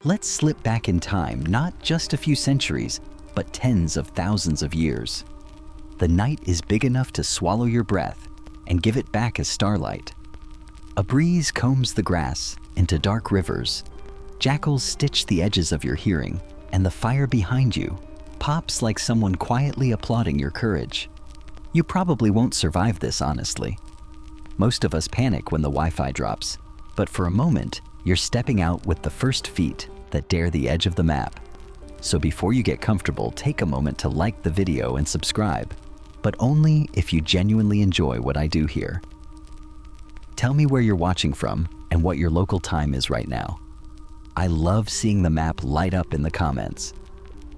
Let's slip back in time, not just a few centuries, but tens of thousands of years. The night is big enough to swallow your breath and give it back as starlight. A breeze combs the grass into dark rivers. Jackals stitch the edges of your hearing, and the fire behind you pops like someone quietly applauding your courage. You probably won't survive this, honestly. Most of us panic when the Wi-Fi drops, but for a moment, you're stepping out with the first feet that dare the edge of the map. So before you get comfortable, take a moment to like the video and subscribe, but only if you genuinely enjoy what I do here. Tell me where you're watching from and what your local time is right now. I love seeing the map light up in the comments.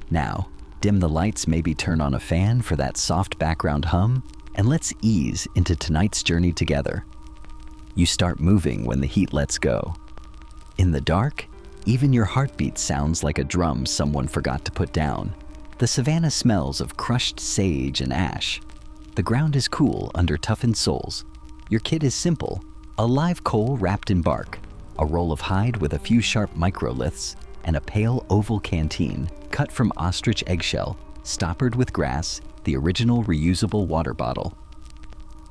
Now, dim the lights, maybe turn on a fan for that soft background hum, and let's ease into tonight's journey together. You start moving when the heat lets go. In the dark, even your heartbeat sounds like a drum someone forgot to put down. The savanna smells of crushed sage and ash. The ground is cool under toughened soles. Your kit is simple: a live coal wrapped in bark, a roll of hide with a few sharp microliths, and a pale oval canteen cut from ostrich eggshell, stoppered with grass, the original reusable water bottle.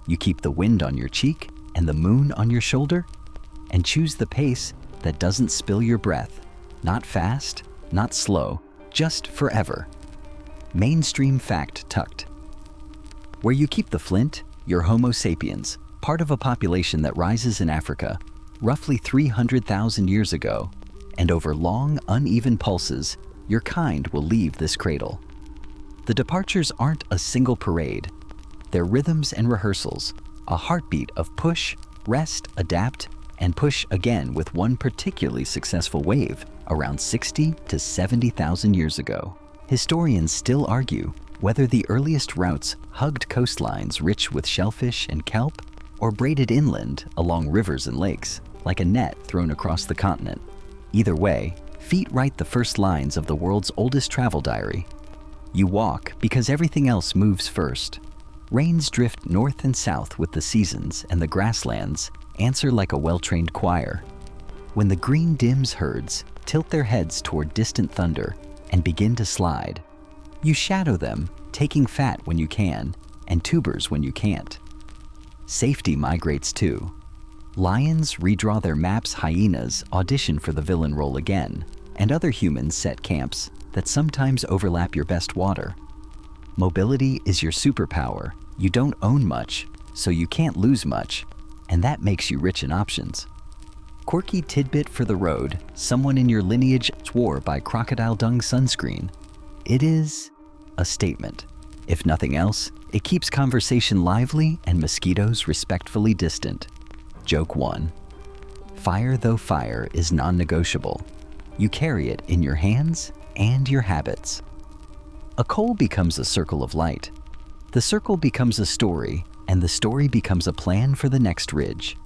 You keep the wind on your cheek and the moon on your shoulder, and choose the pace that doesn't spill your breath. Not fast, not slow, just forever. Mainstream fact tucked. Where you keep the flint, you're Homo sapiens, part of a population that rises in Africa roughly 300,000 years ago, and over long, uneven pulses, your kind will leave this cradle. The departures aren't a single parade. They're rhythms and rehearsals, a heartbeat of push, rest, adapt, and push again, with one particularly successful wave around 60 to 70,000 years ago. Historians still argue whether the earliest routes hugged coastlines rich with shellfish and kelp, or braided inland along rivers and lakes like a net thrown across the continent. Either way, feet write the first lines of the world's oldest travel diary. You walk because everything else moves first. Rains drift north and south with the seasons, and the grasslands answer like a well-trained choir. When the green dims, herds tilt their heads toward distant thunder and begin to slide. You shadow them, taking fat when you can and tubers when you can't. Safety migrates too. Lions redraw their maps, hyenas audition for the villain role again, and other humans set camps that sometimes overlap your best water. Mobility is your superpower. You don't own much, so you can't lose much, and that makes you rich in options. Quirky tidbit for the road: someone in your lineage swore by crocodile dung sunscreen. It is a statement. If nothing else, it keeps conversation lively and mosquitoes respectfully distant. Joke 1. Fire though fire is non-negotiable. You carry it in your hands and your habits. A coal becomes a circle of light. The circle becomes a story, and the story becomes a plan for the next ridge.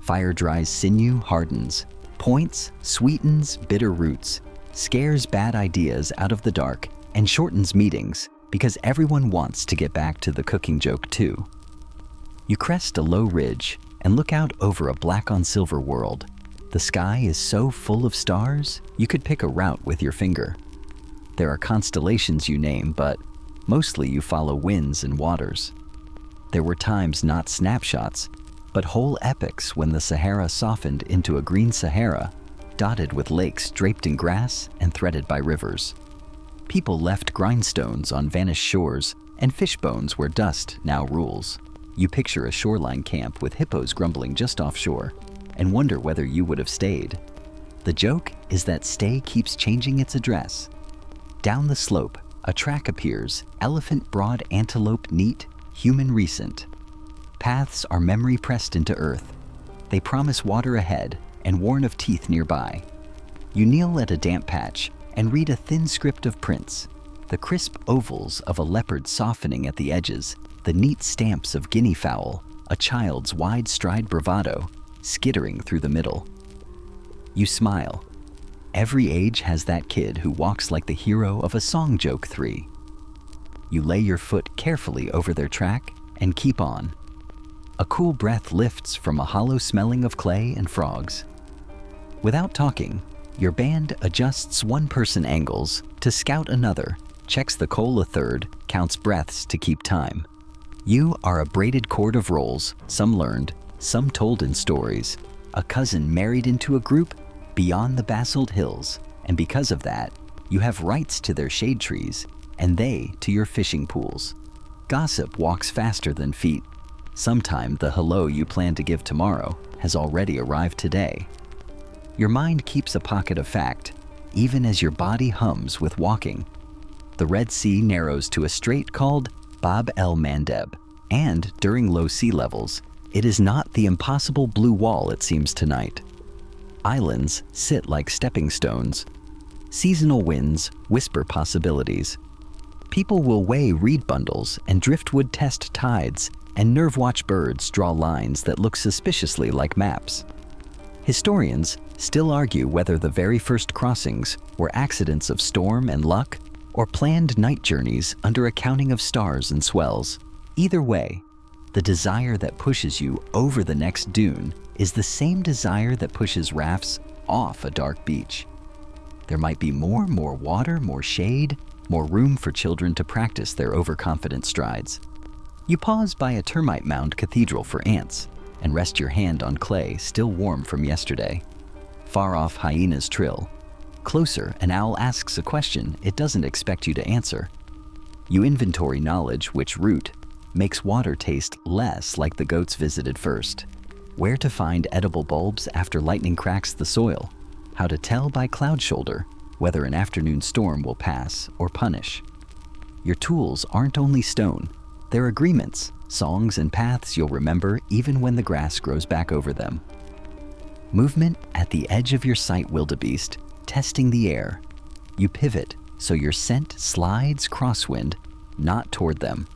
Fire dries sinew, hardens, points, sweetens bitter roots, scares bad ideas out of the dark, and shortens meetings because everyone wants to get back to the cooking joke too. You crest a low ridge and look out over a black on silver world. The sky is so full of stars, you could pick a route with your finger. There are constellations you name, but mostly you follow winds and waters. There were times, not snapshots, but whole epics when the Sahara softened into a green Sahara, dotted with lakes draped in grass and threaded by rivers. People left grindstones on vanished shores and fish bones where dust now rules. You picture a shoreline camp with hippos grumbling just offshore and wonder whether you would have stayed. The joke is that stay keeps changing its address. Down the slope, a track appears: elephant broad, antelope neat, human recent. Paths are memory pressed into earth. They promise water ahead and warn of teeth nearby. You kneel at a damp patch and read a thin script of prints: the crisp ovals of a leopard softening at the edges, the neat stamps of guinea fowl, a child's wide stride bravado skittering through the middle. You smile. Every age has that kid who walks like the hero of a song joke 3. You lay your foot carefully over their track and keep on. A cool breath lifts from a hollow smelling of clay and frogs. Without talking, Your band adjusts one-person angles to scout another, checks the coal a third, counts breaths to keep time. You are a braided cord of roles, some learned, some told in stories, a cousin married into a group beyond the basalt hills, and because of that, you have rights to their shade trees, and they to your fishing pools. Gossip walks faster than feet. Sometime the hello you plan to give tomorrow has already arrived today. Your mind keeps a pocket of fact, even as your body hums with walking. The Red Sea narrows to a strait called Bab el-Mandeb, and during low sea levels, it is not the impossible blue wall it seems tonight. Islands sit like stepping stones. Seasonal winds whisper possibilities. People will weigh reed bundles and driftwood test tides, and nerve-watch birds draw lines that look suspiciously like maps. Historians still argue whether the very first crossings were accidents of storm and luck or planned night journeys under a counting of stars and swells. Either way, the desire that pushes you over the next dune is the same desire that pushes rafts off a dark beach. There might be more water, more shade, more room for children to practice their overconfident strides. You pause by a termite mound cathedral for ants and rest your hand on clay still warm from yesterday. Far off hyenas trill. Closer, an owl asks a question it doesn't expect you to answer. You inventory knowledge which route makes water taste less like the goats visited first. Where to find edible bulbs after lightning cracks the soil. How to tell by cloud shoulder whether an afternoon storm will pass or punish. Your tools aren't only stone, they're agreements, songs and paths you'll remember even when the grass grows back over them. Movement at the edge of your sight wildebeest, testing the air. You pivot so your scent slides crosswind, not toward them.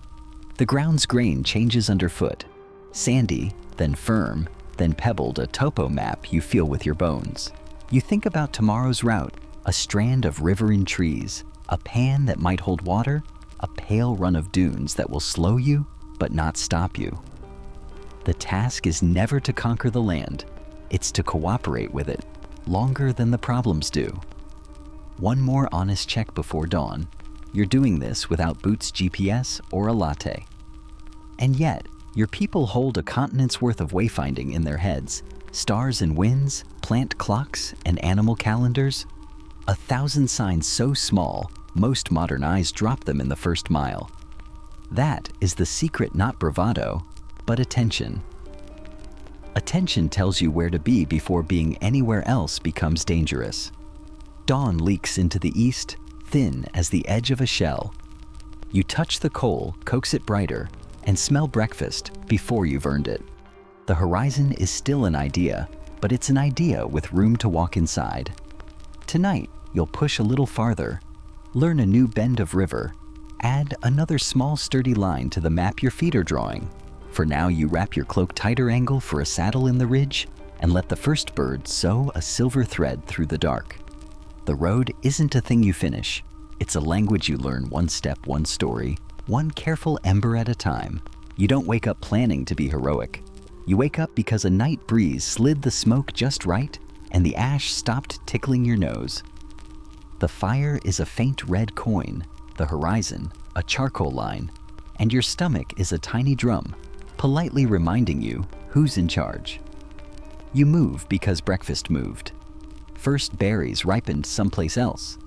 The ground's grain changes underfoot, sandy, then firm, then pebbled, a topo map you feel with your bones. You think about tomorrow's route, a strand of riverine trees, a pan that might hold water, a pale run of dunes that will slow you but not stop you. The task is never to conquer the land, it's to cooperate with it, longer than the problems do. One more honest check before dawn. You're doing this without Boots' GPS or a latte. And yet, your people hold a continent's worth of wayfinding in their heads. Stars and winds, plant clocks, and animal calendars. 1,000 signs so small, most modern eyes drop them in the first mile. That is the secret, not bravado, but attention. Attention tells you where to be before being anywhere else becomes dangerous. Dawn leaks into the east, thin as the edge of a shell. You touch the coal, coax it brighter, and smell breakfast before you've earned it. The horizon is still an idea, but it's an idea with room to walk inside. Tonight, you'll push a little farther, learn a new bend of river, add another small sturdy line to the map your feet are drawing. For now, you wrap your cloak tighter angle for a saddle in the ridge and let the first bird sew a silver thread through the dark. The road isn't a thing you finish. It's a language you learn one step, one story, one careful ember at a time. You don't wake up planning to be heroic. You wake up because a night breeze slid the smoke just right and the ash stopped tickling your nose. The fire is a faint red coin, the horizon, a charcoal line, and your stomach is a tiny drum, politely reminding you who's in charge. You move because breakfast moved. First berries ripened someplace else.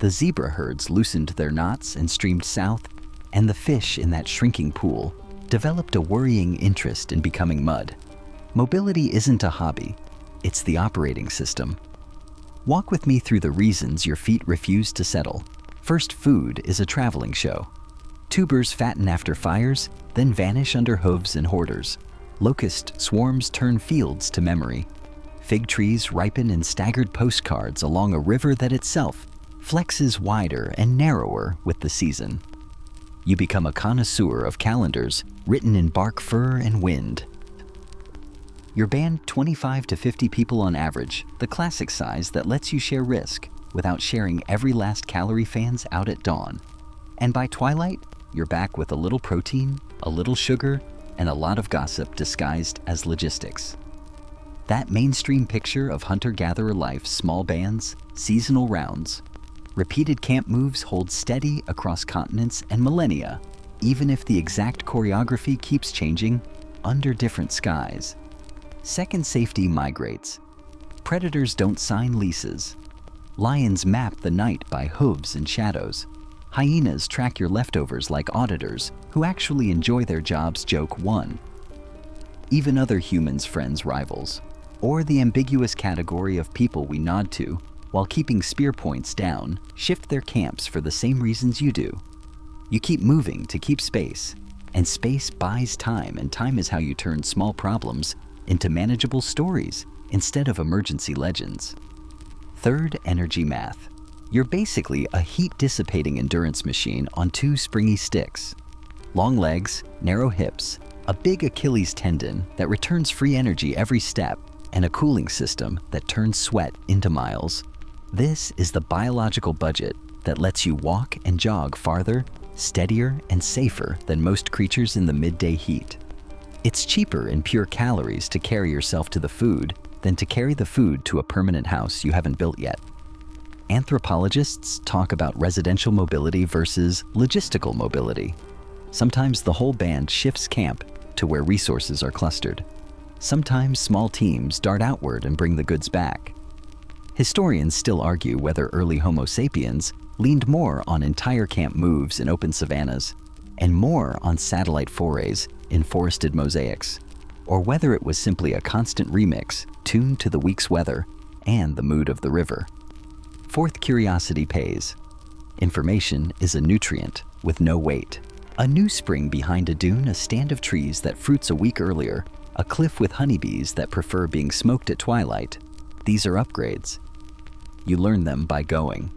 The zebra herds loosened their knots and streamed south, and the fish in that shrinking pool developed a worrying interest in becoming mud. Mobility isn't a hobby, it's the operating system. Walk with me through the reasons your feet refuse to settle. First, food is a traveling show. Tubers fatten after fires, then vanish under hooves and hoarders. Locust swarms turn fields to memory. Fig trees ripen in staggered postcards along a river that itself flexes wider and narrower with the season. You become a connoisseur of calendars written in bark fur and wind. Your band 25 to 50 people on average, the classic size that lets you share risk without sharing every last calorie fans out at dawn. And by twilight, you're back with a little protein, a little sugar, and a lot of gossip disguised as logistics. That mainstream picture of hunter-gatherer life, small bands, seasonal rounds, repeated camp moves hold steady across continents and millennia, even if the exact choreography keeps changing under different skies. Second, safety migrates. Predators don't sign leases. Lions map the night by hooves and shadows. Hyenas track your leftovers like auditors who actually enjoy their jobs. Joke 1. Even other humans, friends, rivals, or the ambiguous category of people we nod to while keeping spear points down, shift their camps for the same reasons you do. You keep moving to keep space, and space buys time, and time is how you turn small problems into manageable stories instead of emergency legends. Third, energy math. You're basically a heat-dissipating endurance machine on two springy sticks. Long legs, narrow hips, a big Achilles tendon that returns free energy every step, and a cooling system that turns sweat into miles. This is the biological budget that lets you walk and jog farther, steadier, and safer than most creatures in the midday heat. It's cheaper in pure calories to carry yourself to the food than to carry the food to a permanent house you haven't built yet. Anthropologists talk about residential mobility versus logistical mobility. Sometimes the whole band shifts camp to where resources are clustered. Sometimes small teams dart outward and bring the goods back. Historians still argue whether early Homo sapiens leaned more on entire camp moves in open savannas and more on satellite forays in forested mosaics, or whether it was simply a constant remix tuned to the week's weather and the mood of the river. Fourth, curiosity pays. Information is a nutrient with no weight. A new spring behind a dune, a stand of trees that fruits a week earlier, a cliff with honeybees that prefer being smoked at twilight. These are upgrades. You learn them by going.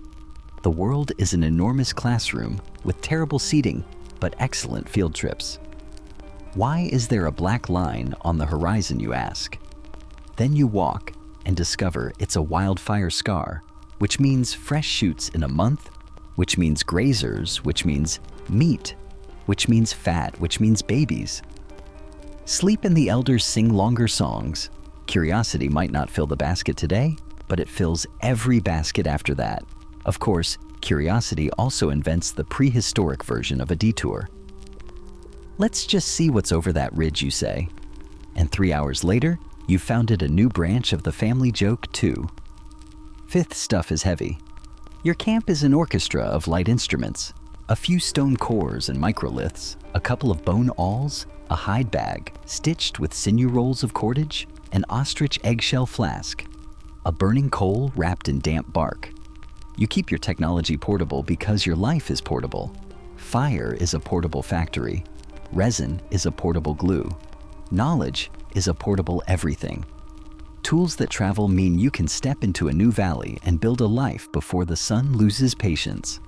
The world is an enormous classroom with terrible seating, but excellent field trips. Why is there a black line on the horizon, you ask? Then you walk and discover it's a wildfire scar, which means fresh shoots in a month, which means grazers, which means meat, which means fat, which means babies. Sleep and the elders sing longer songs. Curiosity might not fill the basket today, but it fills every basket after that. Of course, curiosity also invents the prehistoric version of a detour. Let's just see what's over that ridge, you say. And 3 hours later, you've founded a new branch of the family joke too. Fifth, stuff is heavy. Your camp is an orchestra of light instruments, a few stone cores and microliths, a couple of bone awls, a hide bag stitched with sinew rolls of cordage, an ostrich eggshell flask, a burning coal wrapped in damp bark. You keep your technology portable because your life is portable. Fire is a portable factory. Resin is a portable glue. Knowledge is a portable everything. Tools that travel mean you can step into a new valley and build a life before the sun loses patience.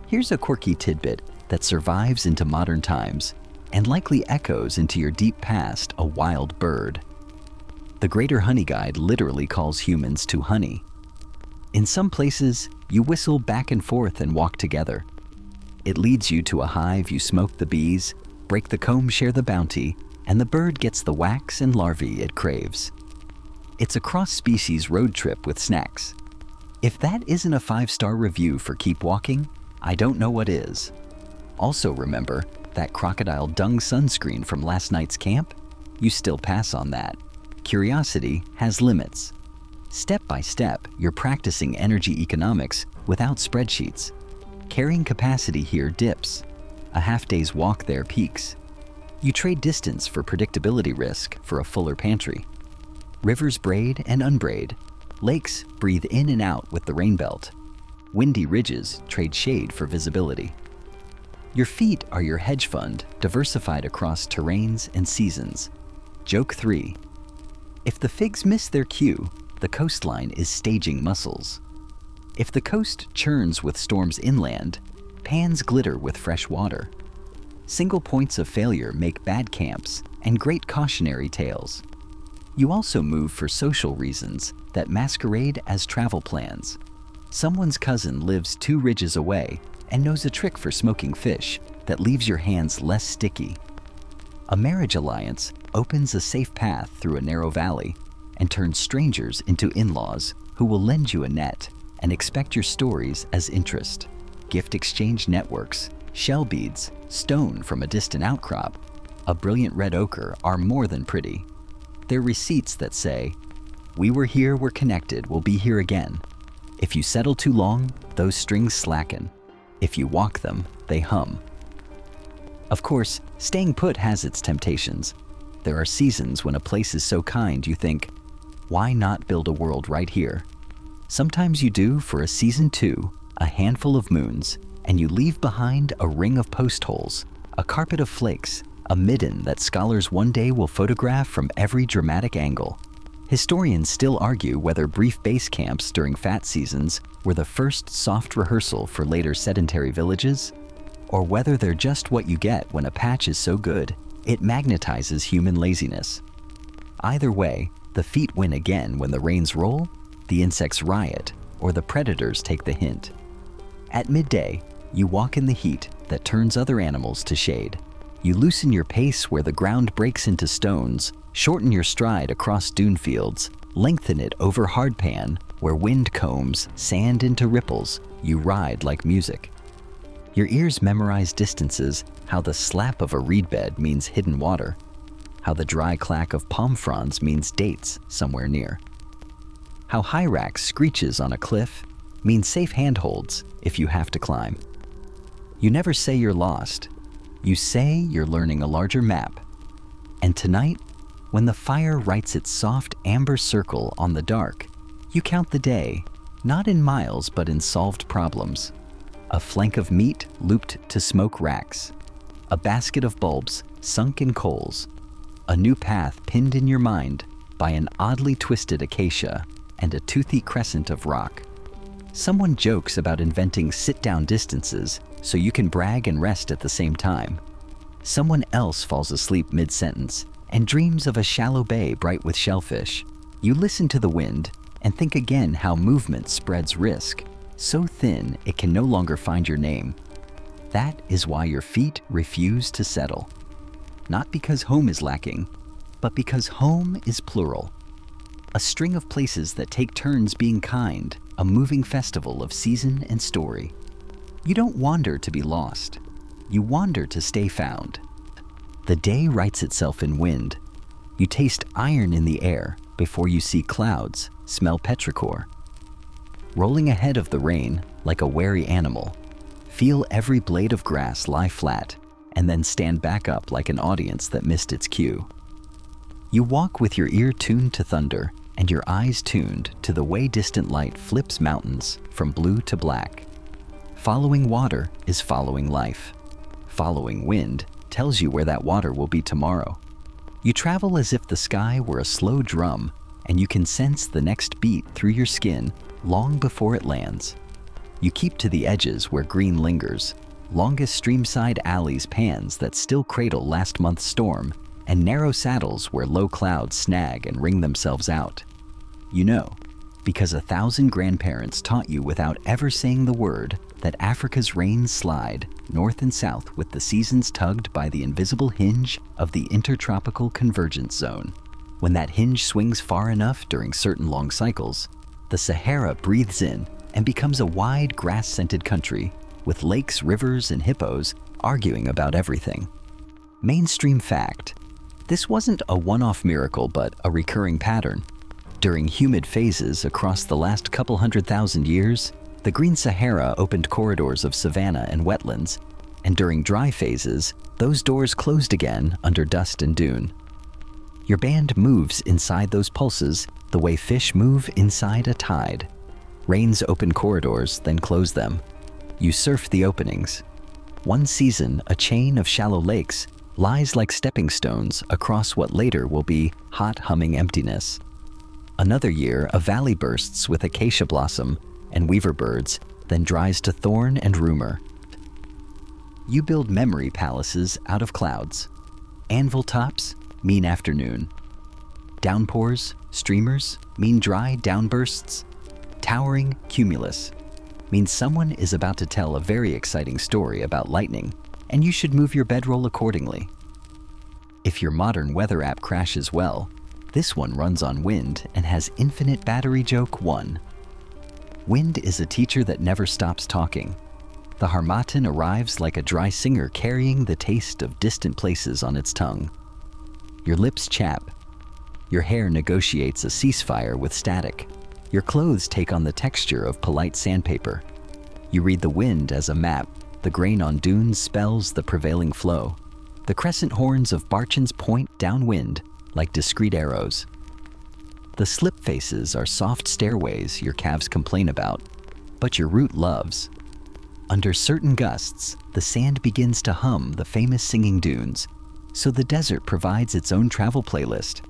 Here's a quirky tidbit that survives into modern times and likely echoes into your deep past, a wild bird. The Greater Honey Guide literally calls humans to honey. In some places, you whistle back and forth and walk together. It leads you to a hive, you smoke the bees, break the comb, share the bounty, and the bird gets the wax and larvae it craves. It's a cross-species road trip with snacks. If that isn't a 5-star review for Keep Walking, I don't know what is. Also remember that crocodile dung sunscreen from last night's camp? You still pass on that. Curiosity has limits. Step by step, you're practicing energy economics without spreadsheets. Carrying capacity here dips. A half-day's walk there peaks. You trade distance for predictability risk for a fuller pantry. Rivers braid and unbraid. Lakes breathe in and out with the rain belt. Windy ridges trade shade for visibility. Your feet are your hedge fund, diversified across terrains and seasons. Joke 3. If the figs miss their cue, the coastline is staging mussels. If the coast churns with storms inland, pans glitter with fresh water. Single points of failure make bad camps and great cautionary tales. You also move for social reasons that masquerade as travel plans. Someone's cousin lives 2 ridges away and knows a trick for smoking fish that leaves your hands less sticky. A marriage alliance opens a safe path through a narrow valley, and turn strangers into in-laws who will lend you a net and expect your stories as interest. Gift exchange networks, shell beads, stone from a distant outcrop, a brilliant red ochre are more than pretty. They're receipts that say, "We were here, we're connected, we'll be here again." If you settle too long, those strings slacken. If you walk them, they hum. Of course, staying put has its temptations. There are seasons when a place is so kind you think, why not build a world right here? Sometimes you do for a season 2, a handful of moons, and you leave behind a ring of post holes, a carpet of flakes, a midden that scholars one day will photograph from every dramatic angle. Historians still argue whether brief base camps during fat seasons were the first soft rehearsal for later sedentary villages, or whether they're just what you get when a patch is so good it magnetizes human laziness. Either way, the feet win again when the rains roll, the insects riot, or the predators take the hint. At midday, you walk in the heat that turns other animals to shade. You loosen your pace where the ground breaks into stones, shorten your stride across dune fields, lengthen it over hardpan where wind combs sand into ripples. You ride like music. Your ears memorize distances, how the slap of a reed bed means hidden water, how the dry clack of palm fronds means dates somewhere near, how hyrax screeches on a cliff means safe handholds if you have to climb. You never say you're lost. You say you're learning a larger map. And tonight, when the fire writes its soft amber circle on the dark, you count the day, not in miles but in solved problems. A flank of meat looped to smoke racks, a basket of bulbs sunk in coals, a new path pinned in your mind by an oddly twisted acacia and a toothy crescent of rock. Someone jokes about inventing sit-down distances so you can brag and rest at the same time. Someone else falls asleep mid-sentence and dreams of a shallow bay bright with shellfish. You listen to the wind and think again how movement spreads risk, so thin it can no longer find your name. That is why your feet refuse to settle. Not because home is lacking, but because home is plural. A string of places that take turns being kind, a moving festival of season and story. You don't wander to be lost. You wander to stay found. The day writes itself in wind. You taste iron in the air before you see clouds, smell petrichor. Rolling ahead of the rain like a wary animal, feel every blade of grass lie flat, and then stand back up like an audience that missed its cue. You walk with your ear tuned to thunder and your eyes tuned to the way distant light flips mountains from blue to black. Following water is following life. Following wind tells you where that water will be tomorrow. You travel as if the sky were a slow drum, and you can sense the next beat through your skin long before it lands. You keep to the edges where green lingers, longest streamside alleys pans that still cradle last month's storm, and narrow saddles where low clouds snag and wring themselves out. You know, because 1,000 grandparents taught you without ever saying the word that Africa's rains slide north and south with the seasons tugged by the invisible hinge of the intertropical convergence zone. When that hinge swings far enough during certain long cycles, the Sahara breathes in and becomes a wide grass-scented country with lakes, rivers, and hippos arguing about everything. Mainstream fact: this wasn't a one-off miracle but a recurring pattern. During humid phases across the last couple 100,000 years, the Green Sahara opened corridors of savanna and wetlands, and during dry phases, those doors closed again under dust and dune. Your band moves inside those pulses the way fish move inside a tide. Rains open corridors, then close them. You surf the openings. One season, a chain of shallow lakes lies like stepping stones across what later will be hot, humming emptiness. Another year, a valley bursts with acacia blossom and weaver birds, then dries to thorn and rumor. You build memory palaces out of clouds. Anvil tops mean afternoon. Downpours, streamers mean dry downbursts. Towering cumulus means someone is about to tell a very exciting story about lightning, and you should move your bedroll accordingly. If your modern weather app crashes well, this one runs on wind and has infinite battery. Joke 1. Wind is a teacher that never stops talking. The harmattan arrives like a dry singer carrying the taste of distant places on its tongue. Your lips chap. Your hair negotiates a ceasefire with static. Your clothes take on the texture of polite sandpaper. You read the wind as a map. The grain on dunes spells the prevailing flow. The crescent horns of barchans point downwind like discreet arrows. The slip faces are soft stairways your calves complain about, but your root loves. Under certain gusts, the sand begins to hum the famous singing dunes, so the desert provides its own travel playlist,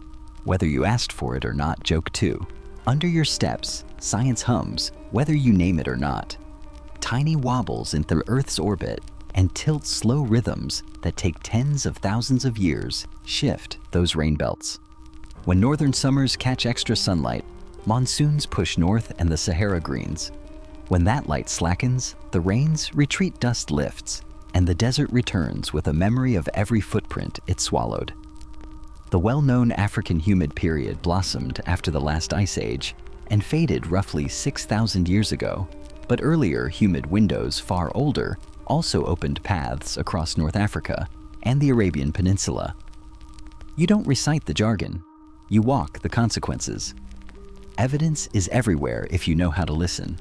whether you asked for it or not. Joke 2. Under your steps, science hums, whether you name it or not. Tiny wobbles into the Earth's orbit and tilt slow rhythms that take tens of thousands of years shift those rain belts. When northern summers catch extra sunlight, monsoons push north and the Sahara greens. When that light slackens, the rains retreat, dust lifts, and the desert returns with a memory of every footprint it swallowed. The well-known African humid period blossomed after the last ice age and faded roughly 6,000 years ago, but earlier humid windows far older also opened paths across North Africa and the Arabian Peninsula. You don't recite the jargon, you walk the consequences. Evidence is everywhere if you know how to listen.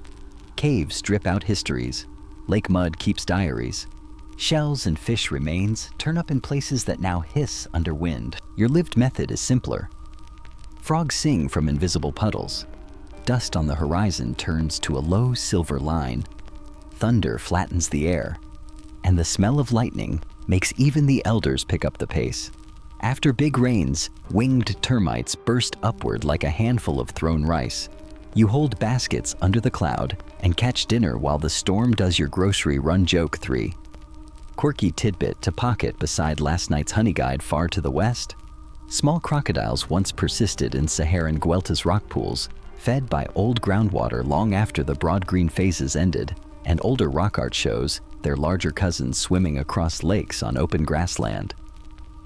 Caves drip out histories, lake mud keeps diaries. Shells and fish remains turn up in places that now hiss under wind. Your lived method is simpler. Frogs sing from invisible puddles. Dust on the horizon turns to a low silver line. Thunder flattens the air, and the smell of lightning makes even the elders pick up the pace. After big rains, winged termites burst upward like a handful of thrown rice. You hold baskets under the cloud and catch dinner while the storm does your grocery run. Joke 3. Quirky tidbit to pocket beside last night's honey guide. Far to the west, small crocodiles once persisted in Saharan Gueltas rock pools, fed by old groundwater long after the broad green phases ended, and older rock art shows their larger cousins swimming across lakes on open grassland.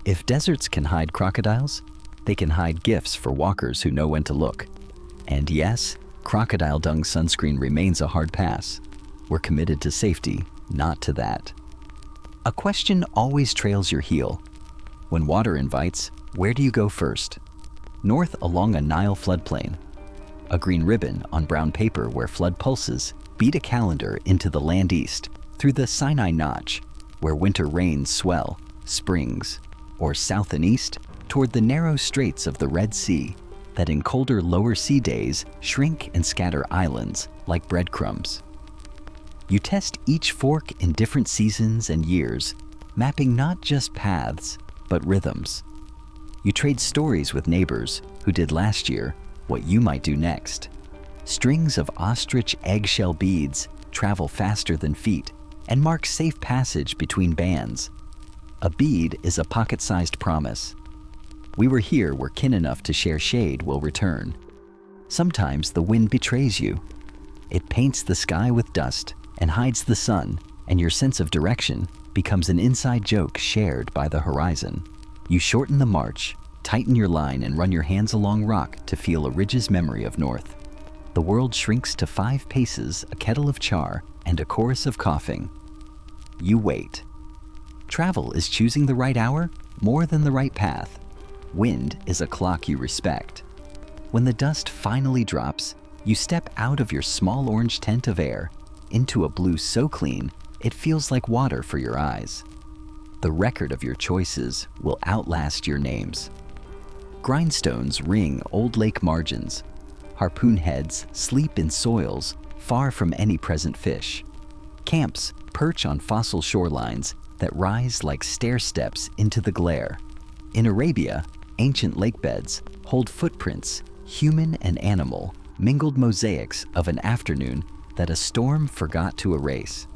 If deserts can hide crocodiles, they can hide gifts for walkers who know when to look. And yes, crocodile dung sunscreen remains a hard pass. We're committed to safety, not to that. A question always trails your heel. When water invites, where do you go first? North along a Nile floodplain. A green ribbon on brown paper where flood pulses beat a calendar into the land east, through the Sinai Notch, where winter rains swell, springs, or south and east toward the narrow straits of the Red Sea that in colder lower sea days shrink and scatter islands like breadcrumbs. You test each fork in different seasons and years, mapping not just paths, but rhythms. You trade stories with neighbors who did last year what you might do next. Strings of ostrich eggshell beads travel faster than feet and mark safe passage between bands. A bead is a pocket-sized promise. We were here, we're kin enough to share shade will return. Sometimes the wind betrays you. It paints the sky with dust and hides the sun, and your sense of direction becomes an inside joke shared by the horizon. You shorten the march, tighten your line, and run your hands along rock to feel a ridge's memory of north. The world shrinks to 5 paces, a kettle of char, and a chorus of coughing. You wait. Travel is choosing the right hour more than the right path. Wind is a clock you respect. When the dust finally drops, you step out of your small orange tent of air into a blue so clean it feels like water for your eyes. The record of your choices will outlast your names. Grindstones ring old lake margins. Harpoon heads sleep in soils far from any present fish. Camps perch on fossil shorelines that rise like stair steps into the glare. In Arabia, ancient lake beds hold footprints, human and animal, mingled mosaics of an afternoon that a storm forgot to erase.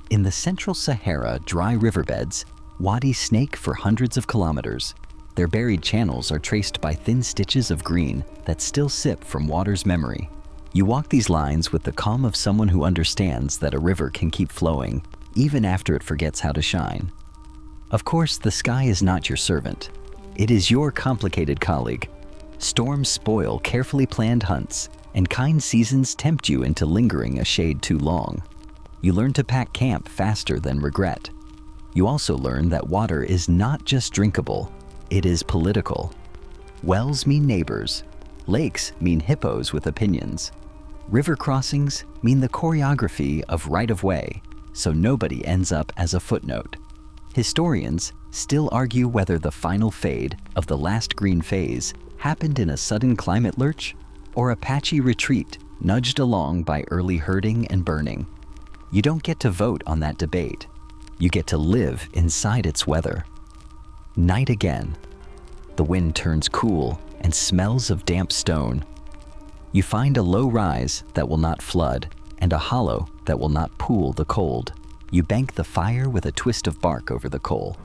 In the central Sahara dry riverbeds, wadis snake for hundreds of kilometers. Their buried channels are traced by thin stitches of green that still sip from water's memory. You walk these lines with the calm of someone who understands that a river can keep flowing even after it forgets how to shine. Of course, the sky is not your servant. It is your complicated colleague. Storms spoil carefully planned hunts, and kind seasons tempt you into lingering a shade too long. You learn to pack camp faster than regret. You also learn that water is not just drinkable, it is political. Wells mean neighbors. Lakes mean hippos with opinions. River crossings mean the choreography of right-of-way, so nobody ends up as a footnote. Historians still argue whether the final fade of the last green phase happened in a sudden climate lurch or a patchy retreat nudged along by early herding and burning. You don't get to vote on that debate. You get to live inside its weather. Night again. The wind turns cool and smells of damp stone. You find a low rise that will not flood and a hollow that will not pool the cold. You bank the fire with a twist of bark over the coal.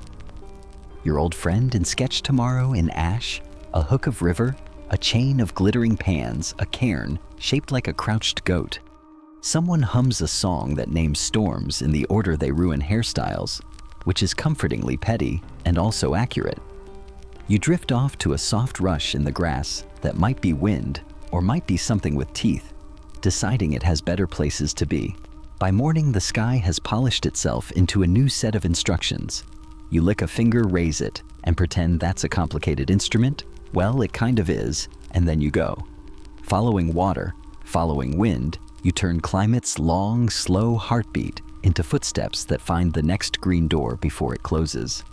Your old friend in sketch tomorrow in ash, a hook of river, a chain of glittering pans, a cairn shaped like a crouched goat. Someone hums a song that names storms in the order they ruin hairstyles, which is comfortingly petty and also accurate. You drift off to a soft rush in the grass that might be wind or might be something with teeth, deciding it has better places to be. By morning, the sky has polished itself into a new set of instructions. You lick a finger, raise it, and pretend that's a complicated instrument. Well, it kind of is, and then you go. Following water, following wind, you turn climate's long, slow heartbeat into footsteps that find the next green door before it closes.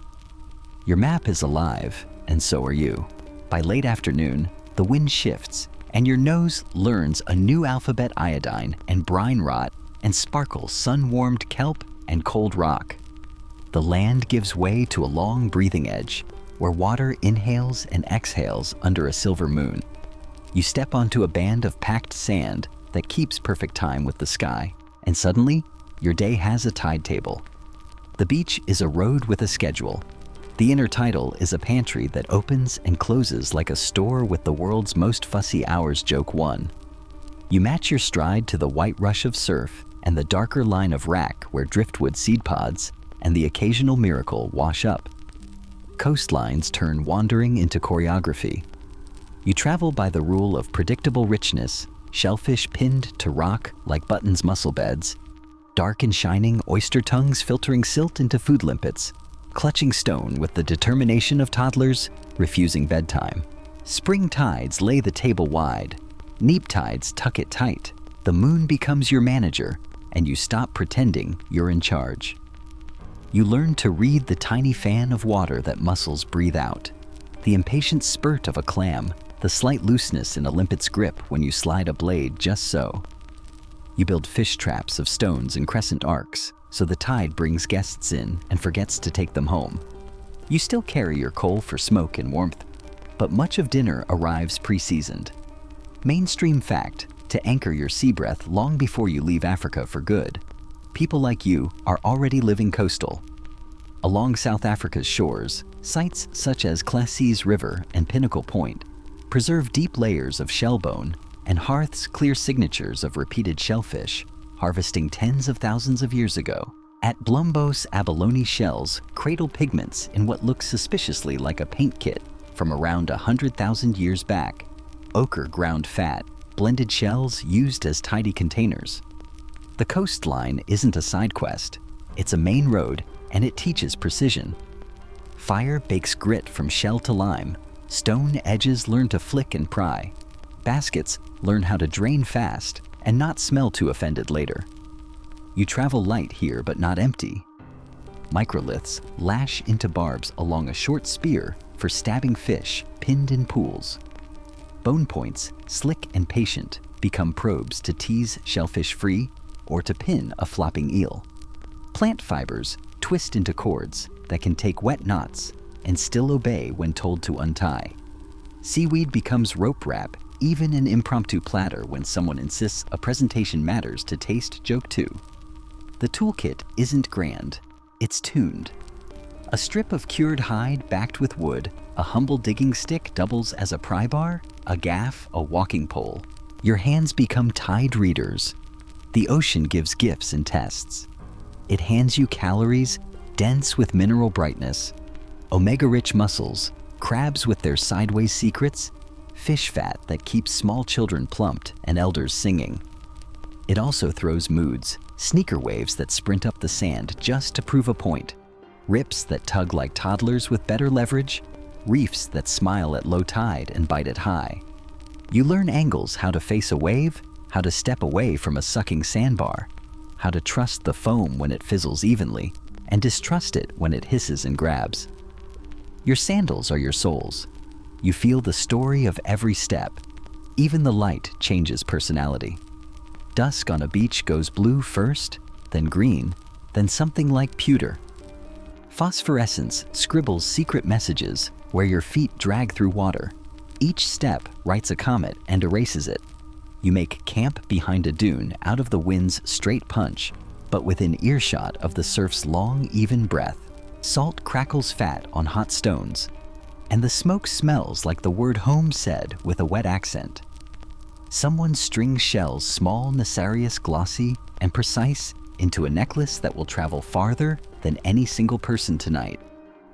Your map is alive, and so are you. By late afternoon, the wind shifts, and your nose learns a new alphabet: iodine and brine rot and sparkle sun-warmed kelp and cold rock. The land gives way to a long breathing edge, where water inhales and exhales under a silver moon. You step onto a band of packed sand that keeps perfect time with the sky, and suddenly, your day has a tide table. The beach is a road with a schedule. The inner title is a pantry that opens and closes like a store with the world's most fussy hours. Joke 1. You match your stride to the white rush of surf and the darker line of rack where driftwood seed pods and the occasional miracle wash up. Coastlines turn wandering into choreography. You travel by the rule of predictable richness, shellfish pinned to rock like Button's mussel beds, dark and shining oyster tongues filtering silt into food limpets, clutching stone with the determination of toddlers refusing bedtime. Spring tides lay the table wide. Neap tides tuck it tight. The moon becomes your manager, and you stop pretending you're in charge. You learn to read the tiny fan of water that mussels breathe out, the impatient spurt of a clam, the slight looseness in a limpet's grip when you slide a blade just so. You build fish traps of stones and crescent arcs, so the tide brings guests in and forgets to take them home. You still carry your coal for smoke and warmth, but much of dinner arrives pre-seasoned. Mainstream fact: to anchor your sea breath long before you leave Africa for good. People like you are already living coastal. Along South Africa's shores, sites such as Classes River and Pinnacle Point preserve deep layers of shellbone, and hearths clear signatures of repeated shellfish, harvesting tens of thousands of years ago. At Blombos, abalone shells cradle pigments in what looks suspiciously like a paint kit from around 100,000 years back. Ochre ground fat, blended shells used as tidy containers. The coastline isn't a side quest, it's a main road, and it teaches precision. Fire bakes grit from shell to lime. Stone edges learn to flick and pry. Baskets learn how to drain fast and not smell too offended later. You travel light here but not empty. Microliths lash into barbs along a short spear for stabbing fish pinned in pools. Bone points, slick and patient, become probes to tease shellfish free or to pin a flopping eel. Plant fibers twist into cords that can take wet knots and still obey when told to untie. Seaweed becomes rope wrap, even an impromptu platter when someone insists a presentation matters to taste. Joke 2. The toolkit isn't grand, it's tuned. A strip of cured hide backed with wood, a humble digging stick doubles as a pry bar, a gaff, a walking pole. Your hands become tide readers. The ocean gives gifts and tests. It hands you calories dense with mineral brightness, omega-rich mussels, crabs with their sideways secrets, fish fat that keeps small children plumped and elders singing. It also throws moods, sneaker waves that sprint up the sand just to prove a point, rips that tug like toddlers with better leverage, reefs that smile at low tide and bite at high. You learn angles, how to face a wave, how to step away from a sucking sandbar, how to trust the foam when it fizzles evenly, and distrust it when it hisses and grabs. Your sandals are your soles. You feel the story of every step. Even the light changes personality. Dusk on a beach goes blue first, then green, then something like pewter. Phosphorescence scribbles secret messages where your feet drag through water. Each step writes a comet and erases it. You make camp behind a dune out of the wind's straight punch, but within earshot of the surf's long, even breath. Salt crackles fat on hot stones, and the smoke smells like the word home said with a wet accent. Someone strings shells small, nefarious, glossy, and precise into a necklace that will travel farther than any single person tonight.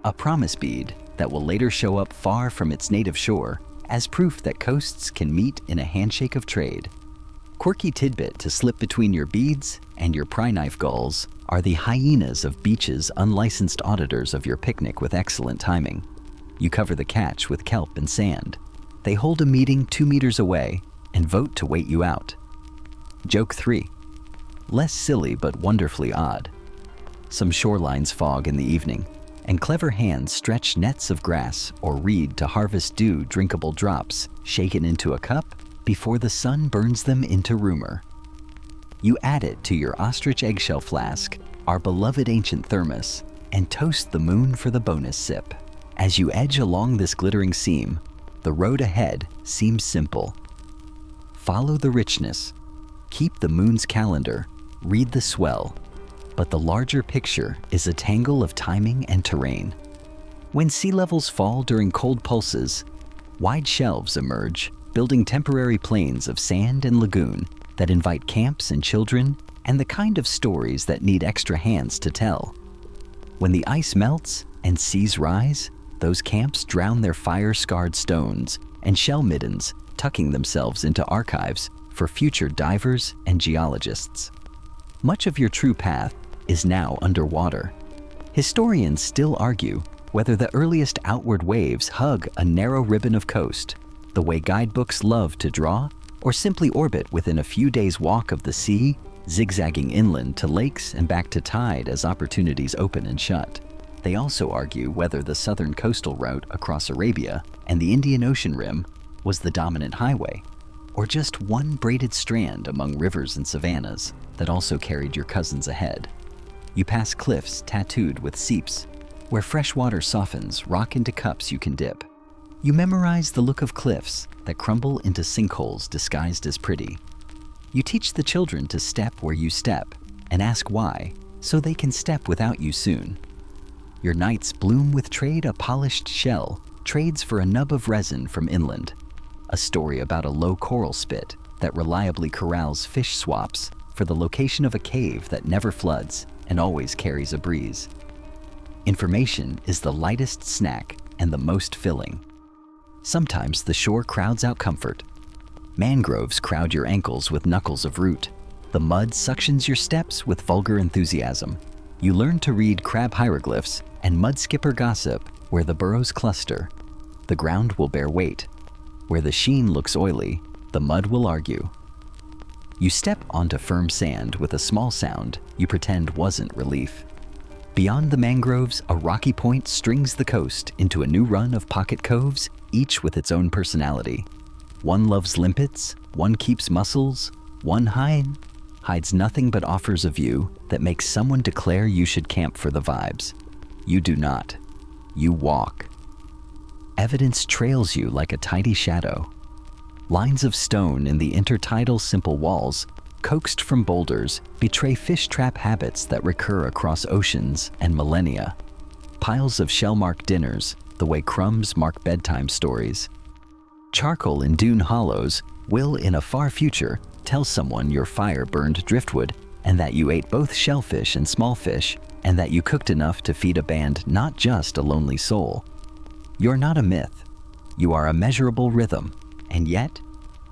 A promise bead that will later show up far from its native shore as proof that coasts can meet in a handshake of trade. Quirky tidbit to slip between your beads and your pry knife gulls are the hyenas of beaches, unlicensed auditors of your picnic with excellent timing. You cover the catch with kelp and sand. They hold a meeting 2 meters away and vote to wait you out. Joke 3. Less silly but wonderfully odd. Some shorelines fog in the evening, and clever hands stretch nets of grass or reed to harvest dew drinkable drops shaken into a cup before the sun burns them into rumor. You add it to your ostrich eggshell flask, our beloved ancient thermos, and toast the moon for the bonus sip. As you edge along this glittering seam, the road ahead seems simple. Follow the richness, keep the moon's calendar, read the swell, but the larger picture is a tangle of timing and terrain. When sea levels fall during cold pulses, wide shelves emerge, building temporary plains of sand and lagoon that invite camps and children and the kind of stories that need extra hands to tell. When the ice melts and seas rise, those camps drown their fire-scarred stones and shell middens, tucking themselves into archives for future divers and geologists. Much of your true path is now underwater. Historians still argue whether the earliest outward waves hug a narrow ribbon of coast, the way guidebooks love to draw, or simply orbit within a few days' walk of the sea, zigzagging inland to lakes and back to tide as opportunities open and shut. They also argue whether the southern coastal route across Arabia and the Indian Ocean rim was the dominant highway, or just one braided strand among rivers and savannas that also carried your cousins ahead. You pass cliffs tattooed with seeps, where fresh water softens rock into cups you can dip. You memorize the look of cliffs that crumble into sinkholes disguised as pretty. You teach the children to step where you step and ask why, so they can step without you soon. Your nights bloom with trade a polished shell, trades for a nub of resin from inland. A story about a low coral spit that reliably corrals fish swaps for the location of a cave that never floods and always carries a breeze. Information is the lightest snack and the most filling. Sometimes the shore crowds out comfort. Mangroves crowd your ankles with knuckles of root. The mud suctions your steps with vulgar enthusiasm. You learn to read crab hieroglyphs and mudskipper gossip where the burrows cluster. The ground will bear weight. Where the sheen looks oily, the mud will argue. You step onto firm sand with a small sound you pretend wasn't relief. Beyond the mangroves, a rocky point strings the coast into a new run of pocket coves, each with its own personality. One loves limpets, one keeps mussels, one hides nothing but offers a view that makes someone declare you should camp for the vibes. You do not. You walk. Evidence trails you like a tidy shadow. Lines of stone in the intertidal simple walls, coaxed from boulders, betray fish trap habits that recur across oceans and millennia. Piles of shell-marked dinners, the way crumbs mark bedtime stories. Charcoal in dune hollows will, in a far future, tell someone your fire burned driftwood and that you ate both shellfish and small fish, and that you cooked enough to feed a band, not just a lonely soul. You're not a myth. You are a measurable rhythm, And yet,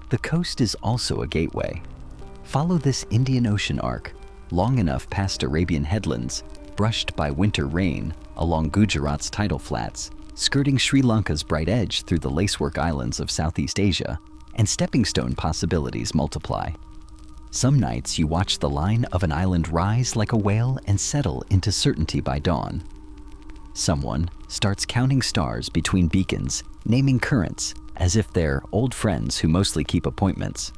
the coast is also a gateway. Follow this Indian Ocean arc, long enough past Arabian headlands, brushed by winter rain along Gujarat's tidal flats, skirting Sri Lanka's bright edge through the lacework islands of Southeast Asia, and stepping stone possibilities multiply. Some nights you watch the line of an island rise like a whale and settle into certainty by dawn. Someone starts counting stars between beacons, naming currents as if they're old friends who mostly keep appointments.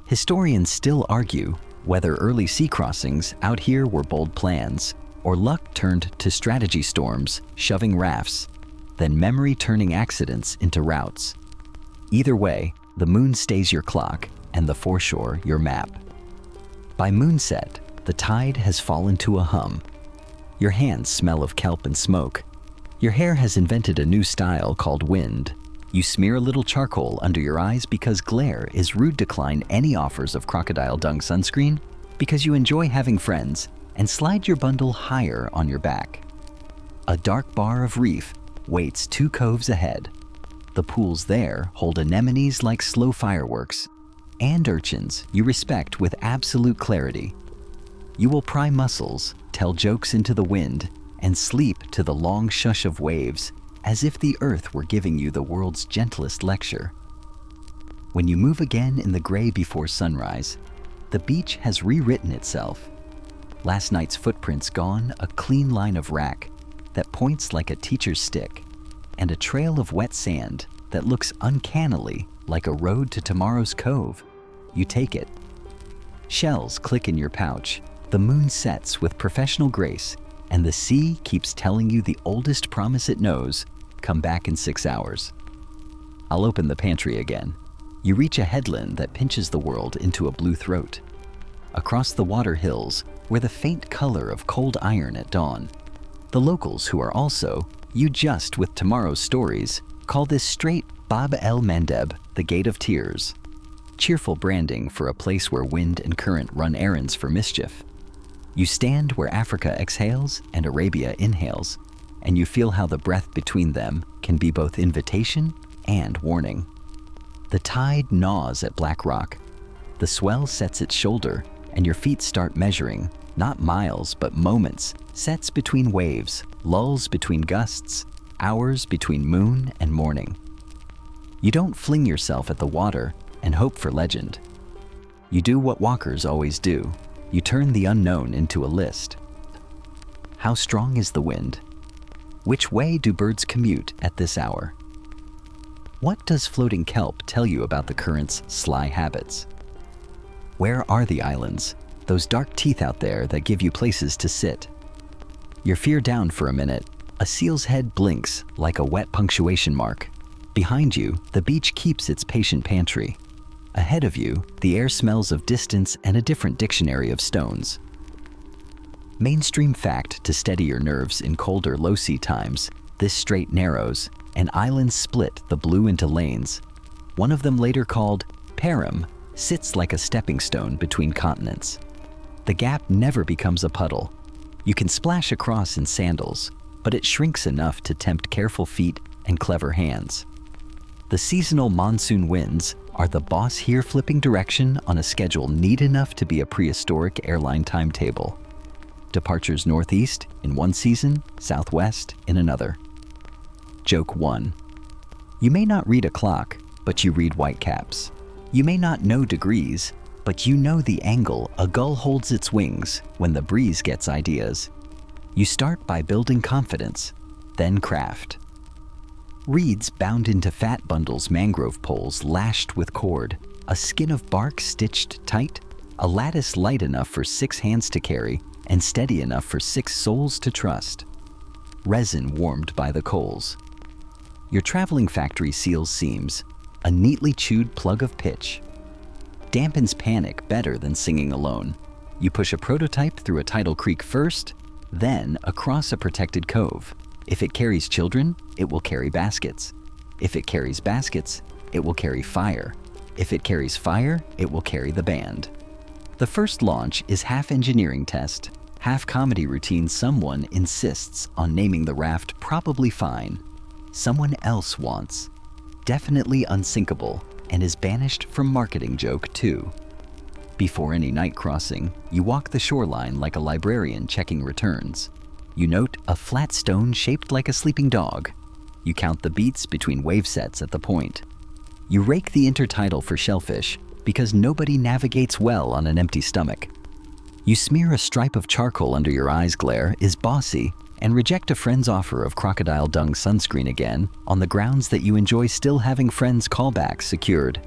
Historians still argue whether early sea crossings out here were bold plans, or luck turned to strategy storms, shoving rafts, then memory turning accidents into routes. Either way, the moon stays your clock and the foreshore your map. By moonset, the tide has fallen to a hum. Your hands smell of kelp and smoke. Your hair has invented a new style called wind. You smear a little charcoal under your eyes because glare is rude. Decline any offers of crocodile dung sunscreen because you enjoy having friends, and slide your bundle higher on your back. A dark bar of reef waits 2 coves ahead. The pools there hold anemones like slow fireworks, and urchins you respect with absolute clarity. You will pry mussels, tell jokes into the wind, and sleep to the long shush of waves as if the earth were giving you the world's gentlest lecture. When you move again in the gray before sunrise, the beach has rewritten itself. Last night's footprints gone, a clean line of wrack that points like a teacher's stick, and a trail of wet sand that looks uncannily like a road to tomorrow's cove. You take it. Shells click in your pouch, the moon sets with professional grace, and the sea keeps telling you the oldest promise it knows: come back in 6 hours. I'll open the pantry again. You reach a headland that pinches the world into a blue throat. Across the water hills, where the faint color of cold iron at dawn, the locals who are also, you just with tomorrow's stories, call this straight Bab el Mandeb, the Gate of Tears. Cheerful branding for a place where wind and current run errands for mischief. You stand where Africa exhales and Arabia inhales, and you feel how the breath between them can be both invitation and warning. The tide gnaws at Black Rock. The swell sets its shoulder, and your feet start measuring, not miles but moments, sets between waves, lulls between gusts, hours between moon and morning. You don't fling yourself at the water and hope for legend. You do what walkers always do. You turn the unknown into a list. How strong is the wind? Which way do birds commute at this hour? What does floating kelp tell you about the current's sly habits? Where are the islands, those dark teeth out there that give you places to sit? Your fear down for a minute, a seal's head blinks like a wet punctuation mark. Behind you, the beach keeps its patient pantry. Ahead of you, the air smells of distance and a different dictionary of stones. Mainstream fact to steady your nerves in colder low-sea times: this strait narrows, and islands split the blue into lanes. One of them, later called Perim, sits like a stepping stone between continents. The gap never becomes a puddle. You can splash across in sandals, but it shrinks enough to tempt careful feet and clever hands. The seasonal monsoon winds are the boss here, flipping direction on a schedule neat enough to be a prehistoric airline timetable. Departures northeast in one season, southwest in another. Joke 1. You may not read a clock, but you read whitecaps. You may not know degrees, but you know the angle a gull holds its wings when the breeze gets ideas. You start by building confidence, then craft. Reeds bound into fat bundles, mangrove poles lashed with cord, a skin of bark stitched tight, a lattice light enough for 6 hands to carry and steady enough for 6 souls to trust. Resin warmed by the coals. Your traveling factory seals seams, a neatly chewed plug of pitch. Dampens panic better than singing alone. You push a prototype through a tidal creek first, then across a protected cove. If it carries children, it will carry baskets. If it carries baskets, it will carry fire. If it carries fire, it will carry the band. The first launch is half engineering test, half comedy routine. Someone insists on naming the raft Probably Fine. Someone else wants Definitely Unsinkable, and is banished from marketing joke 2. Before any night crossing, you walk the shoreline like a librarian checking returns. You note a flat stone shaped like a sleeping dog. You count the beats between wave sets at the point. You rake the intertidal for shellfish because nobody navigates well on an empty stomach. You smear a stripe of charcoal under your eyes glare is bossy and reject a friend's offer of crocodile dung sunscreen again on the grounds that you enjoy still having friends' callbacks secured.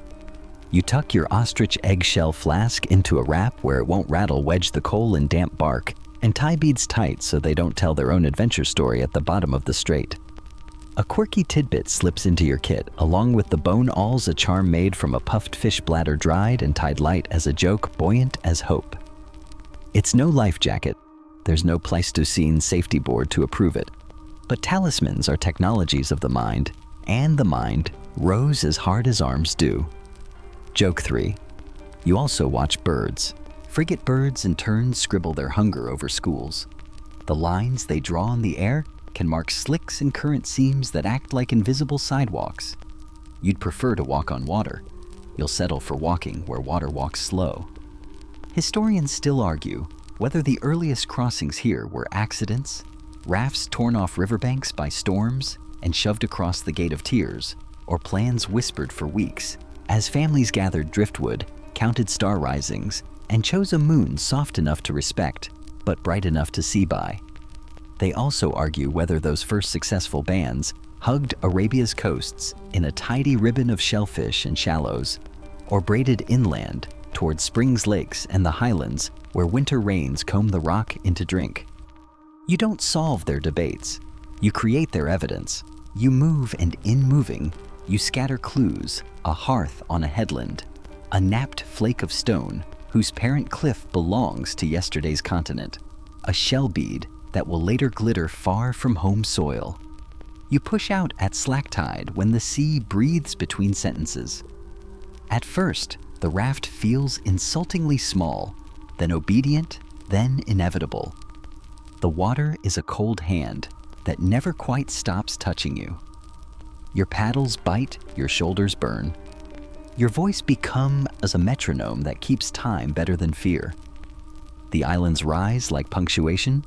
You tuck your ostrich eggshell flask into a wrap where it won't rattle wedge the coal in damp bark and tie beads tight so they don't tell their own adventure story at the bottom of the strait. A quirky tidbit slips into your kit along with the bone awls, a charm made from a puffed fish bladder dried and tied light as a joke buoyant as hope. It's no life jacket. There's no Pleistocene safety board to approve it. But talismans are technologies of the mind, and the mind rows as hard as arms do. Joke 3. You also watch birds. Frigate birds in turn scribble their hunger over schools. The lines they draw in the air can mark slicks and current seams that act like invisible sidewalks. You'd prefer to walk on water. You'll settle for walking where water walks slow. Historians still argue whether the earliest crossings here were accidents, rafts torn off riverbanks by storms and shoved across the Gate of Tears, or plans whispered for weeks as families gathered driftwood, counted star risings, and chose a moon soft enough to respect, but bright enough to see by. They also argue whether those first successful bands hugged Arabia's coasts in a tidy ribbon of shellfish and shallows, or braided inland toward Springs Lakes and the highlands where winter rains comb the rock into drink. You don't solve their debates. You create their evidence. You move, and in moving, you scatter clues, a hearth on a headland, a napped flake of stone whose parent cliff belongs to yesterday's continent, a shell bead that will later glitter far from home soil. You push out at slack tide when the sea breathes between sentences. At first, the raft feels insultingly small, then obedient, then inevitable. The water is a cold hand that never quite stops touching you. Your paddles bite, your shoulders burn. Your voice becomes as a metronome that keeps time better than fear. The islands rise like punctuation.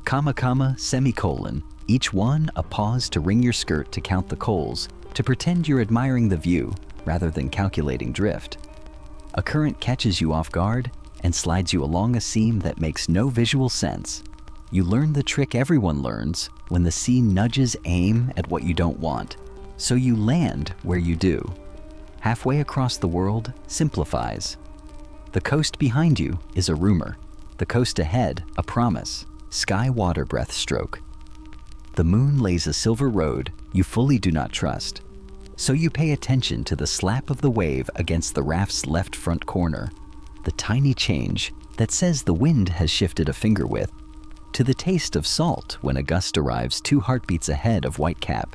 Comma, comma, semicolon, each one a pause to wring your skirt to count the coals, to pretend you're admiring the view rather than calculating drift. A current catches you off guard and slides you along a seam that makes no visual sense. You learn the trick everyone learns when the sea nudges aim at what you don't want, so you land where you do. Halfway across the world simplifies. The coast behind you is a rumor. The coast ahead, a promise. Sky-water breath stroke. The moon lays a silver road you fully do not trust. So you pay attention to the slap of the wave against the raft's left front corner, the tiny change that says the wind has shifted a finger width, to the taste of salt when a gust arrives 2 heartbeats ahead of Whitecap,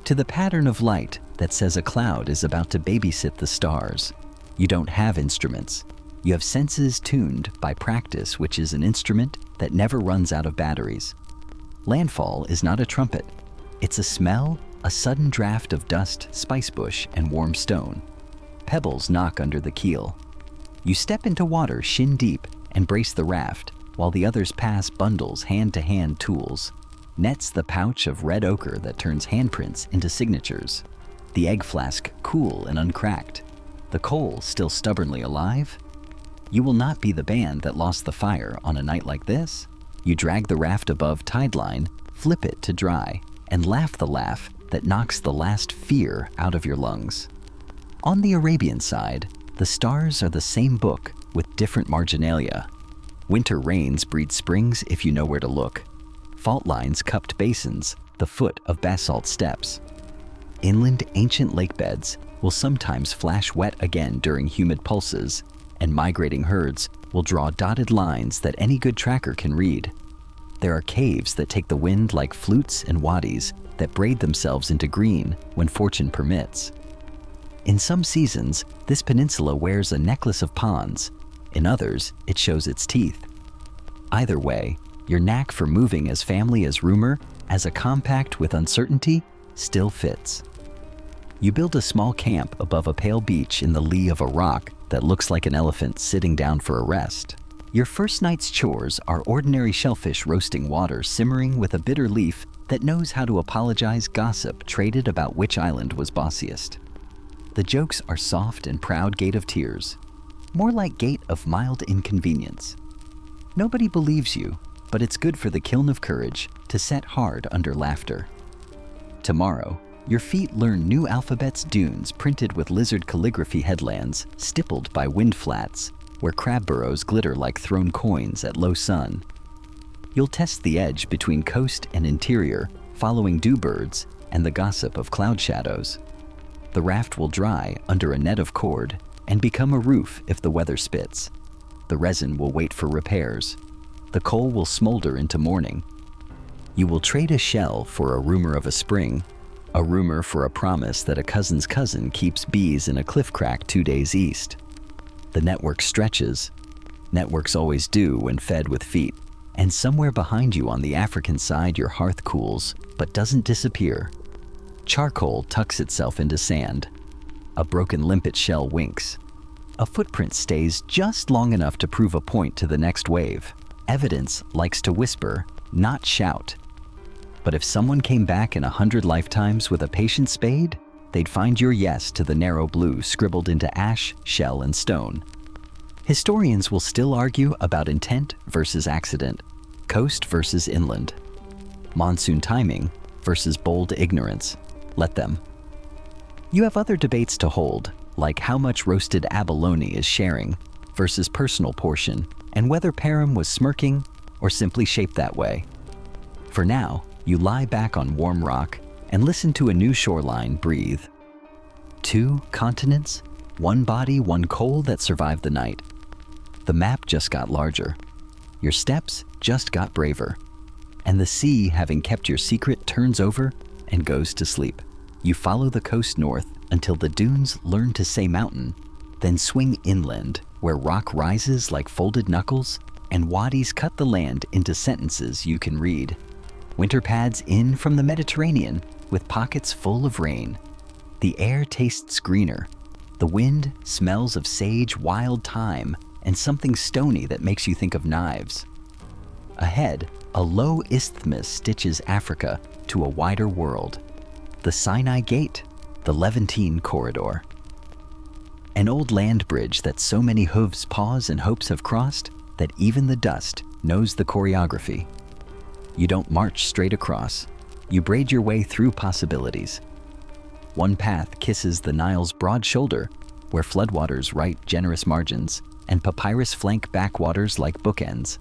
to the pattern of light that says a cloud is about to babysit the stars. You don't have instruments. You have senses tuned by practice, which is an instrument that never runs out of batteries. Landfall is not a trumpet. It's a smell, a sudden draft of dust, spicebush, and warm stone. Pebbles knock under the keel. You step into water shin deep and brace the raft, while the others pass bundles hand-to-hand tools. Nets the pouch of red ochre that turns handprints into signatures. The egg flask cool and uncracked. The coal still stubbornly alive. You will not be the band that lost the fire on a night like this. You drag the raft above tide line, flip it to dry, and laugh the laugh that knocks the last fear out of your lungs. On the Arabian side, the stars are the same book with different marginalia. Winter rains breed springs if you know where to look. Fault lines cupped basins, the foot of basalt steps. Inland ancient lake beds will sometimes flash wet again during humid pulses, and migrating herds will draw dotted lines that any good tracker can read. There are caves that take the wind like flutes and wadis that braid themselves into green when fortune permits. In some seasons, this peninsula wears a necklace of ponds. In others, it shows its teeth. Either way, your knack for moving as family as rumor, as a compact with uncertainty, still fits. You build a small camp above a pale beach in the lee of a rock that looks like an elephant sitting down for a rest. Your first night's chores are ordinary shellfish roasting water simmering with a bitter leaf that knows how to apologize gossip traded about which island was bossiest. The jokes are soft and proud gate of tears, more like gate of mild inconvenience. Nobody believes you, but it's good for the kiln of courage to set hard under laughter. Tomorrow, your feet learn new alphabets dunes printed with lizard calligraphy headlands stippled by wind flats, where crab burrows glitter like thrown coins at low sun. You'll test the edge between coast and interior, following dewbirds and the gossip of cloud shadows. The raft will dry under a net of cord and become a roof if the weather spits. The resin will wait for repairs. The coal will smolder into morning. You will trade a shell for a rumor of a spring, a rumor for a promise that a cousin's cousin keeps bees in a cliff crack 2 days east. The network stretches. Networks always do when fed with feet. And somewhere behind you on the African side, your hearth cools, but doesn't disappear. Charcoal tucks itself into sand. A broken limpet shell winks. A footprint stays just long enough to prove a point to the next wave. Evidence likes to whisper, not shout. But if someone came back in 100 lifetimes with a patient spade, they'd find your yes to the narrow blue scribbled into ash, shell, and stone. Historians will still argue about intent versus accident, coast versus inland, monsoon timing versus bold ignorance. Let them. You have other debates to hold, like how much roasted abalone is sharing versus personal portion, and whether Param was smirking or simply shaped that way. For now, you lie back on warm rock and listen to a new shoreline breathe. 2 continents, 1 body, 1 coal that survived the night. The map just got larger. Your steps just got braver. And the sea, having kept your secret, turns over and goes to sleep. You follow the coast north until the dunes learn to say mountain, then swing inland where rock rises like folded knuckles and wadis cut the land into sentences you can read. Winter pads in from the Mediterranean with pockets full of rain. The air tastes greener. The wind smells of sage, wild thyme, and something stony that makes you think of knives. Ahead, a low isthmus stitches Africa to a wider world. The Sinai Gate, the Levantine Corridor. An old land bridge that so many hooves pause and hopes have crossed that even the dust knows the choreography. You don't march straight across. You braid your way through possibilities. One path kisses the Nile's broad shoulder, where floodwaters write generous margins, and papyrus flank backwaters like bookends.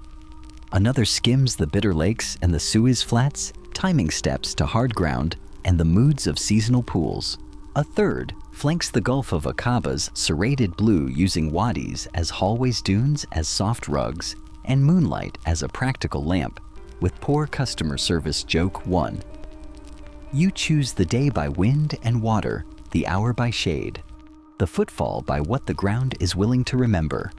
Another skims the Bitter Lakes and the Suez Flats, timing steps to hard ground and the moods of seasonal pools. A third flanks the Gulf of Akaba's serrated blue using wadis as hallways, dunes as soft rugs, and moonlight as a practical lamp, with poor customer service joke 1. You choose the day by wind and water, the hour by shade, the footfall by what the ground is willing to remember.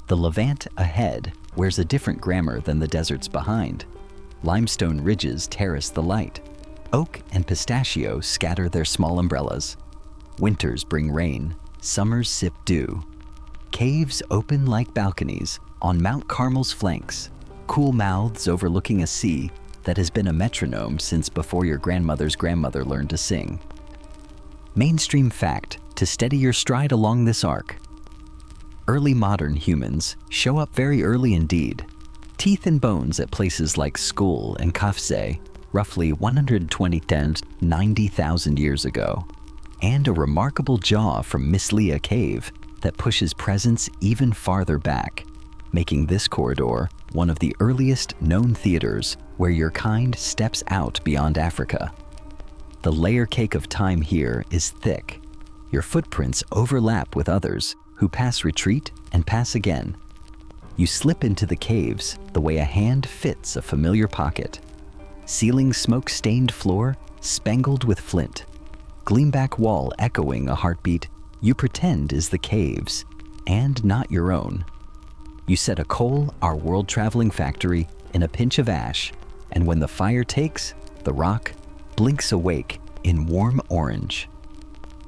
The Levant ahead wears a different grammar than the deserts behind. Limestone ridges terrace the light. Oak and pistachio scatter their small umbrellas. Winters bring rain, summers sip dew. Caves open like balconies on Mount Carmel's flanks, cool mouths overlooking a sea that has been a metronome since before your grandmother's grandmother learned to sing. Mainstream fact to steady your stride along this arc. Early modern humans show up very early indeed. Teeth and bones at places like Skul and Kafse, roughly 120 to 90,000 years ago. And a remarkable jaw from Mislia Cave that pushes presence even farther back, making this corridor one of the earliest known theaters where your kind steps out beyond Africa. The layer cake of time here is thick. Your footprints overlap with others who pass retreat and pass again. You slip into the caves the way a hand fits a familiar pocket. Ceiling smoke-stained floor spangled with flint. Gleamback wall echoing a heartbeat you pretend is the cave's and not your own. You set a coal, our world-traveling factory, in a pinch of ash, and when the fire takes, the rock blinks awake in warm orange.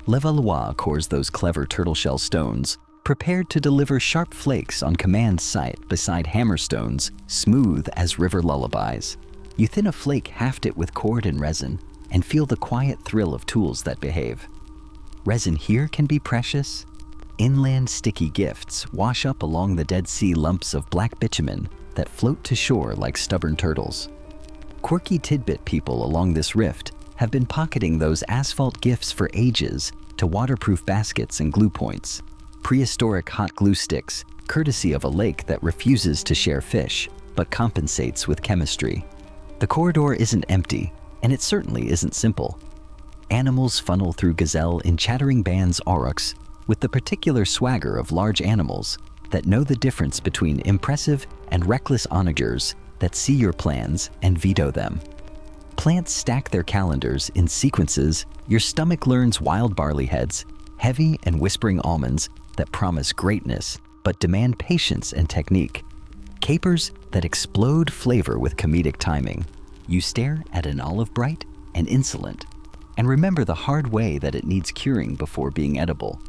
Levallois cores those clever turtle shell stones, prepared to deliver sharp flakes on command site beside hammerstones, smooth as river lullabies. You thin a flake, haft it with cord and resin, and feel the quiet thrill of tools that behave. Resin here can be precious. Inland sticky gifts wash up along the Dead Sea lumps of black bitumen that float to shore like stubborn turtles. Quirky tidbit people along this rift have been pocketing those asphalt gifts for ages to waterproof baskets and glue points. Prehistoric hot glue sticks, courtesy of a lake that refuses to share fish, but compensates with chemistry. The corridor isn't empty, and it certainly isn't simple. Animals funnel through gazelle in chattering bands aurochs, with the particular swagger of large animals that know the difference between impressive and reckless onagers that see your plans and veto them. Plants stack their calendars in sequences. Your stomach learns wild barley heads, heavy and whispering almonds that promise greatness but demand patience and technique. Capers that explode flavor with comedic timing. You stare at an olive bright and insolent, and remember the hard way that it needs curing before being edible.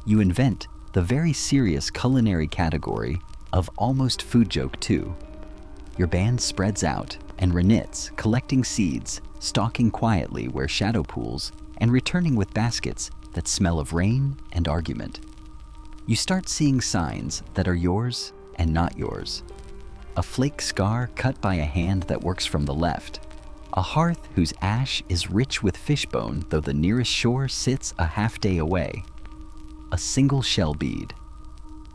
You invent the very serious culinary category of almost food joke too. Your band spreads out and reknits, collecting seeds, stalking quietly where shadow pools, and returning with baskets that smell of rain and argument. You start seeing signs that are yours and not yours. A flake scar cut by a hand that works from the left. A hearth whose ash is rich with fishbone though the nearest shore sits a half day away. A single shell bead.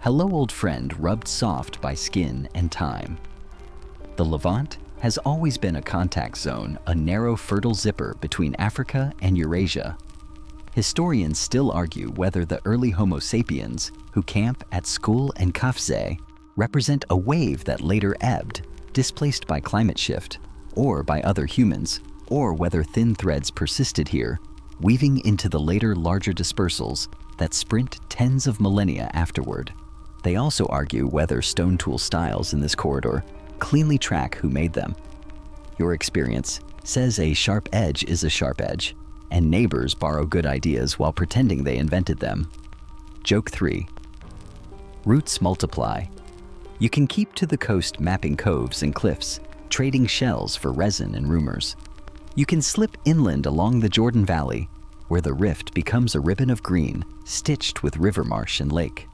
Hello, old friend, rubbed soft by skin and time. The Levant has always been a contact zone, a narrow, fertile zipper between Africa and Eurasia. Historians still argue whether the early Homo sapiens, who camp at Skul and Kafze, represent a wave that later ebbed, displaced by climate shift, or by other humans, or whether thin threads persisted here, weaving into the later larger dispersals that sprint tens of millennia afterward. They also argue whether stone tool styles in this corridor cleanly track who made them. Your experience says a sharp edge is a sharp edge, and neighbors borrow good ideas while pretending they invented them. Joke 3. Roots multiply. You can keep to the coast mapping coves and cliffs, trading shells for resin and rumors. You can slip inland along the Jordan Valley, where the rift becomes a ribbon of green, stitched with river marsh and lake.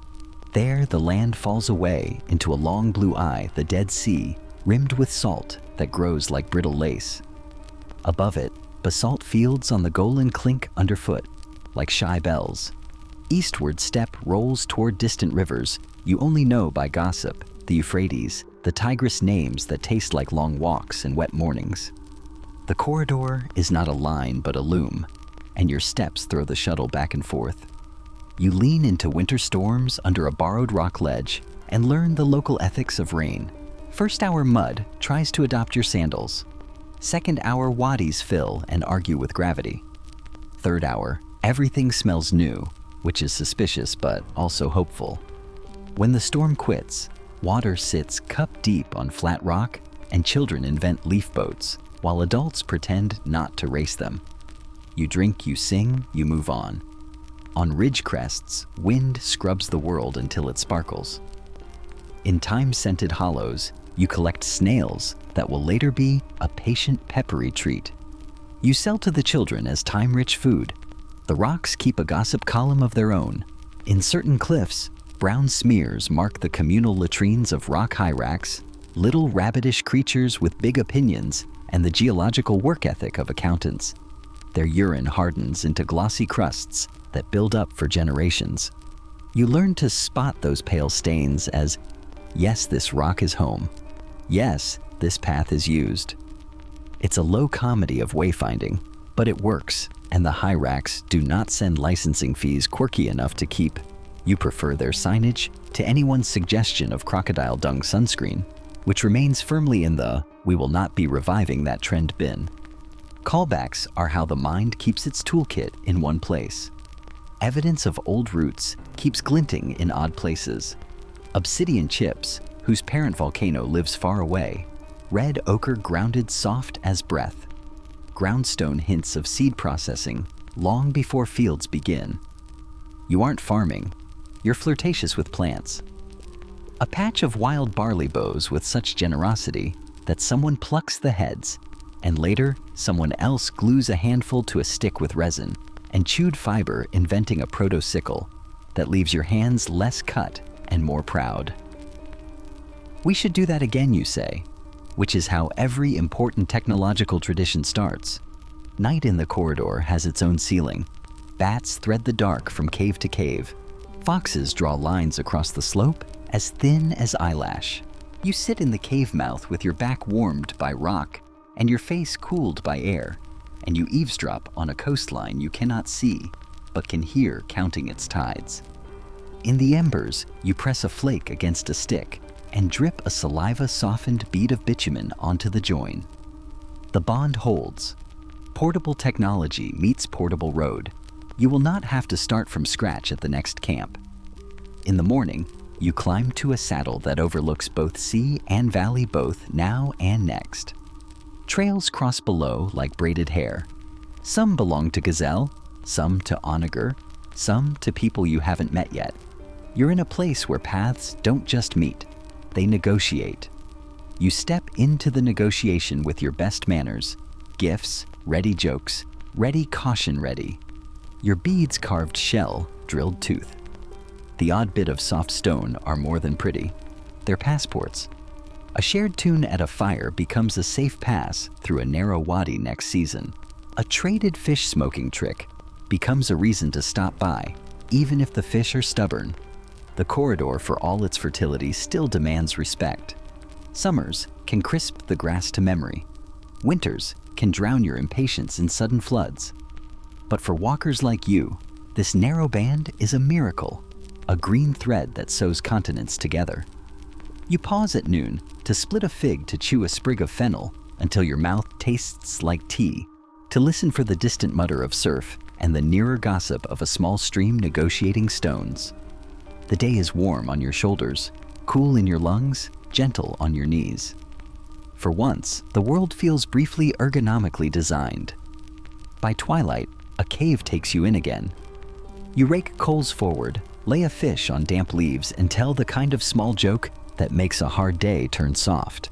There, the land falls away into a long blue eye, the Dead Sea, rimmed with salt that grows like brittle lace. Above it, basalt fields on the Golan clink underfoot, like shy bells. Eastward steppe rolls toward distant rivers you only know by gossip, the Euphrates, the Tigris, names that taste like long walks and wet mornings. The corridor is not a line but a loom, and your steps throw the shuttle back and forth. You lean into winter storms under a borrowed rock ledge and learn the local ethics of rain. First hour mud tries to adopt your sandals. Second hour wadis fill and argue with gravity. Third hour, everything smells new, which is suspicious but also hopeful. When the storm quits, water sits cup deep on flat rock and children invent leaf boats while adults pretend not to race them. You drink, you sing, you move on. On ridge crests, wind scrubs the world until it sparkles. In time-scented hollows, you collect snails that will later be a patient, peppery treat. You sell to the children as time-rich food. The rocks keep a gossip column of their own. In certain cliffs, brown smears mark the communal latrines of rock hyrax, little rabbitish creatures with big opinions and the geological work ethic of accountants. Their urine hardens into glossy crusts that build up for generations. You learn to spot those pale stains as, yes, this rock is home. Yes, this path is used. It's a low comedy of wayfinding, but it works, and the hyrax do not send licensing fees quirky enough to keep. You prefer their signage to anyone's suggestion of crocodile dung sunscreen, which remains firmly in the "we will not be reviving that trend" bin. Callbacks are how the mind keeps its toolkit in one place. Evidence of old roots keeps glinting in odd places. Obsidian chips, whose parent volcano lives far away. Red ochre grounded soft as breath. Groundstone hints of seed processing, long before fields begin. You aren't farming, you're flirtatious with plants. A patch of wild barley boughs with such generosity that someone plucks the heads, and later someone else glues a handful to a stick with resin and chewed fiber, inventing a proto-sickle that leaves your hands less cut and more proud. We should do that again, you say, which is how every important technological tradition starts. Night in the corridor has its own ceiling. Bats thread the dark from cave to cave. Foxes draw lines across the slope as thin as eyelash. You sit in the cave mouth with your back warmed by rock and your face cooled by air, and you eavesdrop on a coastline you cannot see, but can hear counting its tides. In the embers, you press a flake against a stick and drip a saliva-softened bead of bitumen onto the join. The bond holds. Portable technology meets portable road. You will not have to start from scratch at the next camp. In the morning, you climb to a saddle that overlooks both sea and valley, both now and next. Trails cross below like braided hair. Some belong to gazelle, some to onager, some to people you haven't met yet. You're in a place where paths don't just meet, they negotiate. You step into the negotiation with your best manners, gifts, ready jokes, ready caution ready. Your beads carved shell, drilled tooth. The odd bit of soft stone are more than pretty. They're passports. A shared tune at a fire becomes a safe pass through a narrow wadi next season. A traded fish smoking trick becomes a reason to stop by, even if the fish are stubborn. The corridor, for all its fertility, still demands respect. Summers can crisp the grass to memory. Winters can drown your impatience in sudden floods. But for walkers like you, this narrow band is a miracle, a green thread that sews continents together. You pause at noon to split a fig, to chew a sprig of fennel until your mouth tastes like tea, to listen for the distant mutter of surf and the nearer gossip of a small stream negotiating stones. The day is warm on your shoulders, cool in your lungs, gentle on your knees. For once, the world feels briefly ergonomically designed. By twilight, a cave takes you in again. You rake coals forward, lay a fish on damp leaves, and tell the kind of small joke that makes a hard day turn soft.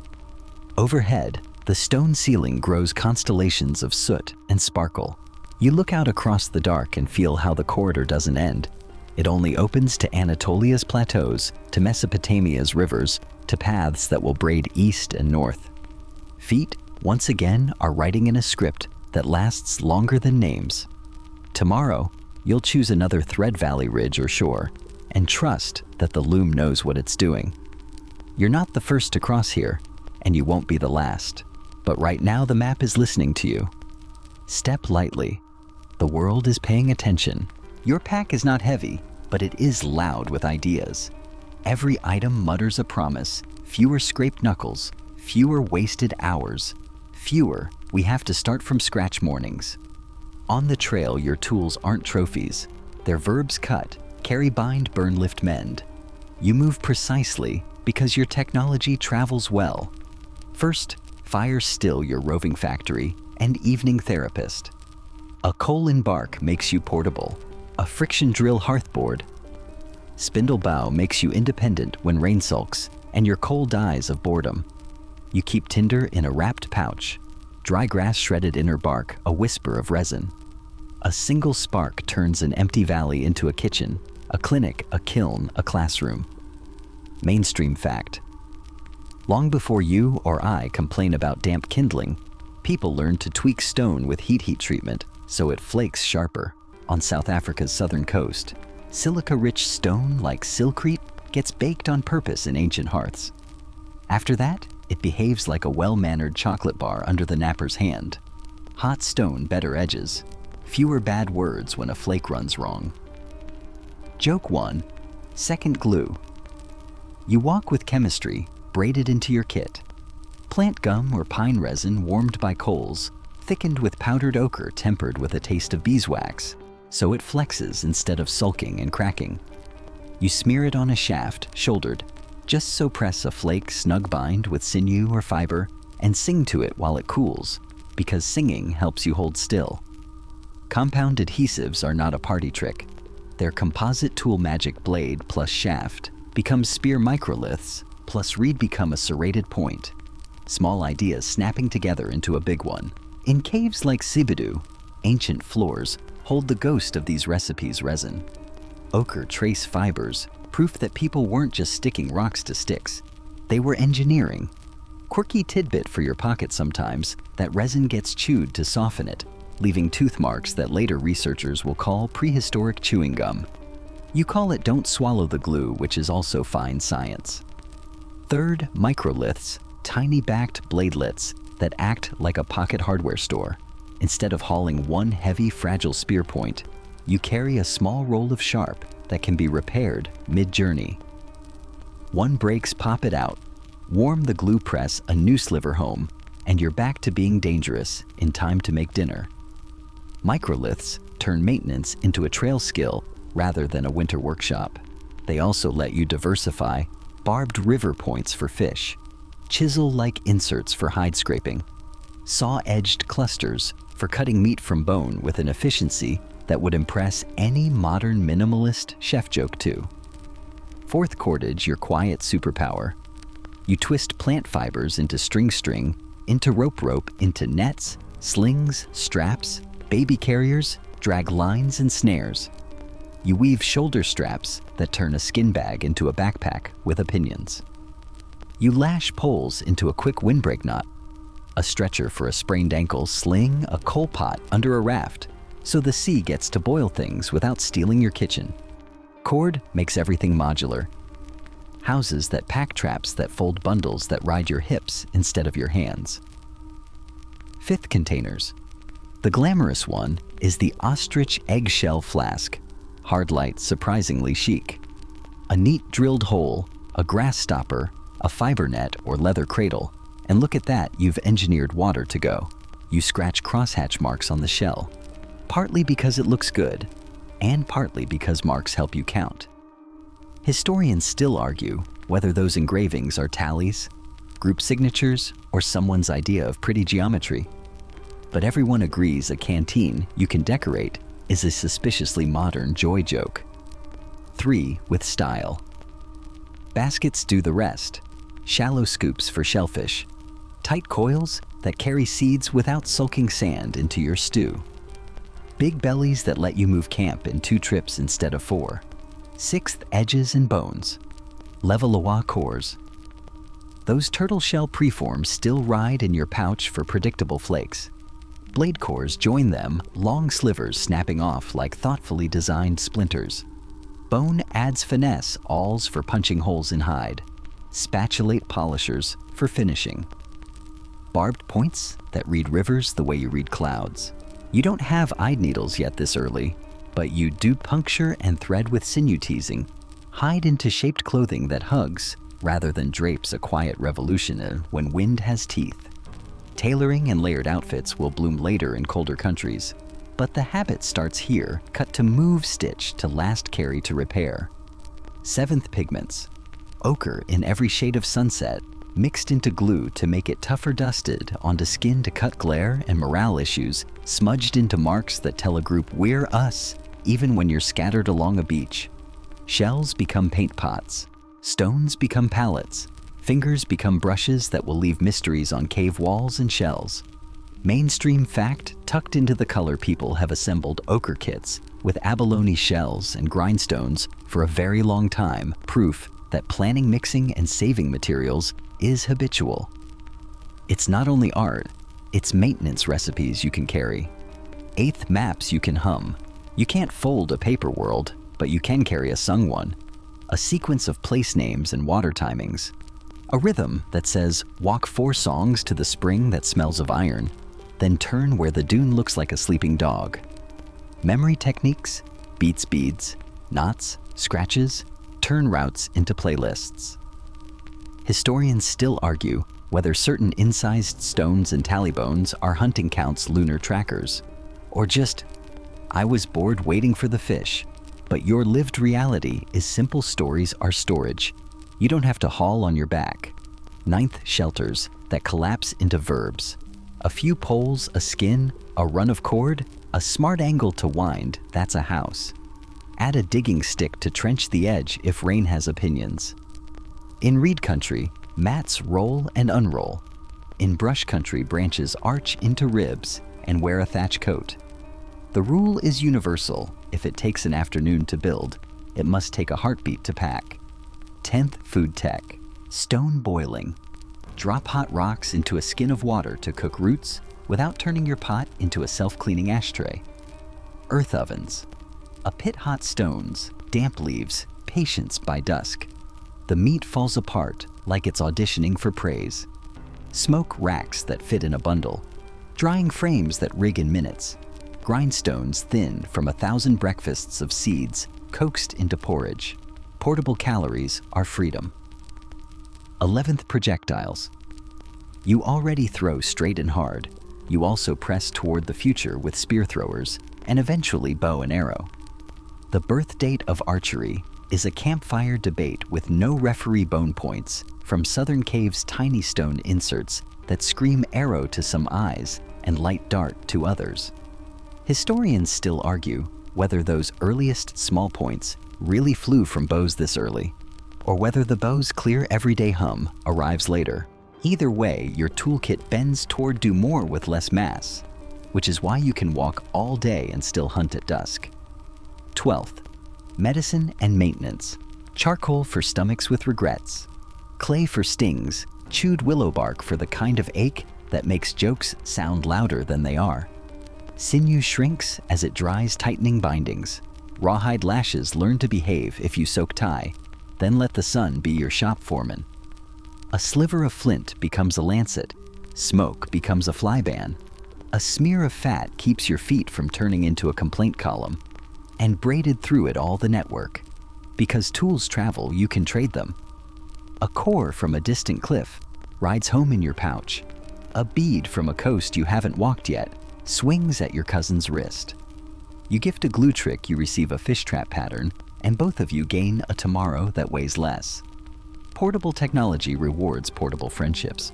Overhead, the stone ceiling grows constellations of soot and sparkle. You look out across the dark and feel how the corridor doesn't end. It only opens to Anatolia's plateaus, to Mesopotamia's rivers, to paths that will braid east and north. Feet, once again, are writing in a script that lasts longer than names. Tomorrow, you'll choose another Thread Valley ridge or shore, and trust that the loom knows what it's doing. You're not the first to cross here, and you won't be the last. But right now the map is listening to you. Step lightly. The world is paying attention. Your pack is not heavy, but it is loud with ideas. Every item mutters a promise, fewer scraped knuckles, fewer wasted hours, fewer we have to start from scratch mornings. On the trail, your tools aren't trophies. They're verbs: cut, carry, bind, burn, lift, mend. You move precisely because your technology travels well. First, fire still your roving factory and evening therapist. A coal in bark makes you portable. A friction drill hearthboard. Spindle bow makes you independent when rain sulks and your coal dies of boredom. You keep tinder in a wrapped pouch. Dry grass shredded inner bark, a whisper of resin. A single spark turns an empty valley into a kitchen, a clinic, a kiln, a classroom. Mainstream fact. Long before you or I complain about damp kindling, people learned to tweak stone with heat treatment so it flakes sharper. On South Africa's southern coast, silica-rich stone like silkreet gets baked on purpose in ancient hearths. After that, it behaves like a well-mannered chocolate bar under the napper's hand. Hot stone, better edges. Fewer bad words when a flake runs wrong. Joke 1. Second glue. You walk with chemistry braided into your kit. Plant gum or pine resin warmed by coals, thickened with powdered ochre tempered with a taste of beeswax, so it flexes instead of sulking and cracking. You smear it on a shaft, shouldered. Just so press a flake snug bind with sinew or fiber and sing to it while it cools, because singing helps you hold still. Compound adhesives are not a party trick. Their composite tool magic blade plus shaft becomes spear microliths plus reed become a serrated point. Small ideas snapping together into a big one. In caves like Sibidu, ancient floors hold the ghost of these recipes' resin. Ochre trace fibers, proof that people weren't just sticking rocks to sticks. They were engineering. Quirky tidbit for your pocket sometimes, that resin gets chewed to soften it, leaving tooth marks that later researchers will call prehistoric chewing gum. You call it don't swallow the glue, which is also fine science. Third, microliths, tiny backed bladelets that act like a pocket hardware store. Instead of hauling one heavy, fragile spear point, you carry a small roll of sharp that can be repaired mid-journey. One breaks, pop it out. Warm the glue press a new sliver home, and you're back to being dangerous in time to make dinner. Microliths turn maintenance into a trail skill rather than a winter workshop. They also let you diversify barbed river points for fish, chisel-like inserts for hide scraping, saw-edged clusters for cutting meat from bone with an efficiency that would impress any modern minimalist chef joke too. Fourth cordage, your quiet superpower. You twist plant fibers into string, into rope, into nets, slings, straps, baby carriers, drag lines and snares. You weave shoulder straps that turn a skin bag into a backpack with opinions. You lash poles into a quick windbreak knot, a stretcher for a sprained ankle, sling a coal pot under a raft, so the sea gets to boil things without stealing your kitchen. Cord makes everything modular. Houses that pack traps that fold bundles that ride your hips instead of your hands. Fifth, containers. The glamorous one is the ostrich eggshell flask. Hard light, surprisingly chic. A neat drilled hole, a grass stopper, a fiber net or leather cradle, and look at that, you've engineered water to go. You scratch crosshatch marks on the shell, partly because it looks good, and partly because marks help you count. Historians still argue whether those engravings are tallies, group signatures, or someone's idea of pretty geometry. But everyone agrees a canteen you can decorate is a suspiciously modern joy joke. 3, with style. Baskets do the rest. Shallow scoops for shellfish. Tight coils that carry seeds without sulking sand into your stew. Big bellies that let you move camp in 2 trips instead of 4. 6th, edges and bones. Levallois cores. Those turtle shell preforms still ride in your pouch for predictable flakes. Blade cores join them, long slivers snapping off like thoughtfully designed splinters. Bone adds finesse, awls for punching holes in hide. Spatulate polishers for finishing. Barbed points that read rivers the way you read clouds. You don't have eye needles yet this early, but you do puncture and thread with sinew teasing. Hide into shaped clothing that hugs rather than drapes a quiet revolution when wind has teeth. Tailoring and layered outfits will bloom later in colder countries, but the habit starts here, cut to move stitch to last carry to repair. 7th, pigments. Ochre in every shade of sunset, mixed into glue to make it tougher dusted onto skin to cut glare and morale issues, smudged into marks that tell a group we're us, even when you're scattered along a beach. Shells become paint pots. Stones become palettes. Fingers become brushes that will leave mysteries on cave walls and shells. Mainstream fact tucked into the color people have assembled ochre kits with abalone shells and grindstones for a very long time, proof that planning, mixing, and saving materials is habitual. It's not only art, it's maintenance recipes you can carry. 8th, maps you can hum. You can't fold a paper world, but you can carry a sung one. A sequence of place names and water timings. A rhythm that says, walk 4 songs to the spring that smells of iron, then turn where the dune looks like a sleeping dog. Memory techniques, beats beads, knots, scratches, turn routes into playlists. Historians still argue whether certain incised stones and tally bones are hunting counts lunar trackers, or just, I was bored waiting for the fish, but your lived reality is simple stories are storage. You don't have to haul on your back. 9th, shelters that collapse into verbs. A few poles, a skin, a run of cord, A smart angle to wind, that's a house. Add a digging stick to trench the edge if rain has opinions. In reed country, mats roll and unroll. In brush country, branches arch into ribs and wear a thatch coat. The rule is universal. If it takes an afternoon to build, it must take a heartbeat to pack. 10th food tech. Stone boiling. Drop hot rocks into a skin of water to cook roots without turning your pot into a self-cleaning ashtray. Earth ovens. A pit hot stones, damp leaves, patience by dusk. The meat falls apart like it's auditioning for praise. Smoke racks that fit in a bundle. Drying frames that rig in minutes. Grindstones thin from 1,000 breakfasts of seeds coaxed into porridge. Portable calories are freedom. 11th projectiles. You already throw straight and hard. You also press toward the future with spear throwers and eventually bow and arrow. The birth date of archery is a campfire debate with no referee bone points from Southern Cave's tiny stone inserts that scream arrow to some eyes and light dart to others. Historians still argue whether those earliest small points really flew from bows this early, or whether the bow's clear everyday hum arrives later. Either way, your toolkit bends toward do more with less mass, which is why you can walk all day and still hunt at dusk. 12th, medicine and maintenance. Charcoal for stomachs with regrets. Clay for stings, chewed willow bark for the kind of ache that makes jokes sound louder than they are. Sinew shrinks as it dries tightening bindings. Rawhide lashes learn to behave if you soak tie, then let the sun be your shop foreman. A sliver of flint becomes a lancet. Smoke becomes a flyban. A smear of fat keeps your feet from turning into a complaint column. And braided through it all the network. Because tools travel, you can trade them. A core from a distant cliff rides home in your pouch. A bead from a coast you haven't walked yet swings at your cousin's wrist. You gift a glue trick, you receive a fish trap pattern, and both of you gain a tomorrow that weighs less. Portable technology rewards portable friendships.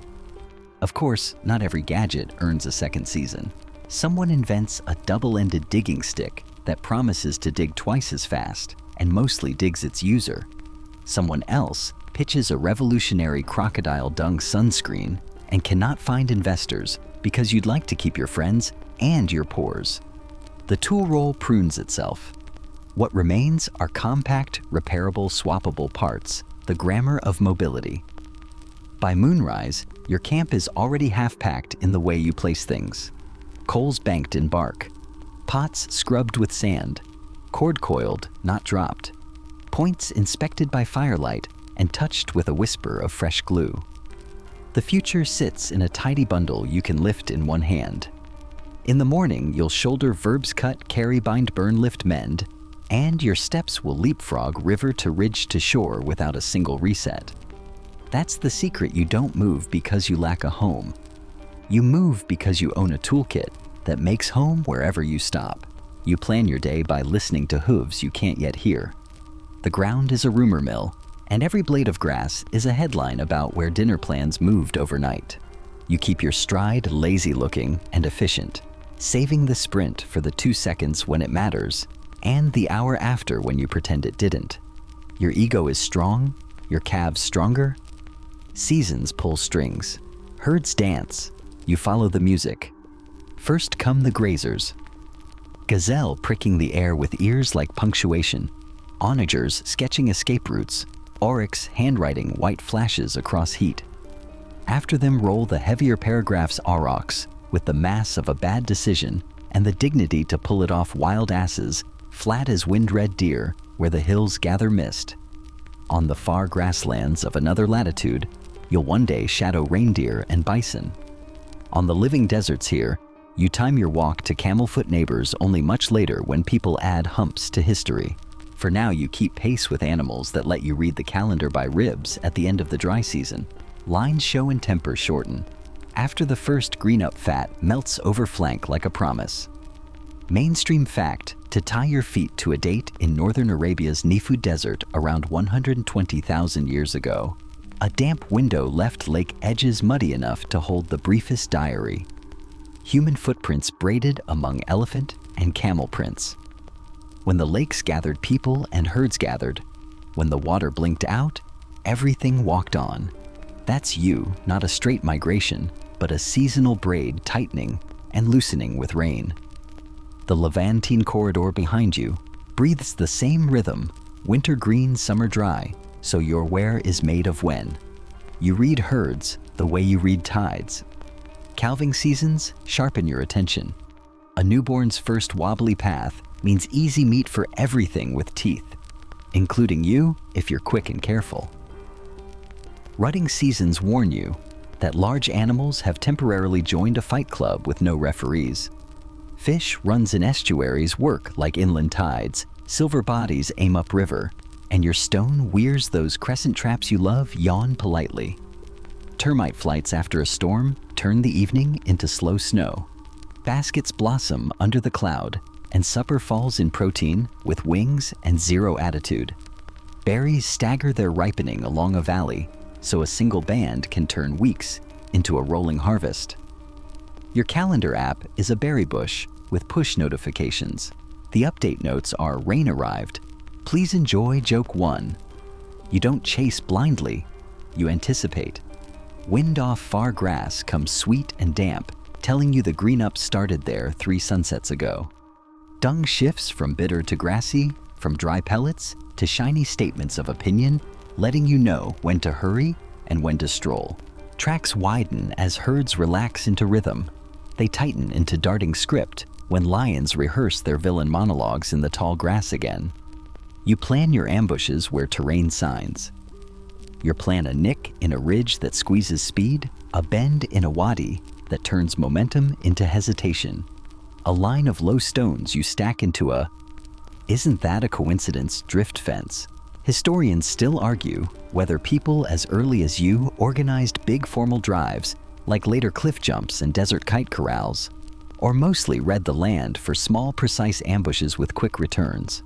Of course, not every gadget earns a second season. Someone invents a double-ended digging stick that promises to dig twice as fast and mostly digs its user. Someone else pitches a revolutionary crocodile dung sunscreen and cannot find investors because you'd like to keep your friends and your pores. The tool roll prunes itself. What remains are compact, repairable, swappable parts, the grammar of mobility. By moonrise, your camp is already half-packed in the way you place things. Coals banked in bark. Pots scrubbed with sand. Cord coiled, not dropped. Points inspected by firelight and touched with a whisper of fresh glue. The future sits in a tidy bundle you can lift in one hand. In the morning, you'll shoulder verbs cut, carry, bind, burn, lift, mend, and your steps will leapfrog river to ridge to shore without a single reset. That's the secret. You don't move because you lack a home. You move because you own a toolkit that makes home wherever you stop. You plan your day by listening to hooves you can't yet hear. The ground is a rumor mill, and every blade of grass is a headline about where dinner plans moved overnight. You keep your stride lazy-looking and efficient, saving the sprint for the 2 seconds when it matters and the hour after when you pretend it didn't. Your ego is strong, your calves stronger. Seasons pull strings, herds dance, you follow the music. First come the grazers. Gazelle pricking the air with ears like punctuation. Onagers sketching escape routes. Oryx handwriting white flashes across heat. After them roll the heavier paragraphs aurochs with the mass of a bad decision and the dignity to pull it off wild asses, flat as wind-red deer where the hills gather mist. On the far grasslands of another latitude, you'll one day shadow reindeer and bison. On the living deserts here, you time your walk to camel-foot neighbors only much later when people add humps to history. For now, you keep pace with animals that let you read the calendar by ribs at the end of the dry season. Lines show and temper shorten. After the first green-up fat melts over flank like a promise. Mainstream fact, to tie your feet to a date in northern Arabia's Nifu Desert around 120,000 years ago, a damp window left lake edges muddy enough to hold the briefest diary. Human footprints braided among elephant, and camel prints. When the lakes gathered people and herds gathered, when the water blinked out, everything walked on. That's you, not a straight migration, but a seasonal braid tightening and loosening with rain. The Levantine corridor behind you breathes the same rhythm, winter green, summer dry, so your wear is made of when. You read herds the way you read tides. Calving seasons sharpen your attention. A newborn's first wobbly path means easy meat for everything with teeth, including you if you're quick and careful. Rutting seasons warn you that large animals have temporarily joined a fight club with no referees. Fish runs in estuaries work like inland tides, silver bodies aim upriver, and your stone weirs those crescent traps you love yawn politely. Termite flights after a storm turn the evening into slow snow. Baskets blossom under the cloud, and supper falls in protein with wings and zero attitude. Berries stagger their ripening along a valley, so a single band can turn weeks into a rolling harvest. Your calendar app is a berry bush with push notifications. The update notes are rain arrived. Please enjoy joke 1. You don't chase blindly, you anticipate. Wind off far grass comes sweet and damp, telling you the green up started there 3 sunsets ago. Dung shifts from bitter to grassy, from dry pellets to shiny statements of opinion, letting you know when to hurry and when to stroll. Tracks widen as herds relax into rhythm. They tighten into darting script when lions rehearse their villain monologues in the tall grass again. You plan your ambushes where terrain signs. You plan a nick in a ridge that squeezes speed, a bend in a wadi that turns momentum into hesitation, a line of low stones you stack into a "isn't that a coincidence" drift fence. Historians still argue whether people as early as you organized big formal drives, like later cliff jumps and desert kite corrals, or mostly read the land for small, precise ambushes with quick returns.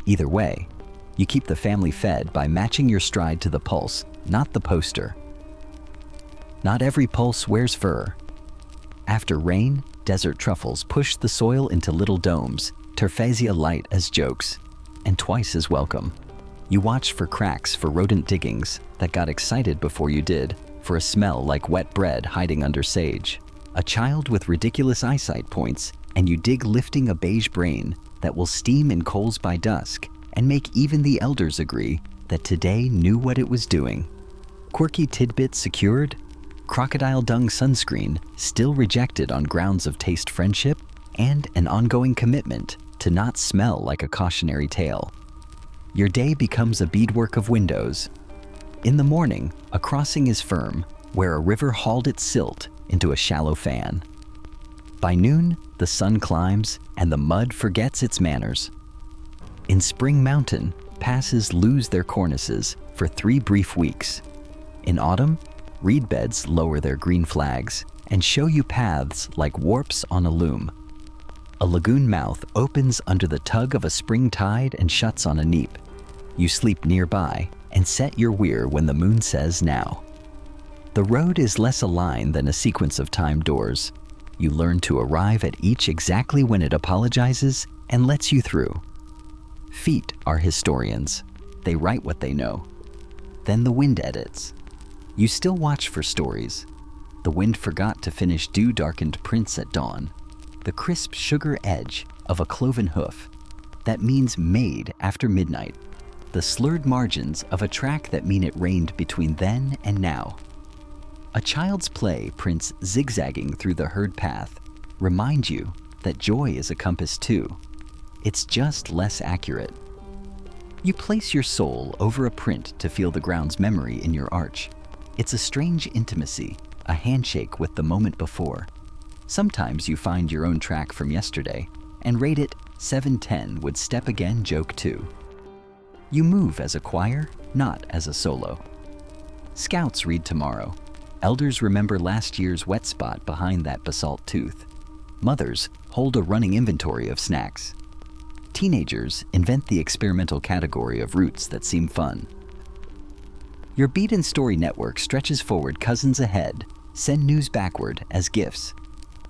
Either way, you keep the family fed by matching your stride to the pulse, not the poster. Not every pulse wears fur. After rain, desert truffles push the soil into little domes, terfazia light as jokes, and twice as welcome. You watch for cracks for rodent diggings that got excited before you did, for a smell like wet bread hiding under sage. A child with ridiculous eyesight points, and you dig lifting a beige brain that will steam in coals by dusk and make even the elders agree that today knew what it was doing. Quirky tidbit secured, crocodile dung sunscreen still rejected on grounds of taste friendship, and an ongoing commitment to not smell like a cautionary tale. Your day becomes a beadwork of windows. In the morning, a crossing is firm, where a river hauled its silt into a shallow fan. By noon, the sun climbs and the mud forgets its manners. In Spring Mountain, passes lose their cornices for 3 brief weeks. In autumn, reed beds lower their green flags and show you paths like warps on a loom. A lagoon mouth opens under the tug of a spring tide and shuts on a neap. You sleep nearby and set your weir when the moon says now. The road is less a line than a sequence of timed doors. You learn to arrive at each exactly when it apologizes and lets you through. Feet are historians. They write what they know. Then the wind edits. You still watch for stories. The wind forgot to finish dew-darkened prints at dawn. The crisp sugar edge of a cloven hoof. That means made after midnight. The slurred margins of a track that mean it rained between then and now. A child's play prints zigzagging through the herd path remind you that joy is a compass too. It's just less accurate. You place your soul over a print to feel the ground's memory in your arch. It's a strange intimacy, a handshake with the moment before. Sometimes you find your own track from yesterday and rate it 7/10 would step again joke 2. You move as a choir, not as a solo. Scouts read tomorrow. Elders remember last year's wet spot behind that basalt tooth. Mothers hold a running inventory of snacks. Teenagers invent the experimental category of routes that seem fun. Your beat and story network stretches forward cousins ahead, send news backward as gifts.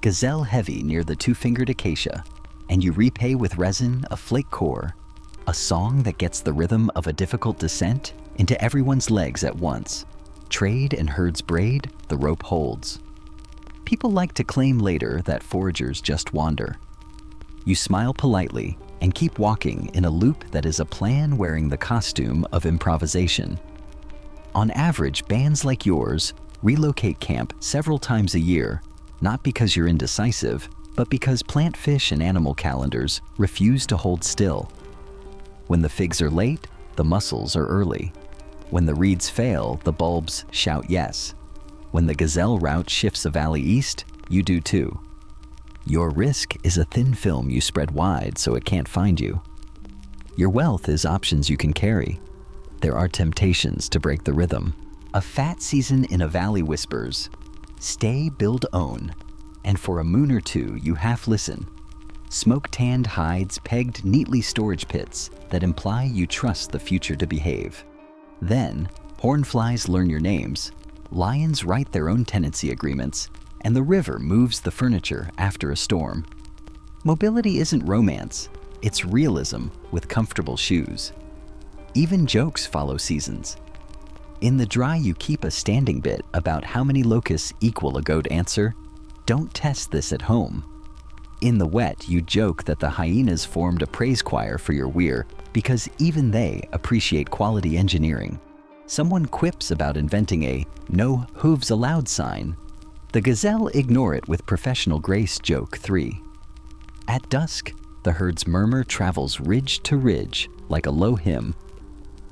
Gazelle heavy near the 2-fingered acacia. and you repay with resin a flake core, a song that gets the rhythm of a difficult descent into everyone's legs at once. Trade and herds braid, the rope holds. People like to claim later that foragers just wander. You smile politely and keep walking in a loop that is a plan wearing the costume of improvisation. On average, bands like yours relocate camp several times a year, not because you're indecisive, but because plant, fish, and animal calendars refuse to hold still. When the figs are late, the mussels are early. When the reeds fail, the bulbs shout yes. When the gazelle route shifts a valley east, you do too. Your risk is a thin film you spread wide so it can't find you. Your wealth is options you can carry. There are temptations to break the rhythm. A fat season in a valley whispers, stay, build, own. And for a moon or two, you half listen. Smoke-tanned hides pegged neatly storage pits that imply you trust the future to behave. Then, hornflies learn your names, lions write their own tenancy agreements, and the river moves the furniture after a storm. Mobility isn't romance, it's realism with comfortable shoes. Even jokes follow seasons. In the dry, you keep a standing bit about how many locusts equal a goat answer. Don't test this at home. In the wet, you joke that the hyenas formed a praise choir for your weir because even they appreciate quality engineering. Someone quips about inventing a "no hooves allowed" sign. The gazelle ignore it with professional grace. Joke 3. At dusk, the herd's murmur travels ridge to ridge like a low hymn.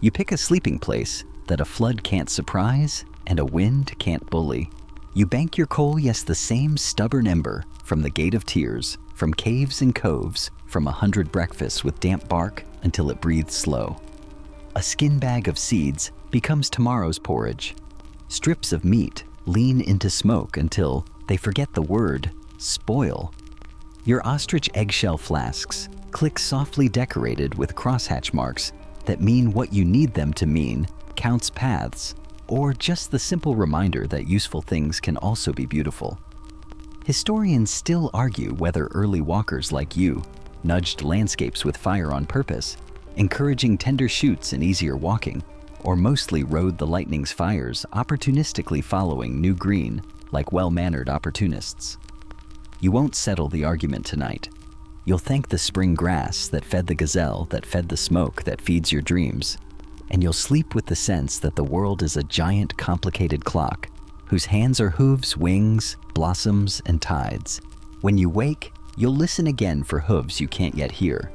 You pick a sleeping place that a flood can't surprise and a wind can't bully. You bank your coal, yes, the same stubborn ember, from the gate of tears, from caves and coves, from 100 breakfasts with damp bark until it breathes slow. A skin bag of seeds becomes tomorrow's porridge. Strips of meat lean into smoke until they forget the word spoil. Your ostrich eggshell flasks click softly decorated with crosshatch marks that mean what you need them to mean, counts paths, or just the simple reminder that useful things can also be beautiful. Historians still argue whether early walkers like you nudged landscapes with fire on purpose, encouraging tender shoots and easier walking, or mostly rode the lightning's fires, opportunistically following new green like well-mannered opportunists. You won't settle the argument tonight. You'll thank the spring grass that fed the gazelle, that fed the smoke that feeds your dreams, and you'll sleep with the sense that the world is a giant, complicated clock whose hands are hooves, wings, blossoms, and tides. When you wake, you'll listen again for hooves you can't yet hear.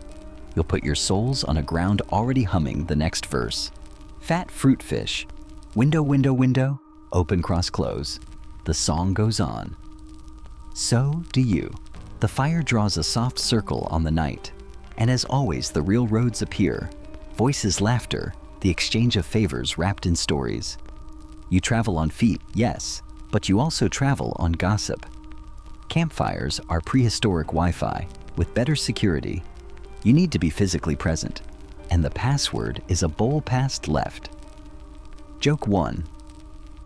You'll put your souls on a ground already humming the next verse. Fat fruit fish, window, window, window, open, cross, close. The song goes on. So do you. The fire draws a soft circle on the night, and as always, the real roads appear. Voices, laughter, the exchange of favors wrapped in stories. You travel on feet, yes, but you also travel on gossip. Campfires are prehistoric Wi-Fi with better security. You need to be physically present, and the password is a bowl passed left. Joke 1.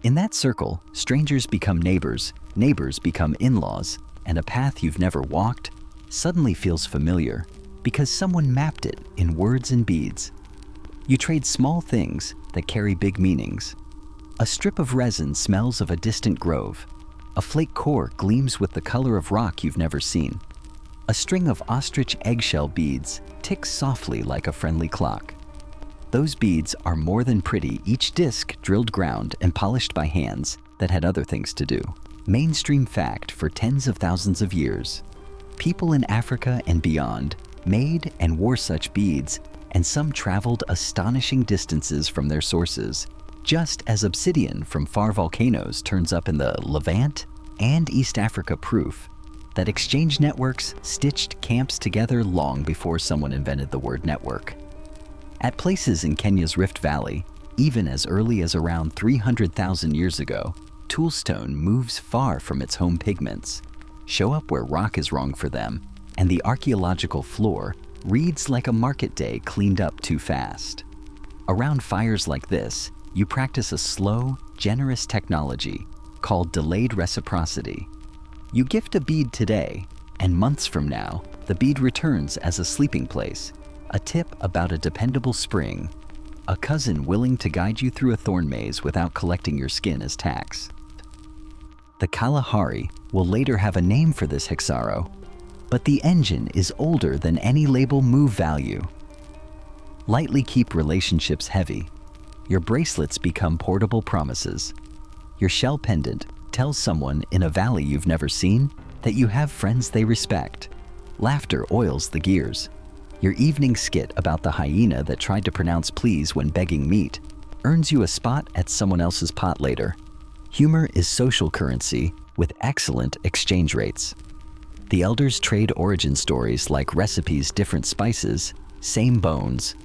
In that circle, strangers become neighbors, neighbors become in-laws, and a path you've never walked suddenly feels familiar because someone mapped it in words and beads. You trade small things that carry big meanings. A strip of resin smells of a distant grove. A flake core gleams with the color of rock you've never seen. A string of ostrich eggshell beads ticks softly like a friendly clock. Those beads are more than pretty, each disc drilled ground and polished by hands that had other things to do. Mainstream fact for tens of thousands of years. People in Africa and beyond made and wore such beads, and some traveled astonishing distances from their sources, just as obsidian from far volcanoes turns up in the Levant and East Africa, proof that exchange networks stitched camps together long before someone invented the word network. At places in Kenya's Rift Valley, even as early as around 300,000 years ago, toolstone moves far from its home pigments, show up where rock is wrong for them, and the archaeological floor reads like a market day cleaned up too fast. Around fires like this, you practice a slow, generous technology called delayed reciprocity. You gift a bead today, and months from now, the The bead returns as a sleeping place, a tip about a dependable spring, a cousin willing to guide you through a thorn maze without collecting your skin as tax. The Kalahari will later have a name for this Hexaro, but the engine is older than any label move value. Lightly keep relationships heavy. Your bracelets become portable promises. Your shell pendant tells someone in a valley you've never seen that you have friends they respect. Laughter oils the gears. Your evening skit about the hyena that tried to pronounce please when begging meat earns you a spot at someone else's pot later. Humor is social currency with excellent exchange rates. The elders trade origin stories like recipes, different spices, same bones.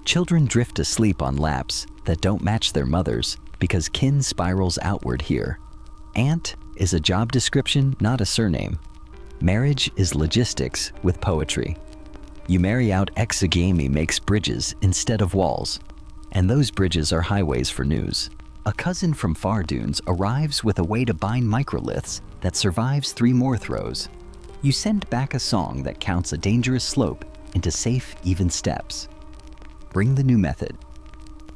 Children drift asleep on laps that don't match their mothers because kin spirals outward here. Aunt is a job description, not a surname. Marriage is logistics with poetry. You marry out exogamy makes bridges instead of walls, and those bridges are highways for news. A cousin from Far Dunes arrives with a way to bind microliths that survives 3 more throws. You send back a song that counts a dangerous slope into safe, even steps. Bring the new method.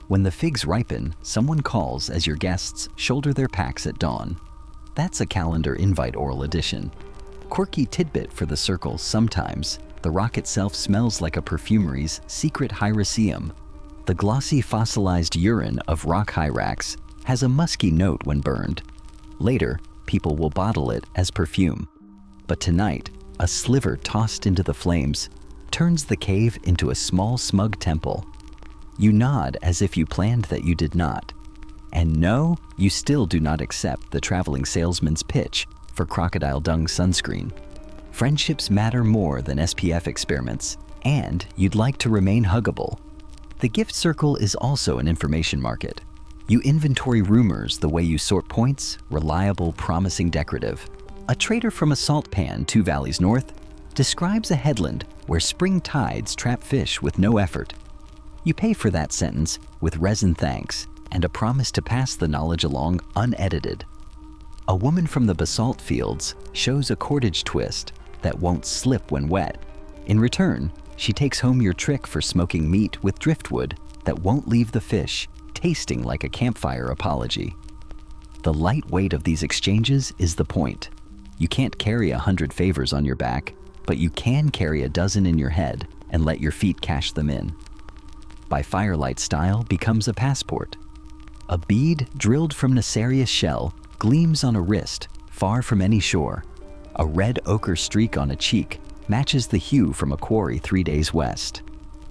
When the figs ripen, someone calls as your guests shoulder their packs at dawn. That's a calendar invite oral edition. Quirky tidbit for the circle: sometimes the rock itself smells like a perfumery's secret hyraceum. The glossy fossilized urine of rock hyrax has a musky note when burned. Later, people will bottle it as perfume. But tonight, a sliver tossed into the flames turns the cave into a small, smug temple. You nod as if you planned that you did not. And no, you still do not accept the traveling salesman's pitch for crocodile dung sunscreen. Friendships matter more than SPF experiments, and you'd like to remain huggable. The gift circle is also an information market. You inventory rumors the way you sort points: reliable, promising, decorative. A trader from a salt pan 2 valleys north describes a headland where spring tides trap fish with no effort. You pay for that sentence with resin thanks and a promise to pass the knowledge along unedited. A woman from the basalt fields shows a cordage twist that won't slip when wet. In return, she takes home your trick for smoking meat with driftwood that won't leave the fish tasting like a campfire apology. The light weight of these exchanges is the point. You can't carry 100 favors on your back, but you can carry a dozen in your head and let your feet cash them in. By firelight style becomes a passport. A bead drilled from nacerious shell gleams on a wrist far from any shore. A red ochre streak on a cheek matches the hue from a quarry 3 days west.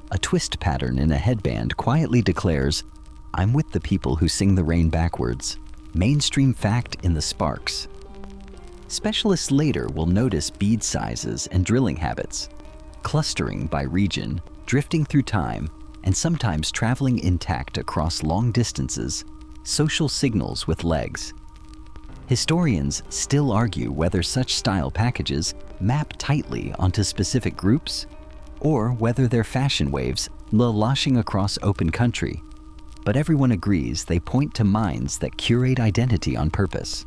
A twist pattern in a headband quietly declares, "I'm with the people who sing the rain backwards." Mainstream fact in the sparks. Specialists later will notice bead sizes and drilling habits, clustering by region, drifting through time, and sometimes traveling intact across long distances, social signals with legs. Historians still argue whether such style packages map tightly onto specific groups, or whether they're fashion waves sloshing across open country. But everyone agrees they point to minds that curate identity on purpose.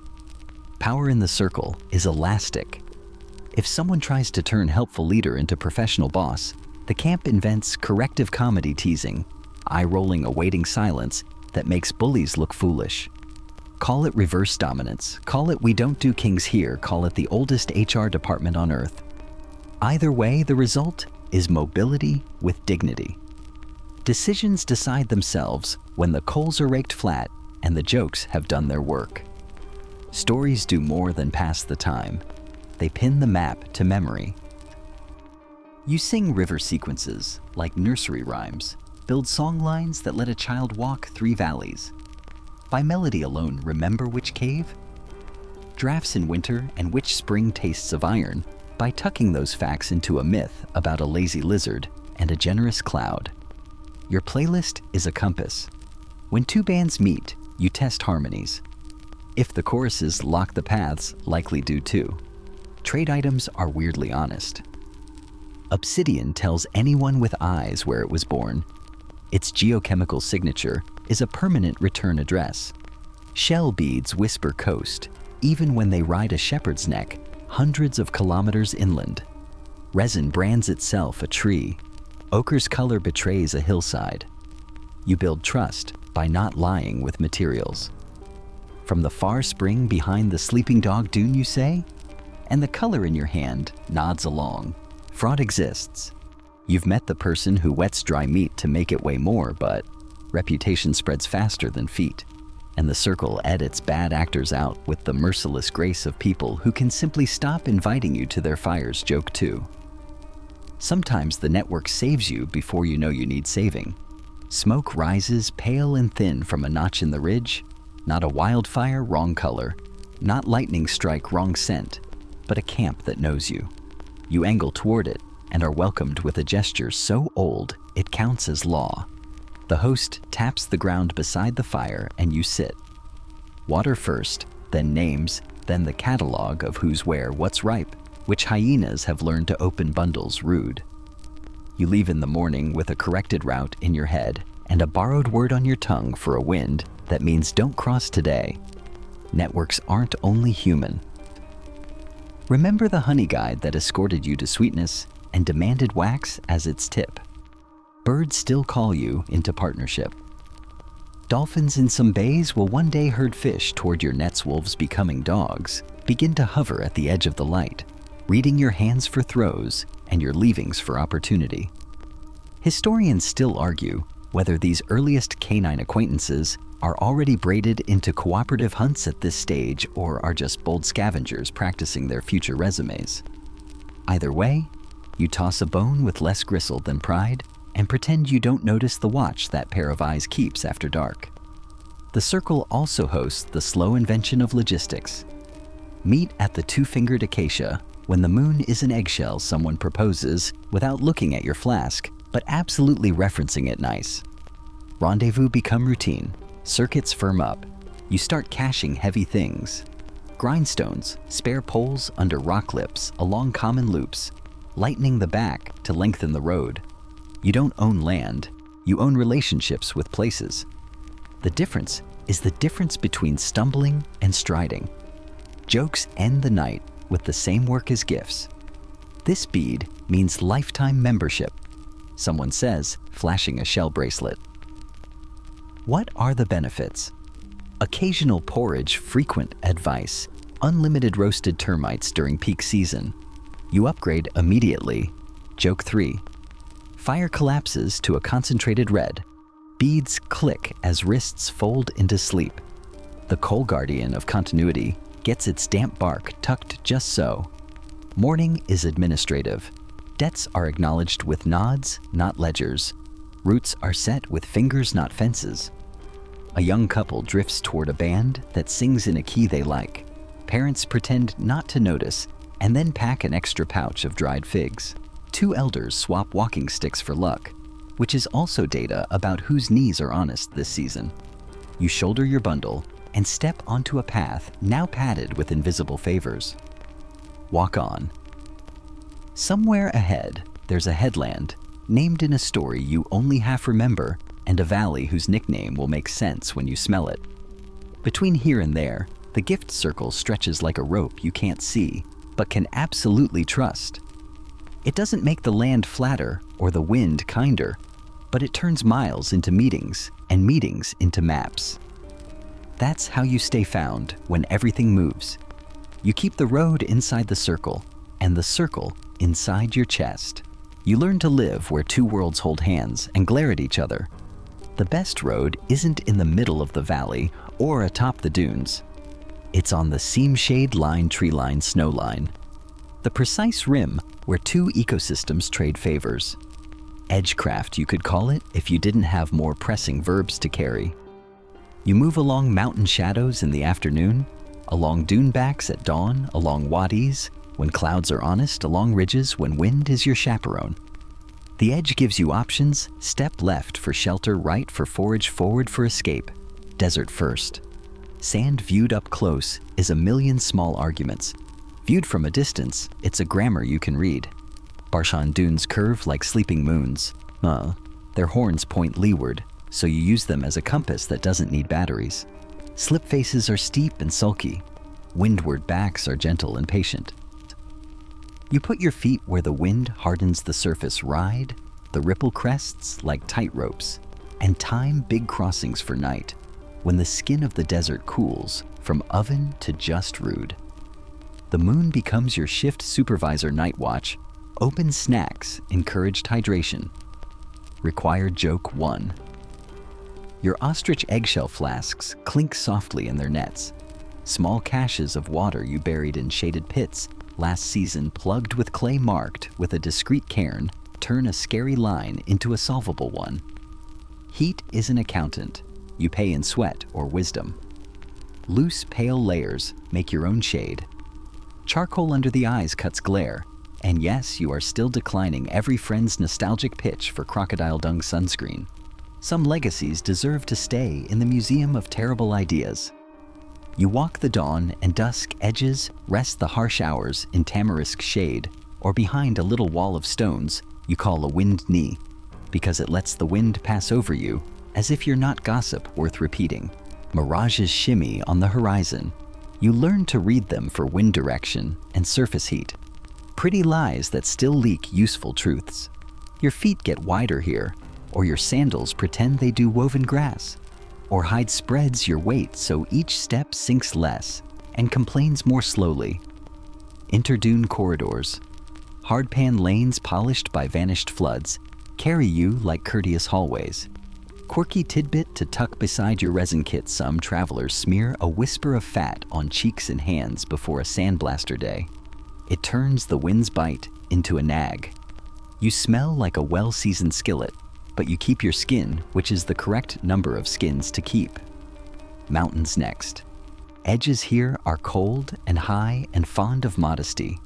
Power in the circle is elastic. If someone tries to turn helpful leader into professional boss, the camp invents corrective comedy teasing, eye-rolling awaiting silence that makes bullies look foolish. Call it reverse dominance, call it we don't do kings here, call it the oldest HR department on earth. Either way, the result is mobility with dignity. Decisions decide themselves when the coals are raked flat and the jokes have done their work. Stories do more than pass the time. They pin the map to memory. You sing river sequences like nursery rhymes, build song lines that let a child walk 3 valleys. By melody alone, remember which cave? Drafts in winter and which spring tastes of iron by tucking those facts into a myth about a lazy lizard and a generous cloud. Your playlist is a compass. When 2 bands meet, you test harmonies. If the choruses lock the paths, likely do too. Trade items are weirdly honest. Obsidian tells anyone with eyes where it was born. Its geochemical signature is a permanent return address. Shell beads whisper coast, even when they ride a shepherd's neck hundreds of kilometers inland. Resin brands itself a tree. Ochre's color betrays a hillside. You build trust by not lying with materials. From the far spring behind the sleeping dog dune, you say? And the color in your hand nods along. Fraud exists. You've met the person who wets dry meat to make it weigh more, but reputation spreads faster than feet. And the circle edits bad actors out with the merciless grace of people who can simply stop inviting you to their fires joke too. Sometimes the network saves you before you know you need saving. Smoke rises pale and thin from a notch in the ridge. Not a wildfire, wrong color. Not lightning strike, wrong scent. But a camp that knows you. You angle toward it and are welcomed with a gesture so old it counts as law. The host taps the ground beside the fire and you sit. Water first, then names, then the catalog of who's where, what's ripe, which hyenas have learned to open bundles rude. You leave in the morning with a corrected route in your head and a borrowed word on your tongue for a wind that means don't cross today. Networks aren't only human. Remember the honey guide that escorted you to sweetness and demanded wax as its tip? Birds still call you into partnership. Dolphins in some bays will one day herd fish toward your net's wolves becoming dogs, begin to hover at the edge of the light, reading your hands for throws and your leavings for opportunity. Historians still argue whether these earliest canine acquaintances are already braided into cooperative hunts at this stage or are just bold scavengers practicing their future resumes. Either way, you toss a bone with less gristle than pride and pretend you don't notice the watch that pair of eyes keeps after dark. The circle also hosts the slow invention of logistics. Meet at the two-fingered acacia when the moon is an eggshell someone proposes without looking at your flask, but absolutely referencing it nice. Rendezvous become routine. Circuits firm up. You start caching heavy things. Grindstones, spare poles under rock lips along common loops, lightening the back to lengthen the road. You don't own land, you own relationships with places. The difference is the difference between stumbling and striding. Jokes end the night with the same work as gifts. This bead means lifetime membership, someone says, flashing a shell bracelet. What are the benefits? Occasional porridge, frequent advice, unlimited roasted termites during peak season. You upgrade immediately. Joke 3. Fire collapses to a concentrated red. Beads click as wrists fold into sleep. The coal guardian of continuity gets its damp bark tucked just so. Mourning is administrative. Debts are acknowledged with nods, not ledgers. Roots are set with fingers, not fences. A young couple drifts toward a band that sings in a key they like. Parents pretend not to notice and then pack an extra pouch of dried figs. Two elders swap walking sticks for luck, which is also data about whose knees are honest this season. You shoulder your bundle and step onto a path now padded with invisible favors. Walk on. Somewhere ahead, there's a headland named in a story you only half remember and a valley whose nickname will make sense when you smell it. Between here and there, the gift circle stretches like a rope you can't see, but can absolutely trust. It doesn't make the land flatter or the wind kinder, but it turns miles into meetings and meetings into maps. That's how you stay found when everything moves. You keep the road inside the circle and the circle inside your chest. You learn to live where two worlds hold hands and glare at each other. The best road isn't in the middle of the valley or atop the dunes. It's on the seam shade line, tree line, snow line. The precise rim where two ecosystems trade favors. Edgecraft, you could call it if you didn't have more pressing verbs to carry. You move along mountain shadows in the afternoon, along dune backs at dawn, along wadis when clouds are honest, along ridges when wind is your chaperone. The edge gives you options: step left for shelter, right for forage, forward for escape, desert first. Sand viewed up close is a million small arguments. Viewed from a distance, it's a grammar you can read. Barshan dunes curve like sleeping moons. Their horns point leeward, so you use them as a compass that doesn't need batteries. Slip faces are steep and sulky. Windward backs are gentle and patient. You put your feet where the wind hardens the surface, ride the ripple crests like tight ropes, and time big crossings for night, when the skin of the desert cools from oven to just rude. The moon becomes your shift supervisor night watch. Open snacks encouraged hydration. Required joke 1. Your ostrich eggshell flasks clink softly in their nets. Small caches of water you buried in shaded pits last season, plugged with clay marked with a discreet cairn, turn a scary line into a solvable one. Heat is an accountant. You pay in sweat or wisdom. Loose, pale layers make your own shade. Charcoal under the eyes cuts glare. And yes, you are still declining every friend's nostalgic pitch for crocodile dung sunscreen. Some legacies deserve to stay in the Museum of Terrible Ideas. You walk the dawn and dusk edges, rest the harsh hours in tamarisk shade, or behind a little wall of stones you call a wind knee, because it lets the wind pass over you as if you're not gossip worth repeating. Mirages shimmy on the horizon. You learn to read them for wind direction and surface heat. Pretty lies that still leak useful truths. Your feet get wider here, or your sandals pretend they do woven grass, or hide spreads your weight so each step sinks less and complains more slowly. Interdune corridors, hardpan lanes polished by vanished floods, carry you like courteous hallways. Quirky tidbit to tuck beside your resin kit: some travelers smear a whisper of fat on cheeks and hands before a sandblaster day. It turns the wind's bite into a nag. You smell like a well-seasoned skillet, but you keep your skin, which is the correct number of skins to keep. Mountains next. Edges here are cold and high and fond of modesty.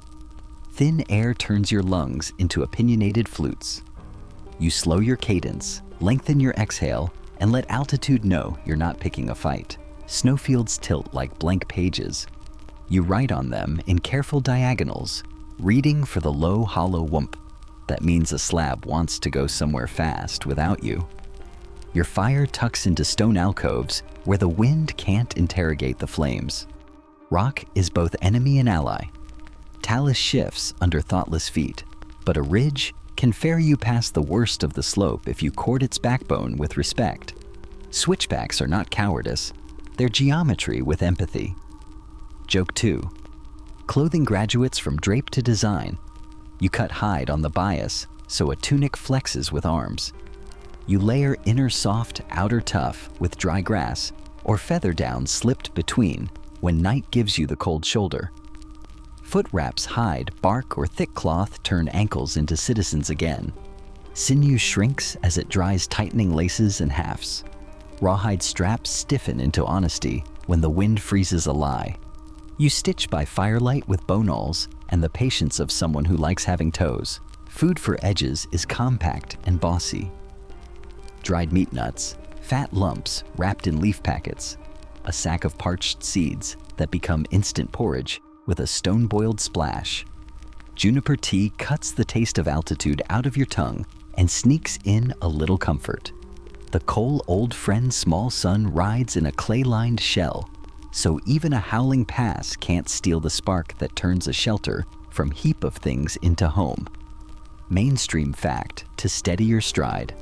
Thin air turns your lungs into opinionated flutes. You slow your cadence, lengthen your exhale, and let altitude know you're not picking a fight. Snowfields tilt like blank pages. You write on them in careful diagonals, reading for the low, hollow whoomp. That means a slab wants to go somewhere fast without you. Your fire tucks into stone alcoves where the wind can't interrogate the flames. Rock is both enemy and ally. Talus shifts under thoughtless feet, but a ridge can ferry you past the worst of the slope if you court its backbone with respect. Switchbacks are not cowardice, they're geometry with empathy. Joke 2. Clothing graduates from drape to design. You cut hide on the bias so a tunic flexes with arms. You layer inner soft, outer tough with dry grass, or feather down slipped between when night gives you the cold shoulder. Foot wraps hide, bark, or thick cloth turn ankles into citizens again. Sinew shrinks as it dries, tightening laces and halves. Rawhide straps stiffen into honesty when the wind freezes a lie. You stitch by firelight with bonals and the patience of someone who likes having toes. Food for edges is compact and bossy. Dried meat nuts, fat lumps wrapped in leaf packets. A sack of parched seeds that become instant porridge with a stone-boiled splash. Juniper tea cuts the taste of altitude out of your tongue and sneaks in a little comfort. The coal old friend small sun rides in a clay-lined shell, so even a howling pass can't steal the spark that turns a shelter from heap of things into home. Mainstream fact to steady your stride.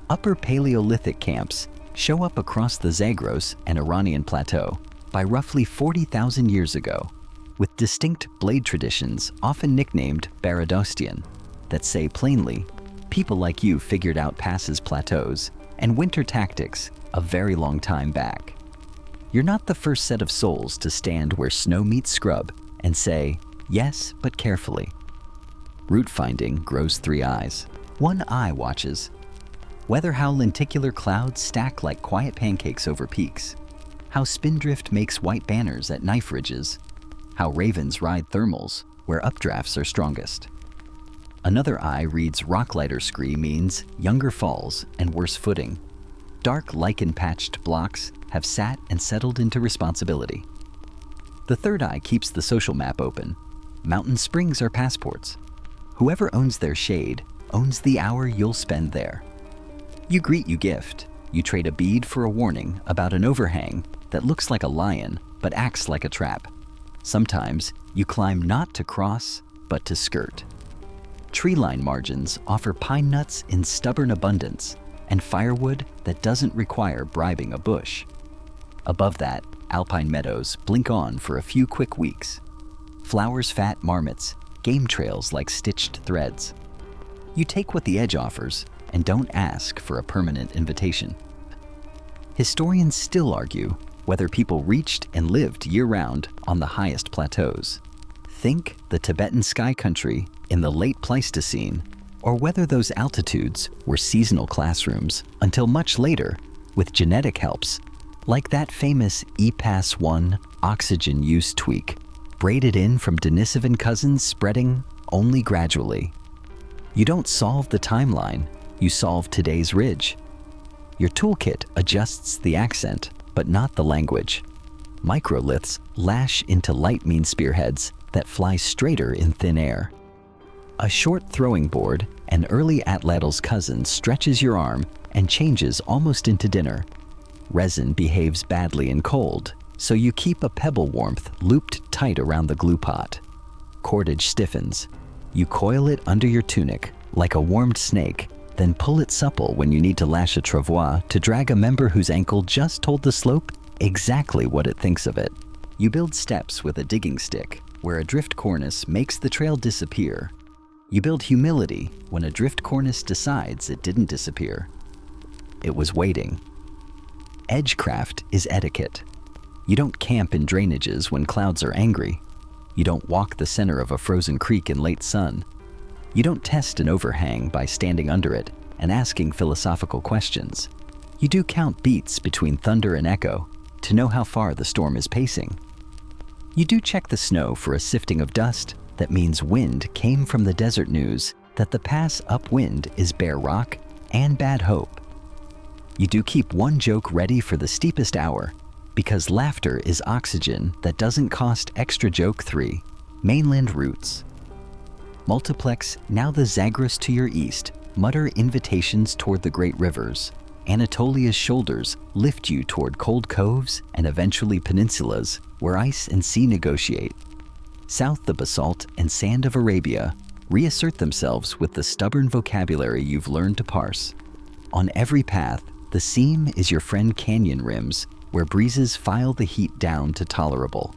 Upper Paleolithic camps show up across the Zagros and Iranian plateau by roughly 40,000 years ago, with distinct blade traditions often nicknamed Baradostian, that say plainly, people like you figured out passes, plateaus, and winter tactics a very long time back. You're not the first set of souls to stand where snow meets scrub and say, yes, but carefully. Route finding grows 3 eyes. 1 eye watches. Whether how lenticular clouds stack like quiet pancakes over peaks. How spindrift makes white banners at knife ridges. How ravens ride thermals where updrafts are strongest. Another eye reads rocklighter scree means younger falls and worse footing. Dark lichen-patched blocks have sat and settled into responsibility. The third eye keeps the social map open. Mountain springs are passports. Whoever owns their shade owns the hour you'll spend there. You greet, you gift. You trade a bead for a warning about an overhang that looks like a lion but acts like a trap. Sometimes you climb not to cross, but to skirt. Tree-line margins offer pine nuts in stubborn abundance and firewood that doesn't require bribing a bush. Above that, alpine meadows blink on for a few quick weeks. Flowers fat marmots, game trails like stitched threads. You take what the edge offers and don't ask for a permanent invitation. Historians still argue whether people reached and lived year-round on the highest plateaus. Think the Tibetan sky country in the late Pleistocene, or whether those altitudes were seasonal classrooms until much later, with genetic helps, like that famous EPAS-1 oxygen use tweak, braided in from Denisovan cousins spreading only gradually. You don't solve the timeline, you solve today's ridge. Your toolkit adjusts the accent, but not the language. Microliths lash into light mean spearheads that fly straighter in thin air. A short throwing board, an early atlatl's cousin, stretches your arm and changes almost into dinner. Resin behaves badly in cold, so you keep a pebble warmth looped tight around the glue pot. Cordage stiffens. You coil it under your tunic like a warmed snake, then pull it supple when you need to lash a travois to drag a member whose ankle just told the slope exactly what it thinks of it. You build steps with a digging stick, where a drift cornice makes the trail disappear. You build humility when a drift cornice decides it didn't disappear. It was waiting. Edgecraft is etiquette. You don't camp in drainages when clouds are angry. You don't walk the center of a frozen creek in late sun. You don't test an overhang by standing under it and asking philosophical questions. You do count beats between thunder and echo to know how far the storm is pacing. You do check the snow for a sifting of dust that means wind came from the desert news that the pass upwind is bare rock and bad hope. You do keep one joke ready for the steepest hour because laughter is oxygen that doesn't cost extra joke 3, mainland roots. Multiplex, now the Zagros to your east, mutter invitations toward the great rivers. Anatolia's shoulders lift you toward cold coves and eventually peninsulas where ice and sea negotiate. South, the basalt and sand of Arabia reassert themselves with the stubborn vocabulary you've learned to parse. On every path, the seam is your friend canyon rims where breezes file the heat down to tolerable.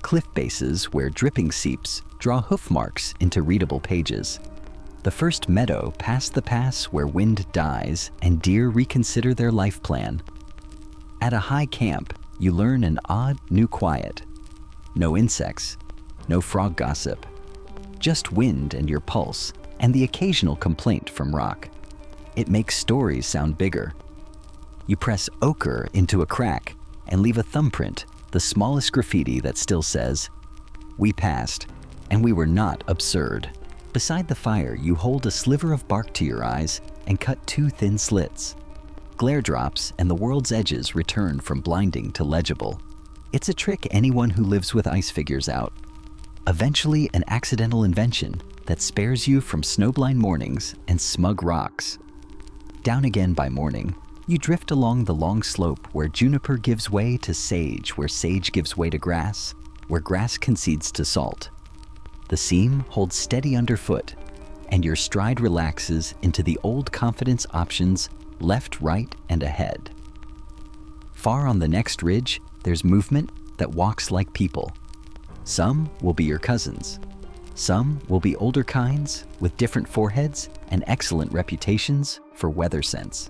Cliff bases where dripping seeps draw hoof marks into readable pages. The first meadow past the pass where wind dies and deer reconsider their life plan. At a high camp, you learn an odd new quiet. No insects, no frog gossip, just wind and your pulse and the occasional complaint from rock. It makes stories sound bigger. You press ochre into a crack and leave a thumbprint, the smallest graffiti that still says, "We passed, and we were not absurd." Beside the fire, you hold a sliver of bark to your eyes and cut 2 thin slits. Glare drops and the world's edges return from blinding to legible. It's a trick anyone who lives with ice figures out. Eventually an accidental invention that spares you from snowblind mornings and smug rocks. Down again by morning, you drift along the long slope where juniper gives way to sage, where sage gives way to grass, where grass concedes to salt. The seam holds steady underfoot, and your stride relaxes into the old confidence options left, right, and ahead. Far on the next ridge, there's movement that walks like people. Some will be your cousins. Some will be older kinds with different foreheads and excellent reputations for weather sense.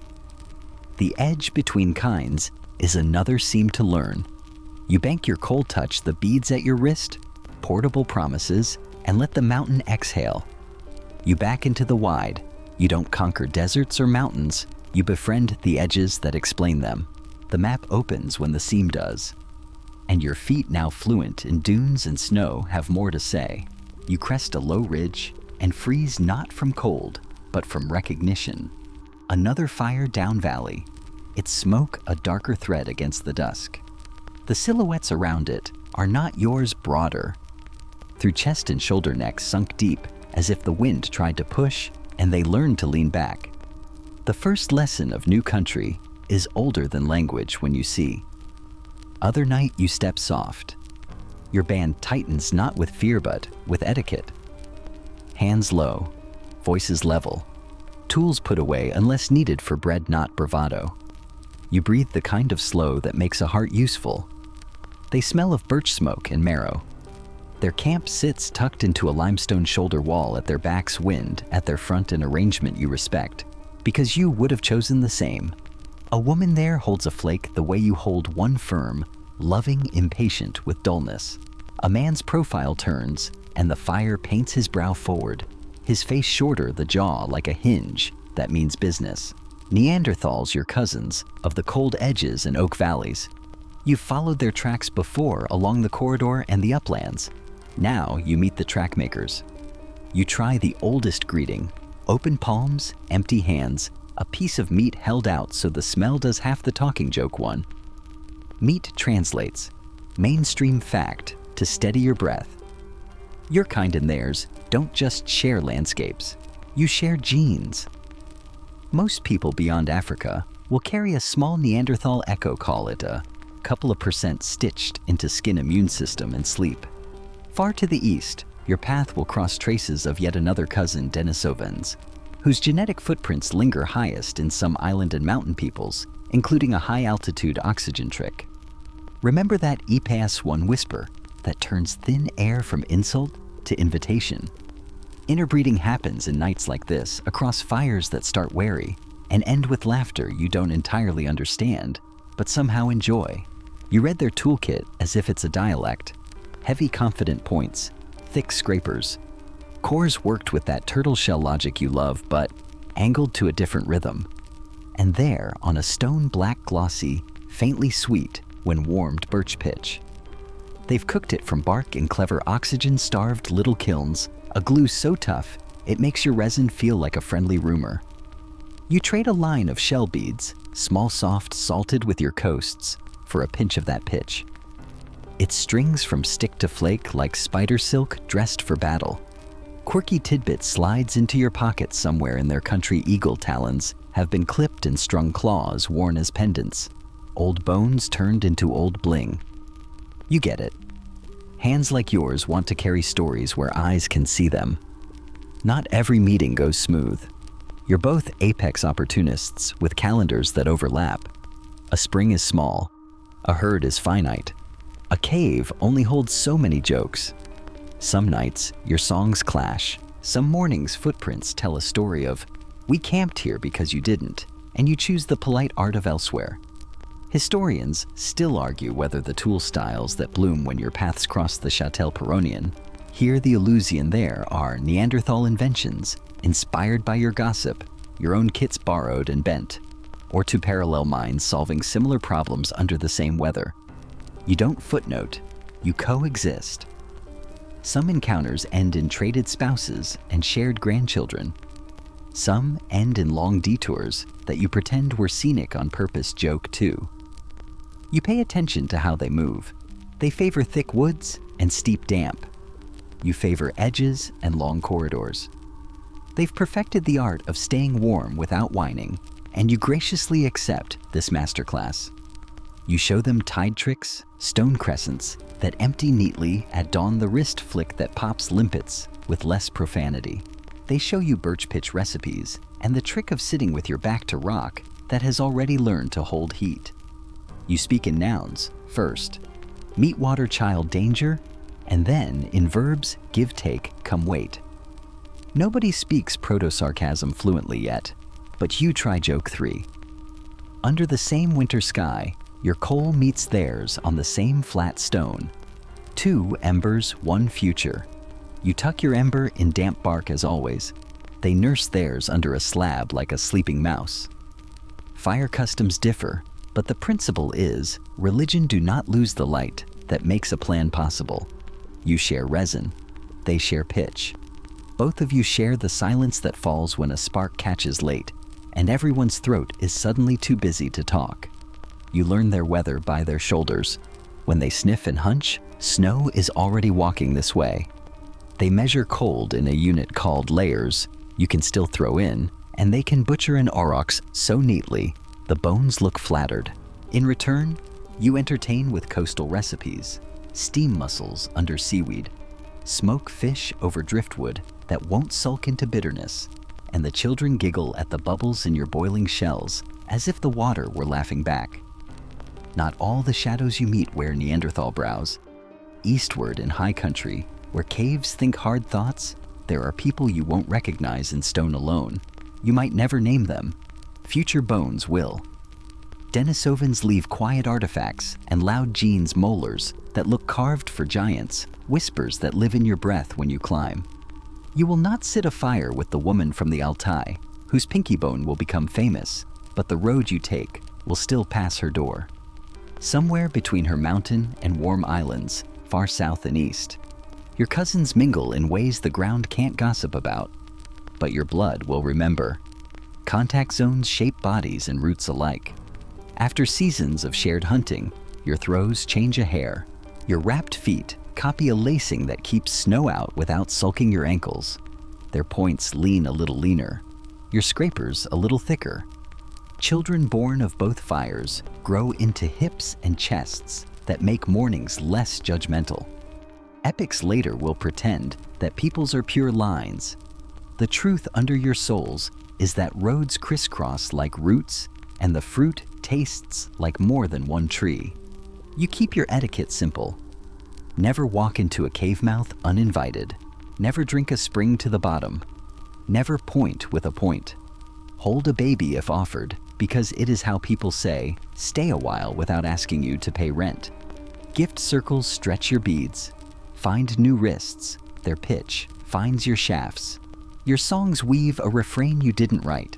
The edge between kinds is another seam to learn. You bank your cold touch the beads at your wrist, portable promises, and let the mountain exhale. You back into the wide. You don't conquer deserts or mountains. You befriend the edges that explain them. The map opens when the seam does. And your feet, now fluent in dunes and snow, have more to say. You crest a low ridge and freeze not from cold, but from recognition. Another fire down valley. Its smoke a darker thread against the dusk. The silhouettes around it are not yours broader. Through chest and shoulder necks sunk deep, as if the wind tried to push and they learned to lean back. The first lesson of new country is older than language when you see. Other night you step soft. Your band tightens not with fear but with etiquette. Hands low, voices level, tools put away unless needed for bread, not bravado. You breathe the kind of slow that makes a heart useful. They smell of birch smoke and marrow. Their camp sits tucked into a limestone shoulder wall, at their backs wind, at their front an arrangement you respect, because you would have chosen the same. A woman there holds a flake the way you hold one firm, loving, impatient with dullness. A man's profile turns, and the fire paints his brow forward, his face shorter, the jaw like a hinge. That means business. Neanderthals, your cousins, of the cold edges and oak valleys. You've followed their tracks before along the corridor and the uplands. Now you meet the track makers. You try the oldest greeting, open palms, empty hands, a piece of meat held out so the smell does half the talking. Joke 1. Meat translates, mainstream fact, to steady your breath. Your kind and theirs don't just share landscapes, you share genes. Most people beyond Africa will carry a small Neanderthal echo, call it a couple of percent stitched into skin immune system and sleep. Far to the east, your path will cross traces of yet another cousin, Denisovans, whose genetic footprints linger highest in some island and mountain peoples, including a high-altitude oxygen trick. Remember that EPAS-1 whisper that turns thin air from insult to invitation? Interbreeding happens in nights like this, across fires that start wary and end with laughter you don't entirely understand, but somehow enjoy. You read their toolkit as if it's a dialect. Heavy confident points, thick scrapers. Cores worked with that turtle shell logic you love, but angled to a different rhythm. And there, on a stone black glossy, faintly sweet when warmed birch pitch. They've cooked it from bark in clever oxygen-starved little kilns, a glue so tough it makes your resin feel like a friendly rumor. You trade a line of shell beads, small soft salted with your coasts, for a pinch of that pitch. It strings from stick to flake like spider silk dressed for battle. Quirky tidbit slides into your pocket somewhere in their country. Eagle talons have been clipped and strung claws worn as pendants. Old bones turned into old bling. You get it. Hands like yours want to carry stories where eyes can see them. Not every meeting goes smooth. You're both apex opportunists with calendars that overlap. A spring is small. A herd is finite. A cave only holds so many jokes. Some nights, your songs clash. Some mornings, footprints tell a story of, we camped here because you didn't, and you choose the polite art of elsewhere. Historians still argue whether the tool styles that bloom when your paths cross the Châtel Peronian, here the Eleusinian there, are Neanderthal inventions, inspired by your gossip, your own kits borrowed and bent, or two parallel minds solving similar problems under the same weather. You don't footnote, you coexist. Some encounters end in traded spouses and shared grandchildren. Some end in long detours that you pretend were scenic on purpose. Joke 2. You pay attention to how they move. They favor thick woods and steep damp. You favor edges and long corridors. They've perfected the art of staying warm without whining, and you graciously accept this masterclass. You show them tide tricks, stone crescents that empty neatly at dawn, the wrist flick that pops limpets with less profanity. They show you birch pitch recipes and the trick of sitting with your back to rock that has already learned to hold heat. You speak in nouns first, meet water child danger, and then in verbs give take come wait. Nobody speaks proto-sarcasm fluently yet, but you try. Joke 3. Under the same winter sky, your coal meets theirs on the same flat stone. Two embers, one future. You tuck your ember in damp bark as always. They nurse theirs under a slab like a sleeping mouse. Fire customs differ, but the principle is, religion do not lose the light that makes a plan possible. You share resin, they share pitch. Both of you share the silence that falls when a spark catches late, and everyone's throat is suddenly too busy to talk. You learn their weather by their shoulders. When they sniff and hunch, snow is already walking this way. They measure cold in a unit called layers you can still throw in, and they can butcher an aurochs so neatly the bones look flattered. In return, you entertain with coastal recipes, steam mussels under seaweed, smoke fish over driftwood that won't sulk into bitterness, and the children giggle at the bubbles in your boiling shells as if the water were laughing back. Not all the shadows you meet wear Neanderthal brows. Eastward in high country, where caves think hard thoughts, there are people you won't recognize in stone alone. You might never name them. Future bones will. Denisovans leave quiet artifacts and loud genes molars that look carved for giants, whispers that live in your breath when you climb. You will not sit a fire with the woman from the Altai, whose pinky bone will become famous, but the road you take will still pass her door. Somewhere between her mountain and warm islands, far south and east, your cousins mingle in ways the ground can't gossip about, but your blood will remember. Contact zones shape bodies and roots alike. After seasons of shared hunting, your throws change a hair. Your wrapped feet copy a lacing that keeps snow out without sulking your ankles. Their points lean a little leaner, your scrapers a little thicker. Children born of both fires grow into hips and chests that make mornings less judgmental. Epics later will pretend that peoples are pure lines. The truth under your souls is that roads crisscross like roots, and the fruit tastes like more than one tree. You keep your etiquette simple. Never walk into a cave mouth uninvited. Never drink a spring to the bottom. Never point with a point. Hold a baby if offered, because it is how people say, stay a while without asking you to pay rent. Gift circles stretch your beads. Find new wrists. Their pitch finds your shafts. Your songs weave a refrain you didn't write.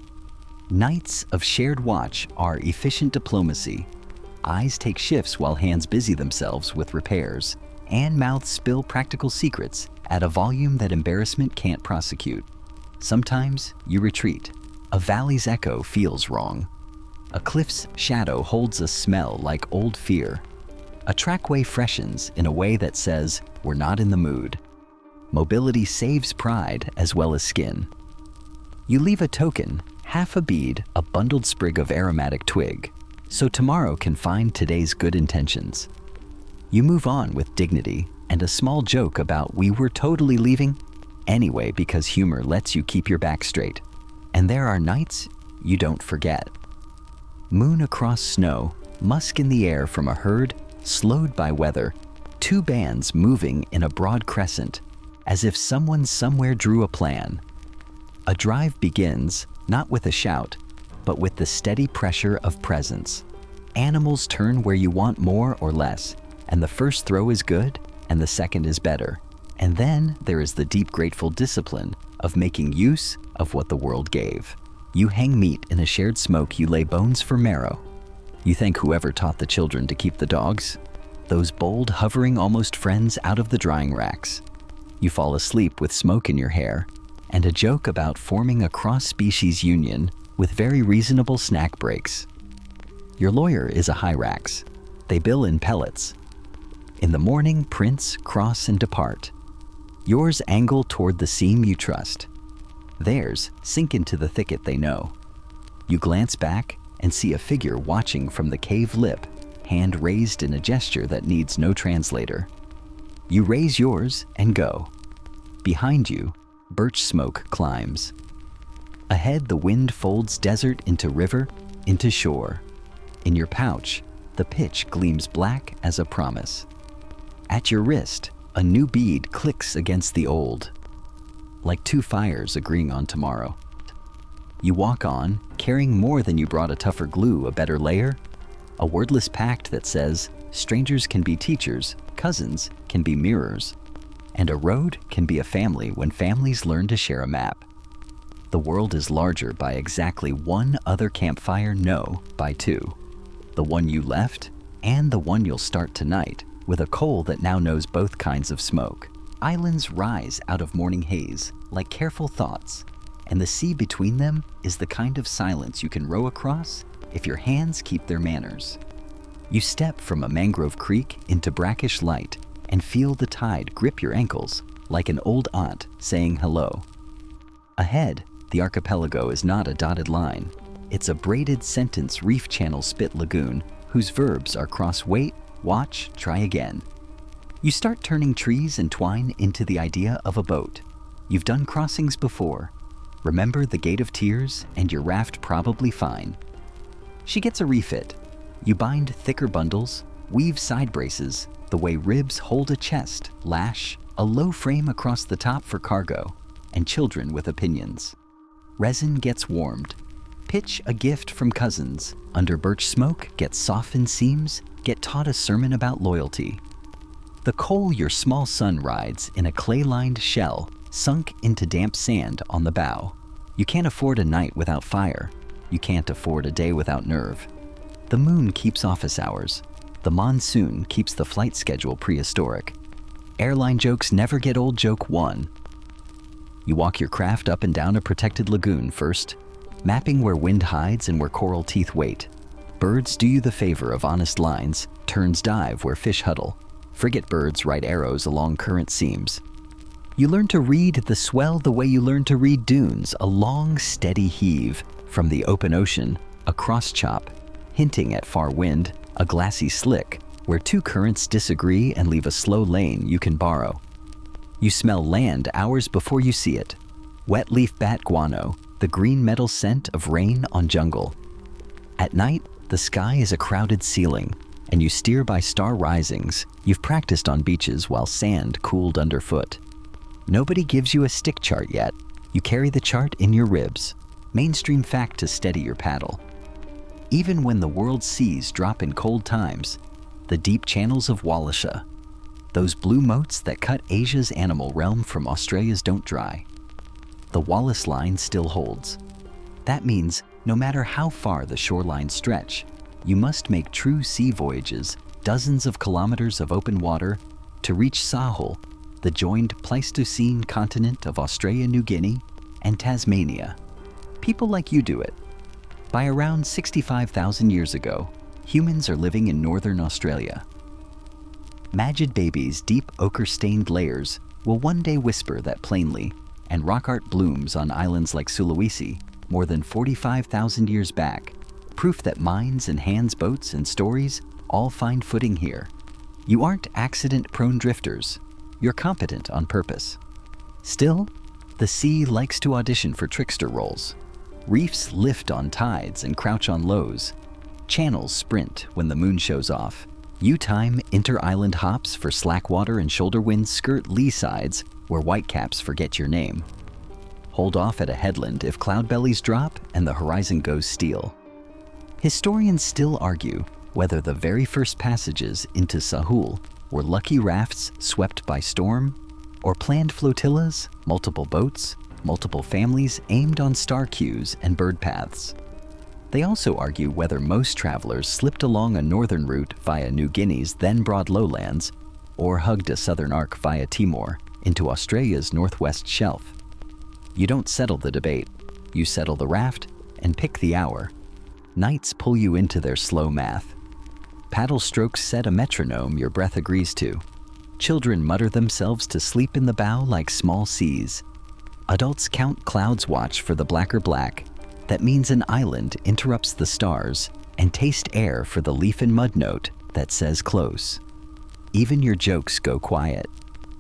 Nights of shared watch are efficient diplomacy. Eyes take shifts while hands busy themselves with repairs, and mouths spill practical secrets at a volume that embarrassment can't prosecute. Sometimes you retreat. A valley's echo feels wrong. A cliff's shadow holds a smell like old fear. A trackway freshens in a way that says, we're not in the mood. Mobility saves pride as well as skin. You leave a token, half a bead, a bundled sprig of aromatic twig, so tomorrow can find today's good intentions. You move on with dignity and a small joke about we were totally leaving anyway because humor lets you keep your back straight. And there are nights you don't forget. Moon across snow, musk in the air from a herd slowed by weather, two bands moving in a broad crescent, as if someone somewhere drew a plan. A drive begins, not with a shout, but with the steady pressure of presence. Animals turn where you want more or less, and the first throw is good, and the second is better. And then there is the deep grateful discipline of making use of what the world gave. You hang meat in a shared smoke, you lay bones for marrow. You thank whoever taught the children to keep the dogs, those bold, hovering almost friends out of the drying racks. You fall asleep with smoke in your hair, and a joke about forming a cross-species union with very reasonable snack breaks. Your lawyer is a Hyrax. They bill in pellets. In the morning, prince, cross, and depart. Yours angle toward the seam you trust. Theirs sink into the thicket they know. You glance back and see a figure watching from the cave lip, hand raised in a gesture that needs no translator. You raise yours and go. Behind you, birch smoke climbs. Ahead, the wind folds desert into river, into shore. In your pouch, the pitch gleams black as a promise. At your wrist, a new bead clicks against the old, like two fires agreeing on tomorrow. You walk on, carrying more than you brought: a tougher glue, a better layer, a wordless pact that says strangers can be teachers, cousins can be mirrors, and a road can be a family when families learn to share a map. The world is larger by exactly one other campfire, no, by two. The one you left and the one you'll start tonight, with a coal that now knows both kinds of smoke. Islands rise out of morning haze like careful thoughts, and the sea between them is the kind of silence you can row across if your hands keep their manners. You step from a mangrove creek into brackish light and feel the tide grip your ankles like an old aunt saying hello. Ahead, the archipelago is not a dotted line. It's a braided sentence reef channel spit lagoon whose verbs are cross wait, watch, try again. You start turning trees and twine into the idea of a boat. You've done crossings before. Remember the Gate of Tears and your raft probably fine. She gets a refit. You bind thicker bundles, weave side braces, the way ribs hold a chest, lash, a low frame across the top for cargo, and children with opinions. Resin gets warmed. Pitch a gift from cousins. Under birch smoke, get softened seams, get taught a sermon about loyalty. The coal your small son rides in a clay-lined shell, sunk into damp sand on the bow. You can't afford a night without fire. You can't afford a day without nerve. The moon keeps office hours. The monsoon keeps the flight schedule prehistoric. Airline jokes never get old. Joke 1. You walk your craft up and down a protected lagoon first, mapping where wind hides and where coral teeth wait. Birds do you the favor of honest lines, terns dive where fish huddle. Frigate birds write arrows along current seams. You learn to read the swell the way you learn to read dunes, a long, steady heave from the open ocean, a cross chop, hinting at far wind, a glassy slick, where two currents disagree and leave a slow lane you can borrow. You smell land hours before you see it. Wet leaf bat guano, the green metal scent of rain on jungle. At night, the sky is a crowded ceiling, and you steer by star risings you've practiced on beaches while sand cooled underfoot. Nobody gives you a stick chart yet. You carry the chart in your ribs, mainstream fact to steady your paddle. Even when the world's seas drop in cold times, the deep channels of Wallacea, those blue moats that cut Asia's animal realm from Australia's don't dry. The Wallace Line still holds. That means no matter how far the shorelines stretch, you must make true sea voyages, dozens of kilometers of open water, to reach Sahul, the joined Pleistocene continent of Australia, New Guinea, and Tasmania. People like you do it. By around 65,000 years ago, humans are living in northern Australia. Magid babies' deep ochre-stained layers will one day whisper that plainly, and rock art blooms on islands like Sulawesi more than 45,000 years back, proof that minds and hands, boats and stories all find footing here. You aren't accident-prone drifters. You're competent on purpose. Still, the sea likes to audition for trickster roles. Reefs lift on tides and crouch on lows. Channels sprint when the moon shows off. You time inter-island hops for slack water and shoulder winds skirt lee sides where whitecaps forget your name. Hold off at a headland if cloud bellies drop and the horizon goes steel. Historians still argue whether the very first passages into Sahul were lucky rafts swept by storm, or planned flotillas, multiple boats, multiple families aimed on star cues and bird paths. They also argue whether most travelers slipped along a northern route via New Guinea's then broad lowlands, or hugged a southern arc via Timor into Australia's northwest shelf. You don't settle the debate. You settle the raft and pick the hour. Nights pull you into their slow math. Paddle strokes set a metronome your breath agrees to. Children mutter themselves to sleep in the bow like small seas. Adults count clouds watch for the blacker black. That means an island interrupts the stars, and taste air for the leaf and mud note that says close. Even your jokes go quiet.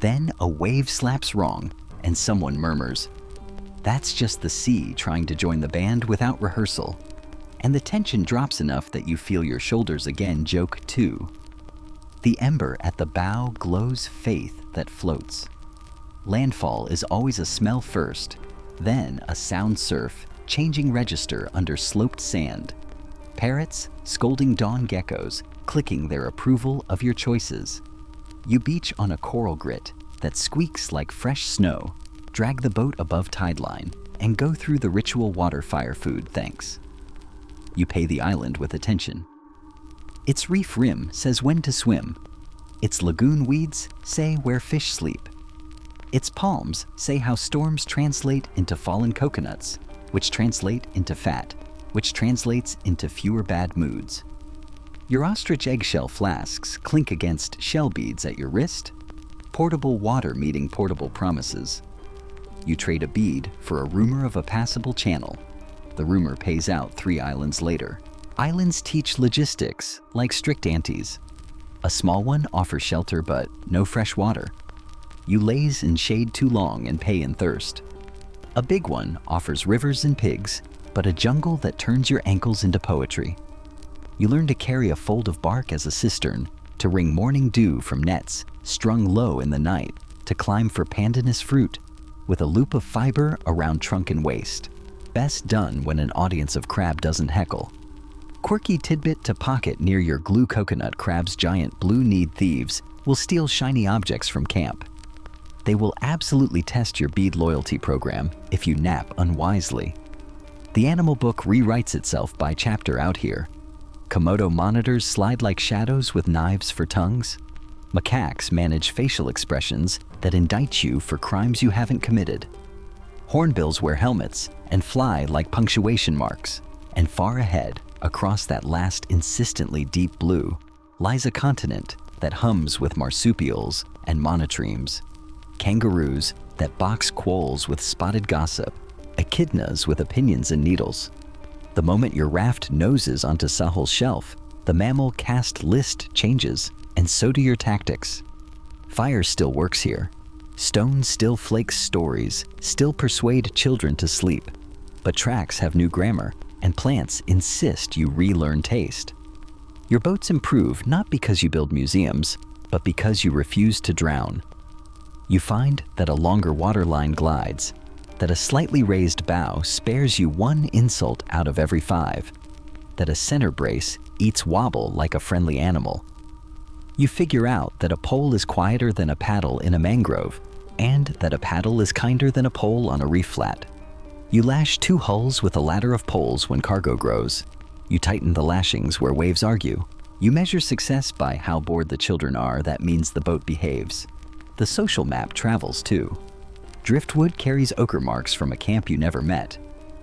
Then a wave slaps wrong, and someone murmurs. That's just the sea trying to join the band without rehearsal. And the tension drops enough that you feel your shoulders again. Joke 2. The ember at the bow glows faith that floats. Landfall is always a smell first, then a sound surf, changing register under sloped sand. Parrots, scolding dawn geckos, clicking their approval of your choices. You beach on a coral grit that squeaks like fresh snow, drag the boat above tide line, and go through the ritual water fire food thanks. You pay the island with attention. Its reef rim says when to swim. Its lagoon weeds say where fish sleep. Its palms say how storms translate into fallen coconuts, which translate into fat, which translates into fewer bad moods. Your ostrich eggshell flasks clink against shell beads at your wrist, portable water meeting portable promises. You trade a bead for a rumor of a passable channel. The rumor pays out 3 islands later. Islands teach logistics like strict antes. A small one offers shelter but no fresh water. you laze in shade too long and pay in thirst. A big one offers rivers and pigs, but a jungle that turns your ankles into poetry. You learn to carry a fold of bark as a cistern, to wring morning dew from nets strung low in the night, to climb for pandanus fruit with a loop of fiber around trunk and waist. Best done when an audience of crab doesn't heckle. Quirky tidbit to pocket near your glue coconut crab's giant blue-kneed thieves will steal shiny objects from camp. They will absolutely test your bead loyalty program if you nap unwisely. The animal book rewrites itself by chapter out here. Komodo monitors slide like shadows with knives for tongues. Macaques manage facial expressions that indict you for crimes you haven't committed. Hornbills wear helmets and fly like punctuation marks. And far ahead, across that last insistently deep blue, lies a continent that hums with marsupials and monotremes. Kangaroos that box quolls with spotted gossip. Echidnas with opinions and needles. The moment your raft noses onto Sahul's shelf, the mammal cast list changes, and so do your tactics. Fire still works here. Stone still flakes stories, still persuade children to sleep. But tracks have new grammar, and plants insist you relearn taste. Your boats improve not because you build museums, but because you refuse to drown. You find that a longer waterline glides, that a slightly raised bow spares you one insult out of every 5, that a center brace eats wobble like a friendly animal. You figure out that a pole is quieter than a paddle in a mangrove, and that a paddle is kinder than a pole on a reef flat. You lash 2 hulls with a ladder of poles when cargo grows. You tighten the lashings where waves argue. You measure success by how bored the children are. That means the boat behaves. The social map travels too. Driftwood carries ochre marks from a camp you never met.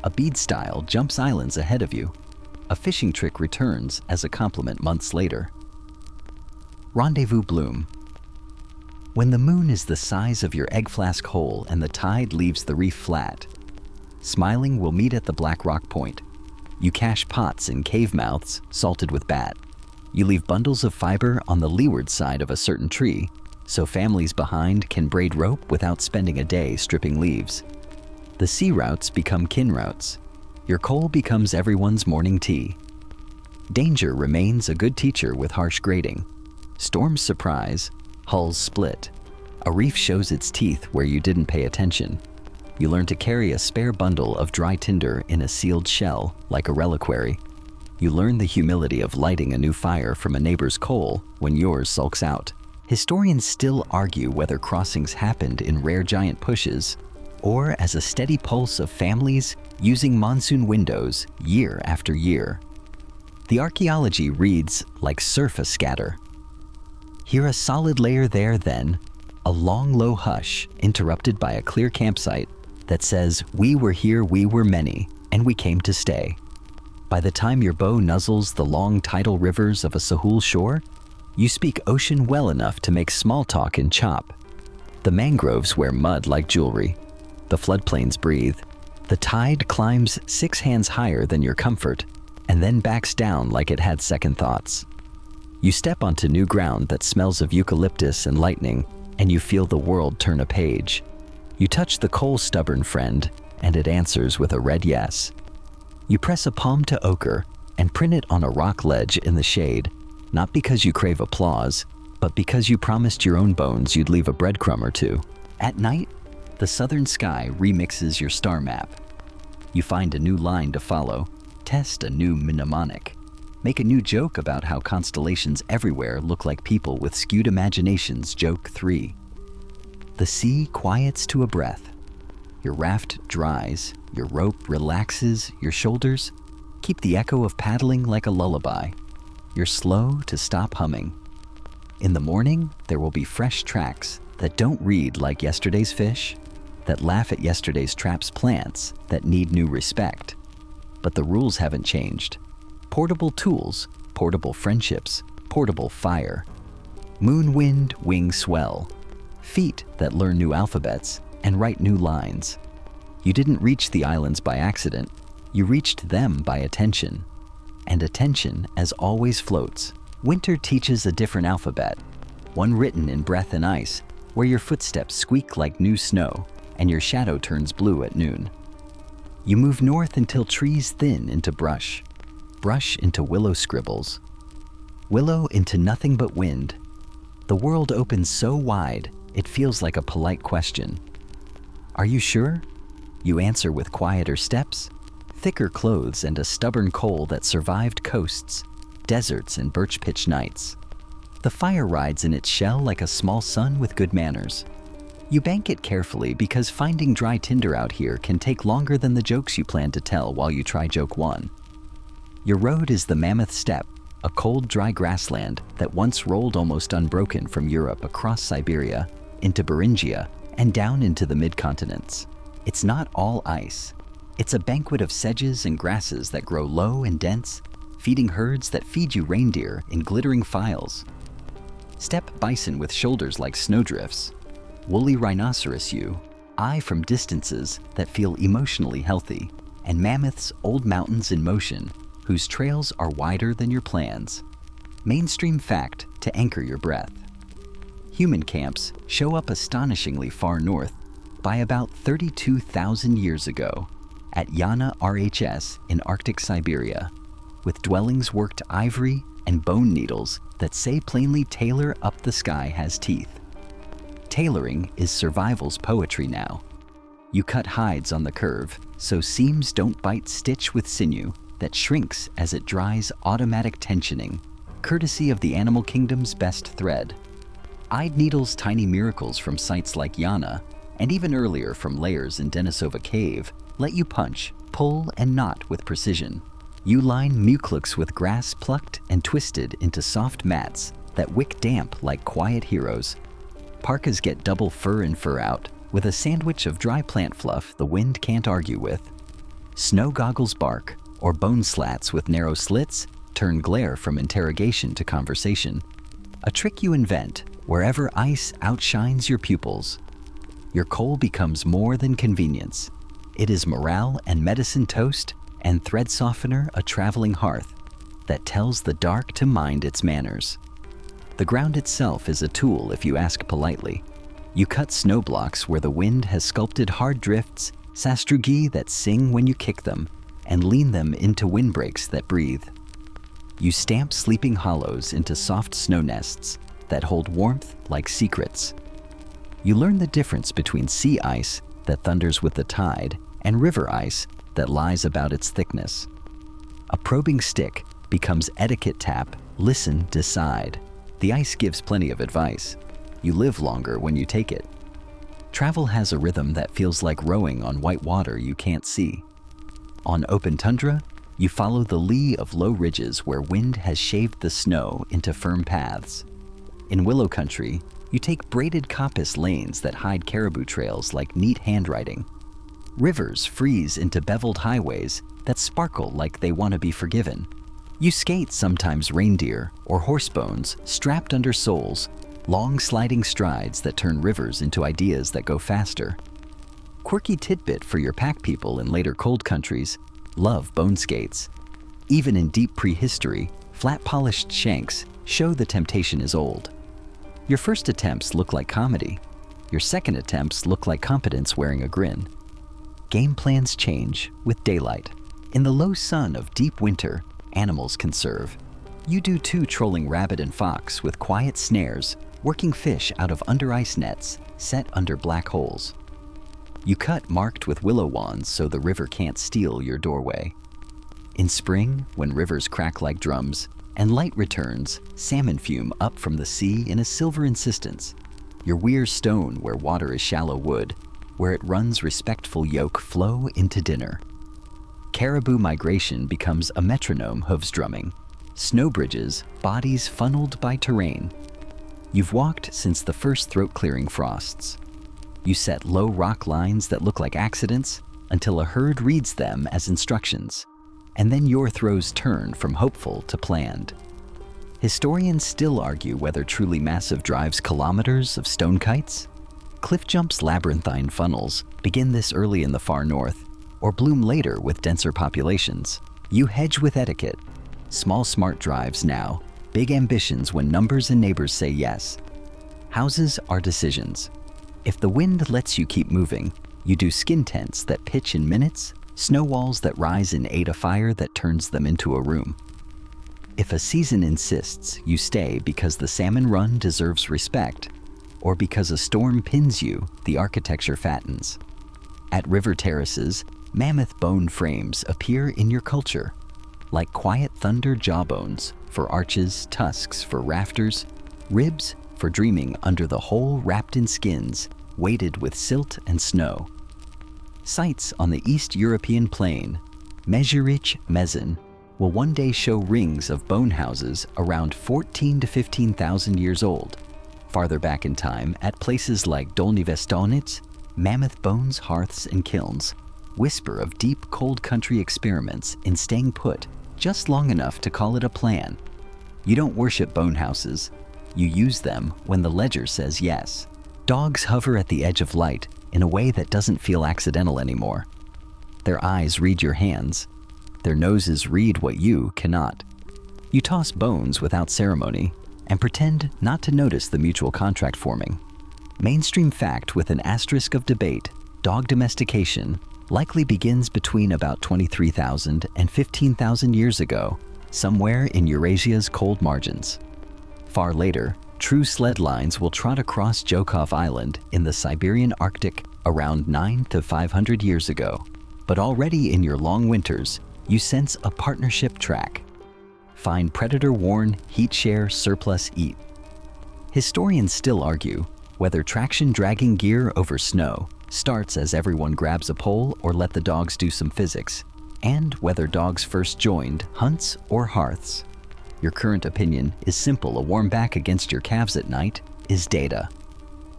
A bead style jumps islands ahead of you. A fishing trick returns as a compliment months later. Rendezvous bloom. When the moon is the size of your egg flask hole and the tide leaves the reef flat, smiling will meet at the Black Rock Point. You cache pots in cave mouths salted with bat. You leave bundles of fiber on the leeward side of a certain tree, so families behind can braid rope without spending a day stripping leaves. The sea routes become kin routes. Your coal becomes everyone's morning tea. Danger remains a good teacher with harsh grading. Storms surprise, hulls split. A reef shows its teeth where you didn't pay attention. You learn to carry a spare bundle of dry tinder in a sealed shell like a reliquary. You learn the humility of lighting a new fire from a neighbor's coal when yours sulks out. Historians still argue whether crossings happened in rare giant pushes or as a steady pulse of families using monsoon windows year after year. The archaeology reads like surf a scatter. Hear a solid layer there, then a long low hush interrupted by a clear campsite that says, "We were here, we were many, and we came to stay." By the time your bow nuzzles the long tidal rivers of a Sahul shore, you speak ocean well enough to make small talk in chop. The mangroves wear mud like jewelry. The floodplains breathe. The tide climbs 6 hands higher than your comfort, and then backs down like it had second thoughts. You step onto new ground that smells of eucalyptus and lightning, and you feel the world turn a page. You touch the coal stubborn friend, and it answers with a red yes. You press a palm to ochre and print it on a rock ledge in the shade, not because you crave applause, but because you promised your own bones you'd leave a breadcrumb or two. At night, the southern sky remixes your star map. You find a new line to follow, test a new mnemonic, make a new joke about how constellations everywhere look like people with skewed imaginations. Joke 3. The sea quiets to a breath. Your raft dries, your rope relaxes, your shoulders keep the echo of paddling like a lullaby. You're slow to stop humming. In the morning, there will be fresh tracks that don't read like yesterday's fish, that laugh at yesterday's traps plants that need new respect. But the rules haven't changed. Portable tools, portable friendships, portable fire. Moon wind, wing swell. Feet that learn new alphabets and write new lines. You didn't reach the islands by accident. You reached them by attention. And attention, as always, floats. Winter teaches a different alphabet, one written in breath and ice, where your footsteps squeak like new snow and your shadow turns blue at noon. You move north until trees thin into brush, brush into willow scribbles, willow into nothing but wind. The world opens so wide, it feels like a polite question. Are you sure? You answer with quieter steps, thicker clothes, and a stubborn coal that survived coasts, deserts, and birch pitch nights. The fire rides in its shell like a small son with good manners. You bank it carefully because finding dry tinder out here can take longer than the jokes you plan to tell while you try joke one. Your road is the Mammoth Steppe, a cold, dry grassland that once rolled almost unbroken from Europe across Siberia, into Beringia, and down into the mid-continents. It's not all ice. It's a banquet of sedges and grasses that grow low and dense, feeding herds that feed you reindeer in glittering files. Steppe bison with shoulders like snowdrifts, woolly rhinoceros ewe, eye from distances that feel emotionally healthy, and mammoths, old mountains in motion, whose trails are wider than your plans. Mainstream fact to anchor your breath. Human camps show up astonishingly far north by about 32,000 years ago at Yana RHS in Arctic Siberia, with dwellings worked ivory and bone needles that say plainly tailor up the sky has teeth. Tailoring is survival's poetry now. You cut hides on the curve so seams don't bite stitch with sinew that shrinks as it dries, automatic tensioning, courtesy of the animal kingdom's best thread. Eyed needles tiny miracles from sites like Yana, and even earlier from layers in Denisova Cave, let you punch, pull, and knot with precision. You line muclucs with grass plucked and twisted into soft mats that wick damp like quiet heroes. Parkas get double fur in fur out, with a sandwich of dry plant fluff the wind can't argue with. Snow goggles bark, or bone slats with narrow slits turn glare from interrogation to conversation. A trick you invent wherever ice outshines your pupils. Your coal becomes more than convenience. It is morale and medicine toast and thread softener a traveling hearth that tells the dark to mind its manners. The ground itself is a tool if you ask politely. You cut snow blocks where the wind has sculpted hard drifts, sastrugi that sing when you kick them, and lean them into windbreaks that breathe. You stamp sleeping hollows into soft snow nests that hold warmth like secrets. You learn the difference between sea ice that thunders with the tide and river ice that lies about its thickness. A probing stick becomes etiquette tap, listen, decide. The ice gives plenty of advice. You live longer when you take it. Travel has a rhythm that feels like rowing on white water you can't see. On open tundra, you follow the lee of low ridges where wind has shaved the snow into firm paths. In willow country, you take braided coppice lanes that hide caribou trails like neat handwriting. Rivers freeze into beveled highways that sparkle like they want to be forgiven. You skate sometimes reindeer or horse bones strapped under soles, long sliding strides that turn rivers into ideas that go faster. Quirky tidbit for your pack people in later cold countries, love bone skates. Even in deep prehistory, flat-polished shanks show the temptation is old. Your first attempts look like comedy. Your second attempts look like competence wearing a grin. Game plans change with daylight. In the low sun of deep winter, animals conserve. You do too, trolling rabbit and fox with quiet snares, working fish out of under-ice nets set under black holes. You cut marked with willow wands so the river can't steal your doorway. In spring, when rivers crack like drums and light returns, salmon fume up from the sea in a silver insistence. Your weir stone where water is shallow wood, where it runs respectful yoke flow into dinner. Caribou migration becomes a metronome hooves drumming. Snow bridges, bodies funneled by terrain. You've walked since the first throat-clearing frosts. You set low rock lines that look like accidents until a herd reads them as instructions, and then your throws turn from hopeful to planned. Historians still argue whether truly massive drives kilometers of stone kites. Cliff jumps labyrinthine funnels begin this early in the far north, or bloom later with denser populations. You hedge with etiquette. Small smart drives now, big ambitions when numbers and neighbors say yes. Houses are decisions. If the wind lets you keep moving, you do skin tents that pitch in minutes, snow walls that rise and aid a fire that turns them into a room. If a season insists you stay because the salmon run deserves respect, or because a storm pins you, the architecture fattens. At river terraces, mammoth bone frames appear in your culture, like quiet thunder jawbones for arches, tusks for rafters, ribs for dreaming under the hole wrapped in skins, weighted with silt and snow. Sites on the East European plain, Mežerič Mezin, will one day show rings of bone houses around 14 to 15,000 years old. Farther back in time, at places like Dolní Věstonice, mammoth bones, hearths, and kilns whisper of deep, cold country experiments in staying put just long enough to call it a plan. You don't worship bone houses. You use them when the ledger says yes. Dogs hover at the edge of light in a way that doesn't feel accidental anymore. Their eyes read your hands. Their noses read what you cannot. You toss bones without ceremony and pretend not to notice the mutual contract forming. Mainstream fact with an asterisk of debate, dog domestication likely begins between about 23,000 and 15,000 years ago, somewhere in Eurasia's cold margins. Far later, true sled lines will trot across Jokhov Island in the Siberian Arctic around 9 to 500 years ago. But already in your long winters, you sense a partnership track. Find predator-worn, heat-share, surplus-eat. Historians still argue whether traction-dragging gear over snow starts as everyone grabs a pole or let the dogs do some physics, and whether dogs first joined hunts or hearths. Your current opinion is simple: a warm back against your calves at night is data.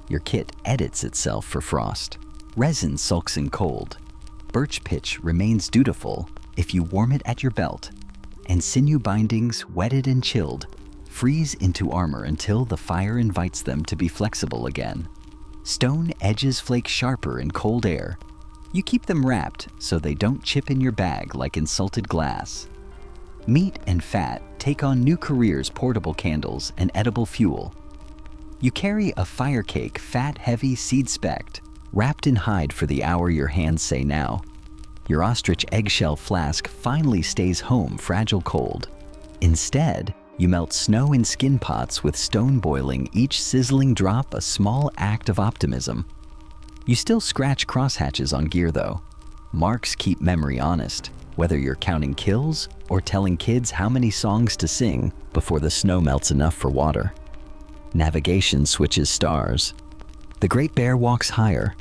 Your kit edits itself for frost. Resin sulks in cold. Birch pitch remains dutiful if you warm it at your belt. And sinew bindings, wetted and chilled, freeze into armor until the fire invites them to be flexible again. Stone edges flake sharper in cold air. You keep them wrapped so they don't chip in your bag like insulted glass. Meat and fat take on new careers: portable candles and edible fuel. You carry a fire cake, fat-heavy, seed-specked, wrapped in hide for the hour your hands say now. Your ostrich eggshell flask finally stays home, fragile cold. Instead, you melt snow in skin pots with stone boiling, each sizzling drop a small act of optimism. You still scratch crosshatches on gear though. Marks keep memory honest, whether you're counting kills or telling kids how many songs to sing before the snow melts enough for water. Navigation switches stars. The Great Bear walks higher.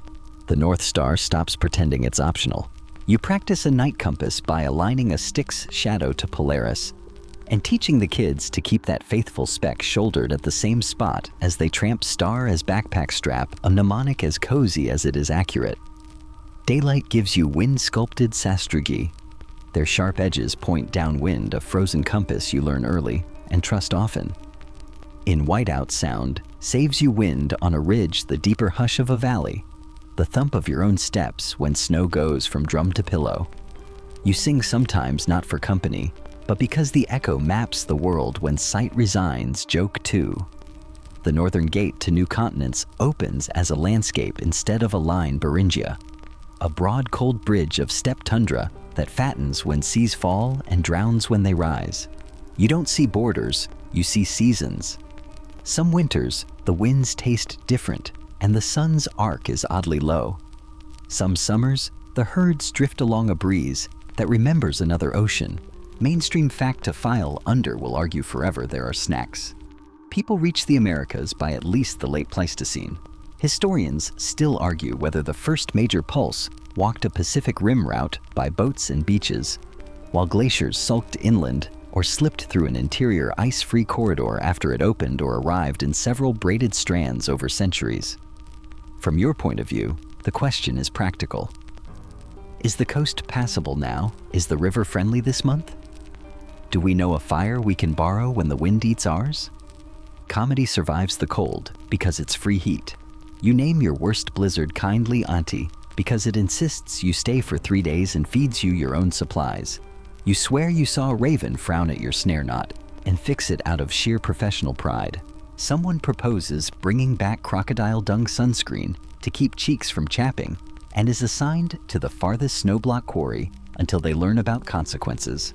The North Star stops pretending it's optional. You practice a night compass by aligning a stick's shadow to Polaris and teaching the kids to keep that faithful speck shouldered at the same spot as they tramp star as backpack strap, a mnemonic as cozy as it is accurate. Daylight gives you wind-sculpted sastrugi. Their sharp edges point downwind, a frozen compass you learn early and trust often. In whiteout sound saves you wind on a ridge, the deeper hush of a valley, the thump of your own steps when snow goes from drum to pillow. You sing sometimes not for company, but because the echo maps the world when sight resigns, joke too. The northern gate to new continents opens as a landscape instead of a line, Beringia, a broad cold bridge of steppe tundra that fattens when seas fall and drowns when they rise. You don't see borders, you see seasons. Some winters, the winds taste different and the sun's arc is oddly low. Some summers, the herds drift along a breeze that remembers another ocean. Mainstream fact to file under will argue forever there are snacks. People reach the Americas by at least the late Pleistocene. Historians still argue whether the first major pulse walked a Pacific Rim route by boats and beaches, while glaciers sulked inland or slipped through an interior ice-free corridor after it opened or arrived in several braided strands over centuries. From your point of view, the question is practical. Is the coast passable now? Is the river friendly this month? Do we know a fire we can borrow when the wind eats ours? Comedy survives the cold because it's free heat. You name your worst blizzard kindly auntie because it insists you stay for 3 days and feeds you your own supplies. You swear you saw a raven frown at your snare knot and fix it out of sheer professional pride. Someone proposes bringing back crocodile dung sunscreen to keep cheeks from chapping and is assigned to the farthest snowblock quarry until they learn about consequences.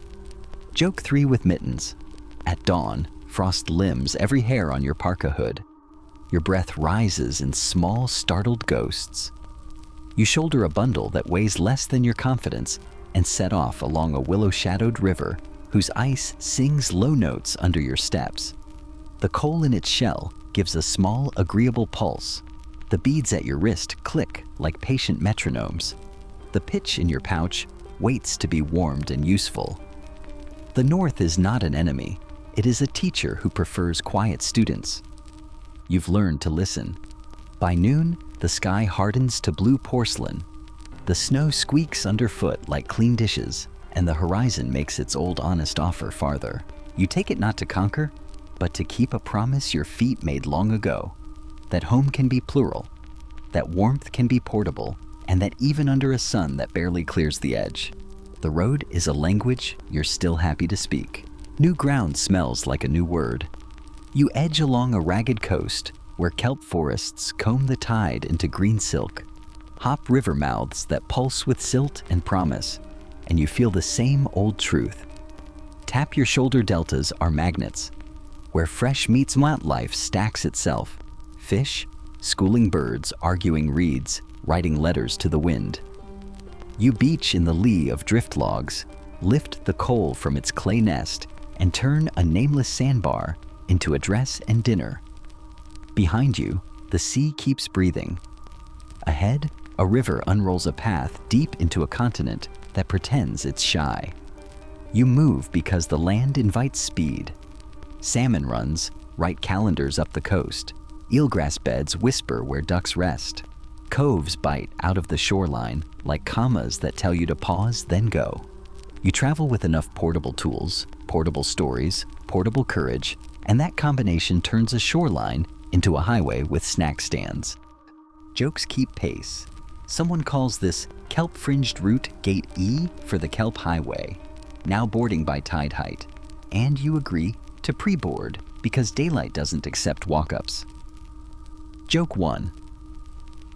Joke 3 with mittens. At dawn, frost limbs every hair on your parka hood. Your breath rises in small, startled ghosts. You shoulder a bundle that weighs less than your confidence and set off along a willow-shadowed river whose ice sings low notes under your steps. The coal in its shell gives a small, agreeable pulse. The beads at your wrist click like patient metronomes. The pitch in your pouch waits to be warmed and useful. The North is not an enemy. It is a teacher who prefers quiet students. You've learned to listen. By noon, the sky hardens to blue porcelain. The snow squeaks underfoot like clean dishes, and the horizon makes its old honest offer farther. You take it not to conquer, but to keep a promise your feet made long ago. That home can be plural, that warmth can be portable, and that even under a sun that barely clears the edge, the road is a language you're still happy to speak. New ground smells like a new word. You edge along a ragged coast where kelp forests comb the tide into green silk, hop river mouths that pulse with silt and promise, and you feel the same old truth. Tap your shoulder deltas are magnets. Where fresh meets life stacks itself. Fish, schooling birds, arguing reeds, writing letters to the wind. You beach in the lee of drift logs, lift the coal from its clay nest, and turn a nameless sandbar into a dress and dinner. Behind you, the sea keeps breathing. Ahead, a river unrolls a path deep into a continent that pretends it's shy. You move because the land invites speed. Salmon runs write calendars up the coast. Eelgrass beds whisper where ducks rest. Coves bite out of the shoreline like commas that tell you to pause, then go. You travel with enough portable tools, portable stories, portable courage, and that combination turns a shoreline into a highway with snack stands. Jokes keep pace. Someone calls this kelp-fringed route Gate E for the Kelp Highway, now boarding by tide height, and you agree to pre-board because daylight doesn't accept walk-ups. Joke 1.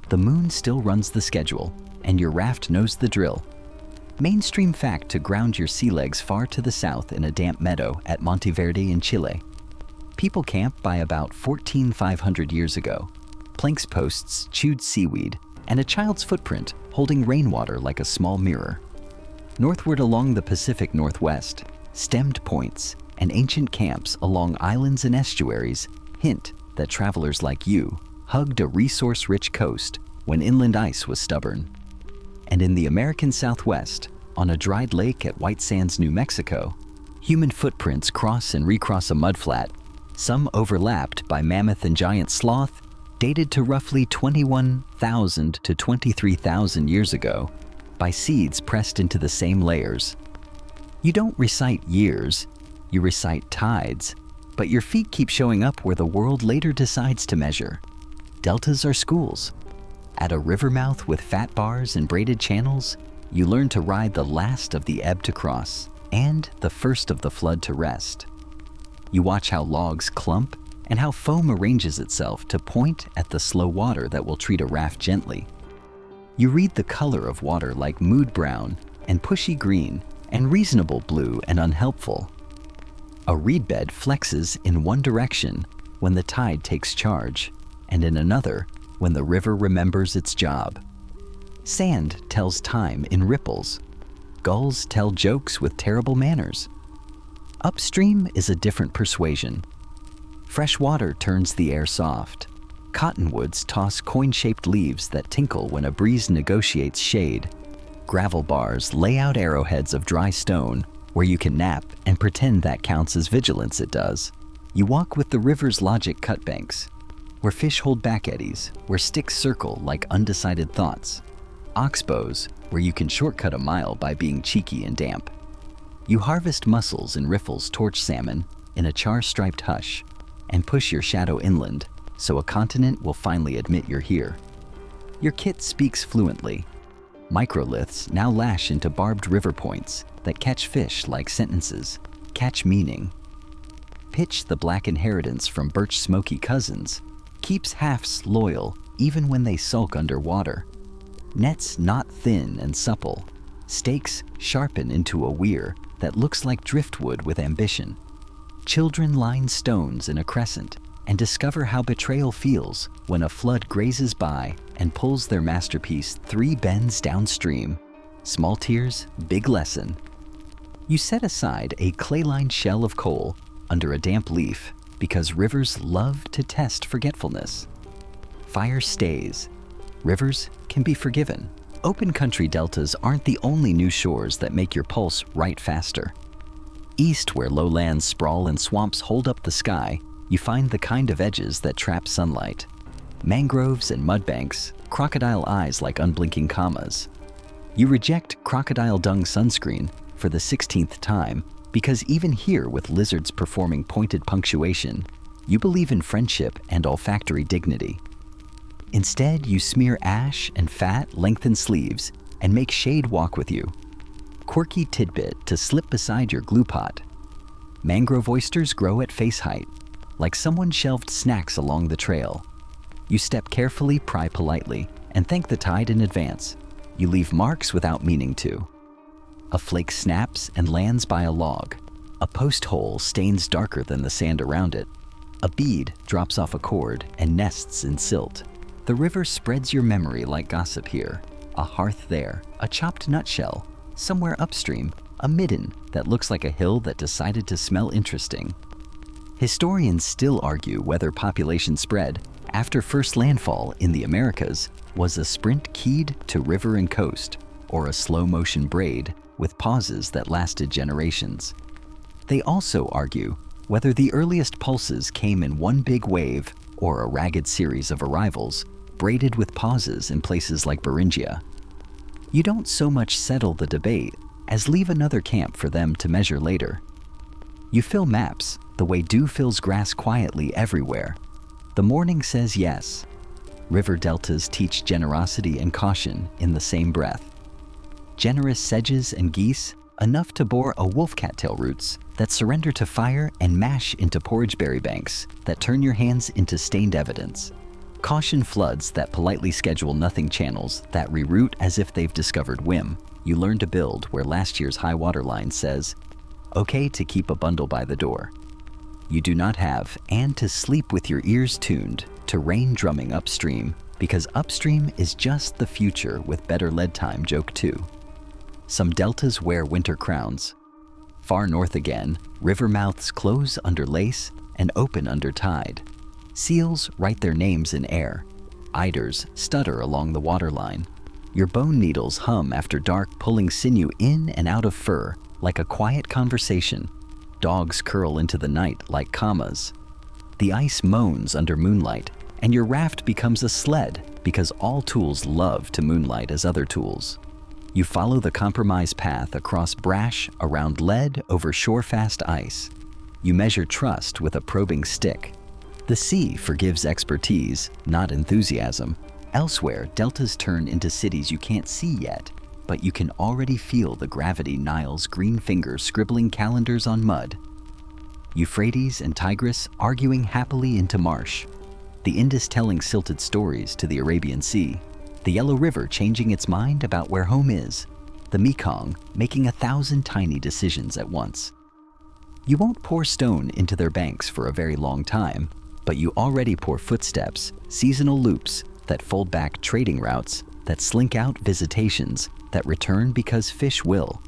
The moon still runs the schedule, and your raft knows the drill. Mainstream fact to ground your sea legs far to the south in a damp meadow at Monteverde in Chile. People camp by about 14,500 years ago. Planks posts chewed seaweed, and a child's footprint holding rainwater like a small mirror. Northward along the Pacific Northwest, stemmed points and ancient camps along islands and estuaries hint that travelers like you hugged a resource-rich coast when inland ice was stubborn. And in the American Southwest, on a dried lake at White Sands, New Mexico, human footprints cross and recross a mudflat, some overlapped by mammoth and giant sloth, dated to roughly 21,000 to 23,000 years ago, by seeds pressed into the same layers. You don't recite years, you recite tides, but your feet keep showing up where the world later decides to measure. Deltas are schools. At a river mouth with fat bars and braided channels, you learn to ride the last of the ebb to cross and the first of the flood to rest. You watch how logs clump and how foam arranges itself to point at the slow water that will treat a raft gently. You read the color of water like mood brown and pushy green and reasonable blue and unhelpful. A reed bed flexes in one direction when the tide takes charge, and in another when the river remembers its job. Sand tells time in ripples. Gulls tell jokes with terrible manners. Upstream is a different persuasion. Fresh water turns the air soft. Cottonwoods toss coin-shaped leaves that tinkle when a breeze negotiates shade. Gravel bars lay out arrowheads of dry stone where you can nap and pretend that counts as vigilance. It does. You walk with the river's logic cutbanks, where fish hold back eddies, where sticks circle like undecided thoughts. Oxbows, where you can shortcut a mile by being cheeky and damp. You harvest mussels in riffles torch salmon in a char-striped hush and push your shadow inland so a continent will finally admit you're here. Your kit speaks fluently. Microliths now lash into barbed river points that catch fish like sentences, catch meaning. Pitch, the black inheritance from Birch Smoky cousins, keeps halves loyal even when they sulk underwater. Nets not thin and supple, stakes sharpen into a weir that looks like driftwood with ambition. Children line stones in a crescent and discover how betrayal feels when a flood grazes by and pulls their masterpiece 3 bends downstream. Small tears, big lesson. You set aside a clay-lined shell of coal under a damp leaf because rivers love to test forgetfulness. Fire stays. Rivers can be forgiven. Open country deltas aren't the only new shores that make your pulse right faster. East, where lowlands sprawl and swamps hold up the sky, you find the kind of edges that trap sunlight. Mangroves and mudbanks, crocodile eyes like unblinking commas. You reject crocodile dung sunscreen for the 16th time because even here, with lizards performing pointed punctuation, you believe in friendship and olfactory dignity. Instead, you smear ash and fat lengthen sleeves and make shade walk with you. Quirky tidbit to slip beside your glue pot. Mangrove oysters grow at face height, like someone shelved snacks along the trail. You step carefully, pry politely, and thank the tide in advance. You leave marks without meaning to. A flake snaps and lands by a log. A post hole stains darker than the sand around it. A bead drops off a cord and nests in silt. The river spreads your memory like gossip here. A hearth there, a chopped nutshell. Somewhere upstream, a midden that looks like a hill that decided to smell interesting. Historians still argue whether population spread after first landfall in the Americas was a sprint keyed to river and coast, or a slow-motion braid with pauses that lasted generations. They also argue whether the earliest pulses came in one big wave or a ragged series of arrivals, braided with pauses in places like Beringia. You don't so much settle the debate as leave another camp for them to measure later. You fill maps the way dew fills grass quietly everywhere. The morning says yes. River deltas teach generosity and caution in the same breath. Generous sedges and geese, enough to bore a wolf cattail roots that surrender to fire and mash into porridgeberry banks that turn your hands into stained evidence. Caution floods that politely schedule nothing channels that reroute as if they've discovered whim. You learn to build where last year's high water line says, okay to keep a bundle by the door. You do not have, and to sleep with your ears tuned to rain drumming upstream, because upstream is just the future with better lead time joke too. Some deltas wear winter crowns. Far north again, river mouths close under lace and open under tide. Seals write their names in air. Eiders stutter along the waterline. Your bone needles hum after dark, pulling sinew in and out of fur like a quiet conversation. Dogs curl into the night like commas. The ice moans under moonlight, and your raft becomes a sled because all tools love to moonlight as other tools. You follow the compromise path across brash, around lead, over shore-fast ice. You measure trust with a probing stick. The sea forgives expertise, not enthusiasm. Elsewhere, deltas turn into cities you can't see yet, but you can already feel the gravity Nile's green fingers scribbling calendars on mud. Euphrates and Tigris arguing happily into marsh. The Indus telling silted stories to the Arabian Sea. The Yellow River changing its mind about where home is. The Mekong making 1,000 tiny decisions at once. You won't pour stone into their banks for a very long time, but you already pour footsteps, seasonal loops that fold back trading routes, that slink out visitations, that return because fish will.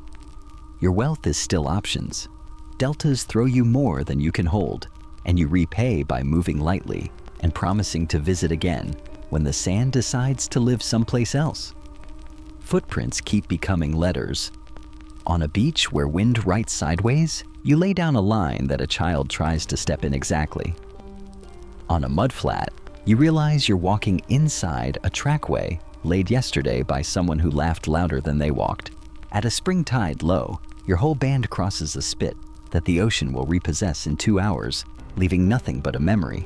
Your wealth is still options. Deltas throw you more than you can hold, and you repay by moving lightly and promising to visit again when the sand decides to live someplace else. Footprints keep becoming letters. On a beach where wind writes sideways, you lay down a line that a child tries to step in exactly. On a mudflat, you realize you're walking inside a trackway laid yesterday by someone who laughed louder than they walked. At a spring tide low, your whole band crosses a spit that the ocean will repossess in 2 hours, leaving nothing but a memory.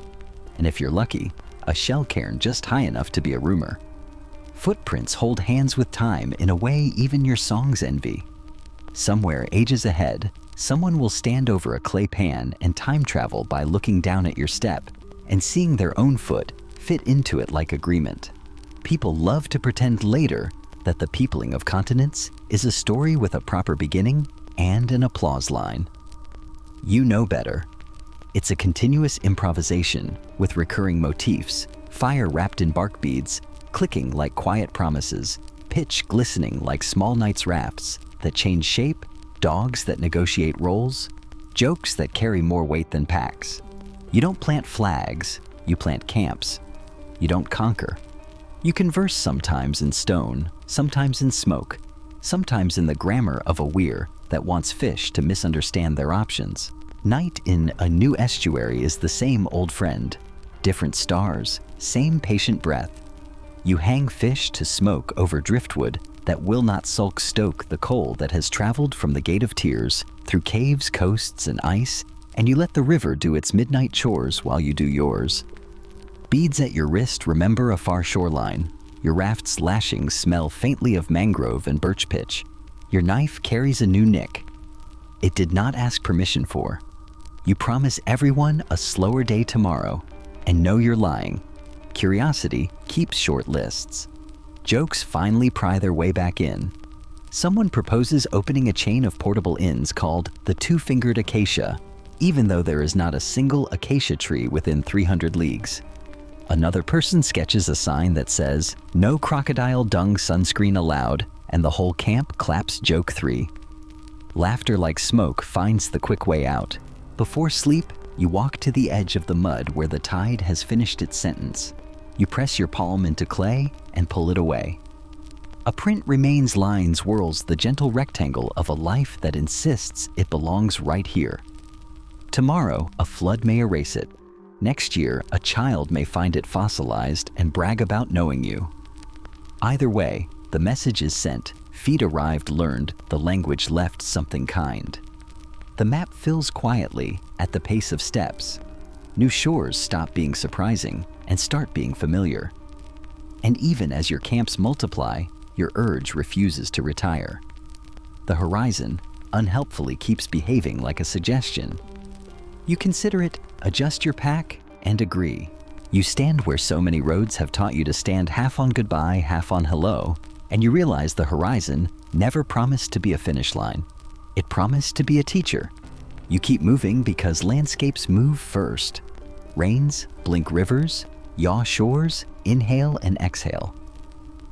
And if you're lucky, a shell cairn just high enough to be a rumor. Footprints hold hands with time in a way even your songs envy. Somewhere ages ahead, Someone will stand over a clay pan and time travel by looking down at your step and seeing their own foot fit into it like agreement. People love to pretend later that the peopling of continents is a story with a proper beginning and an applause line. You know better. It's a continuous improvisation with recurring motifs, fire wrapped in bark beads, clicking like quiet promises, pitch glistening like small knights' rafts that change shape, dogs that negotiate roles, jokes that carry more weight than packs. You don't plant flags, you plant camps. You don't conquer. You converse sometimes in stone, sometimes in smoke, sometimes in the grammar of a weir that wants fish to misunderstand their options. Night in a new estuary is the same old friend, different stars, same patient breath. You hang fish to smoke over driftwood that will not stoke the coal that has traveled from the Gate of Tears through caves, coasts, and ice, and you let the river do its midnight chores while you do yours. Beads at your wrist remember a far shoreline. Your raft's lashings smell faintly of mangrove and birch pitch. Your knife carries a new nick. It did not ask permission for. You promise everyone a slower day tomorrow, and know you're lying. Curiosity keeps short lists. Jokes finally pry their way back in. Someone proposes opening a chain of portable inns called the Two-Fingered Acacia, even though there is not a single acacia tree within 300 leagues. Another person sketches a sign that says, "No crocodile dung sunscreen allowed," and the whole camp claps joke 3. Laughter like smoke finds the quick way out. Before sleep, you walk to the edge of the mud where the tide has finished its sentence. You press your palm into clay and pull it away. A print remains lines whirls the gentle rectangle of a life that insists it belongs right here. Tomorrow, a flood may erase it. Next year, a child may find it fossilized and brag about knowing you. Either way, the message is sent, feet arrived learned, the language left something kind. The map fills quietly at the pace of steps. New shores stop being surprising and start being familiar. And even as your camps multiply, your urge refuses to retire. The horizon unhelpfully keeps behaving like a suggestion. You consider it, adjust your pack, and agree. You stand where so many roads have taught you to stand half on goodbye, half on hello, and you realize the horizon never promised to be a finish line. It promised to be a teacher. You keep moving because landscapes move first. Rains blink rivers, yaw shores, inhale and exhale.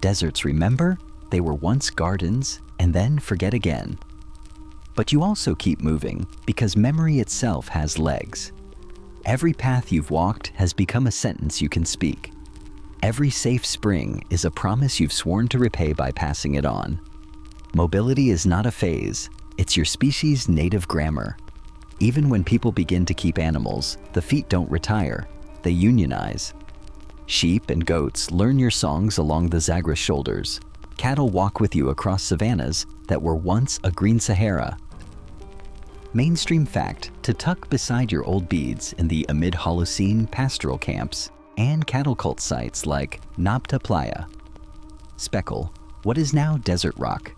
Deserts remember they were once gardens and then forget again. But you also keep moving because memory itself has legs. Every path you've walked has become a sentence you can speak. Every safe spring is a promise you've sworn to repay by passing it on. Mobility is not a phase, it's your species' native grammar. Even when people begin to keep animals, the feet don't retire, they unionize. Sheep and goats learn your songs along the Zagros shoulders. Cattle walk with you across savannas that were once a green Sahara. Mainstream fact to tuck beside your old beads in the mid-Holocene pastoral camps and cattle cult sites like Nabta Playa. Speckle, what is now desert rock.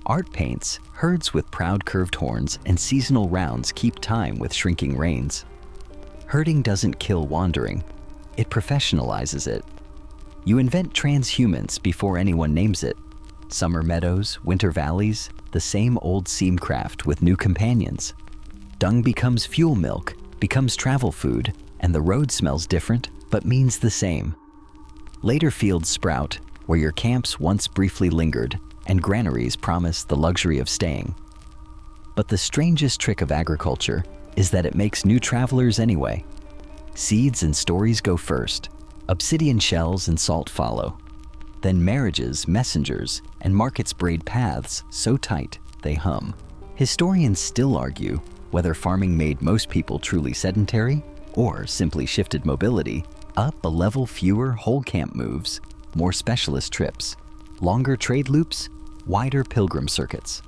Art paints, herds with proud curved horns and seasonal rounds keep time with shrinking rains. Herding doesn't kill wandering, it professionalizes it. You invent transhumans before anyone names it. Summer meadows, winter valleys, the same old seamcraft with new companions. Dung becomes fuel milk, becomes travel food, and the road smells different but means the same. Later fields sprout where your camps once briefly lingered, and granaries promise the luxury of staying. But the strangest trick of agriculture is that it makes new travelers anyway. Seeds and stories go first, obsidian shells and salt follow. Then marriages, messengers, and markets braid paths so tight they hum. Historians still argue whether farming made most people truly sedentary or simply shifted mobility up a level. Fewer whole camp moves, more specialist trips, longer trade loops, wider pilgrim circuits.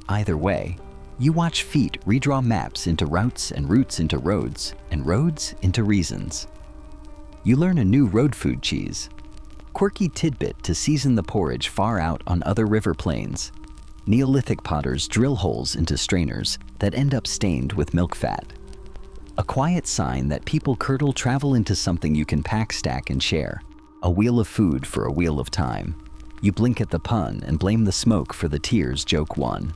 Either way, you watch feet redraw maps into routes and routes into roads and roads into reasons. You learn a new road food cheese, quirky tidbit to season the porridge far out on other river plains. Neolithic potters drill holes into strainers that end up stained with milk fat. A quiet sign that people curdle travel into something you can pack, stack, and share. A wheel of food for a wheel of time. You blink at the pun and blame the smoke for the tears joke one.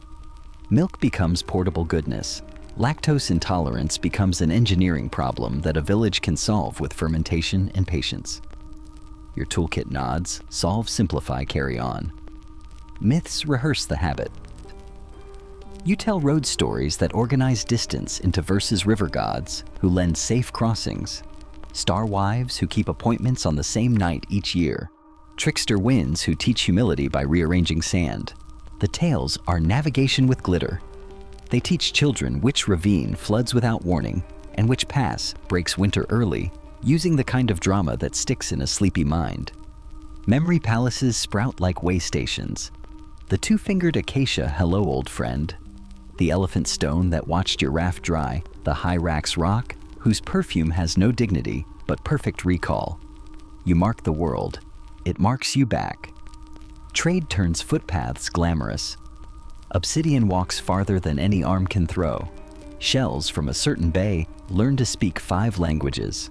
Milk becomes portable goodness. Lactose intolerance becomes an engineering problem that a village can solve with fermentation and patience. Your toolkit nods, solve, simplify, carry on. Myths rehearse the habit. You tell road stories that organize distance into versus river gods who lend safe crossings, star wives who keep appointments on the same night each year, trickster winds who teach humility by rearranging sand. The tales are navigation with glitter. They teach children which ravine floods without warning and which pass breaks winter early, using the kind of drama that sticks in a sleepy mind. Memory palaces sprout like way stations. The two-fingered acacia, hello old friend. The elephant stone that watched your raft dry, the Hyrax rock, whose perfume has no dignity but perfect recall. You mark the world, it marks you back. Trade turns footpaths glamorous. Obsidian walks farther than any arm can throw. Shells from a certain bay learn to speak 5 languages.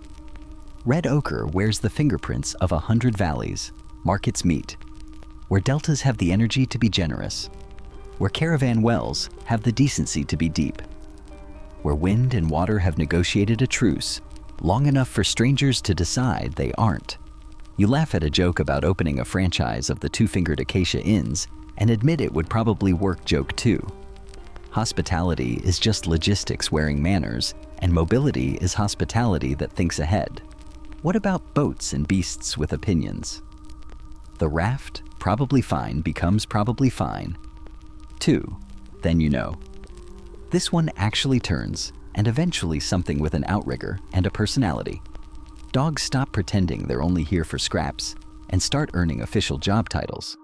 Red ochre wears the fingerprints of 100 valleys. Markets meet, where deltas have the energy to be generous, where caravan wells have the decency to be deep, where wind and water have negotiated a truce, long enough for strangers to decide they aren't. You laugh at a joke about opening a franchise of the two-fingered acacia inns and admit it would probably work joke too. Hospitality is just logistics wearing manners, and mobility is hospitality that thinks ahead. What about boats and beasts with opinions? The raft, probably fine, becomes probably fine. 2, then you know. This one actually turns, and eventually something with an outrigger and a personality. Dogs stop pretending they're only here for scraps and start earning official job titles.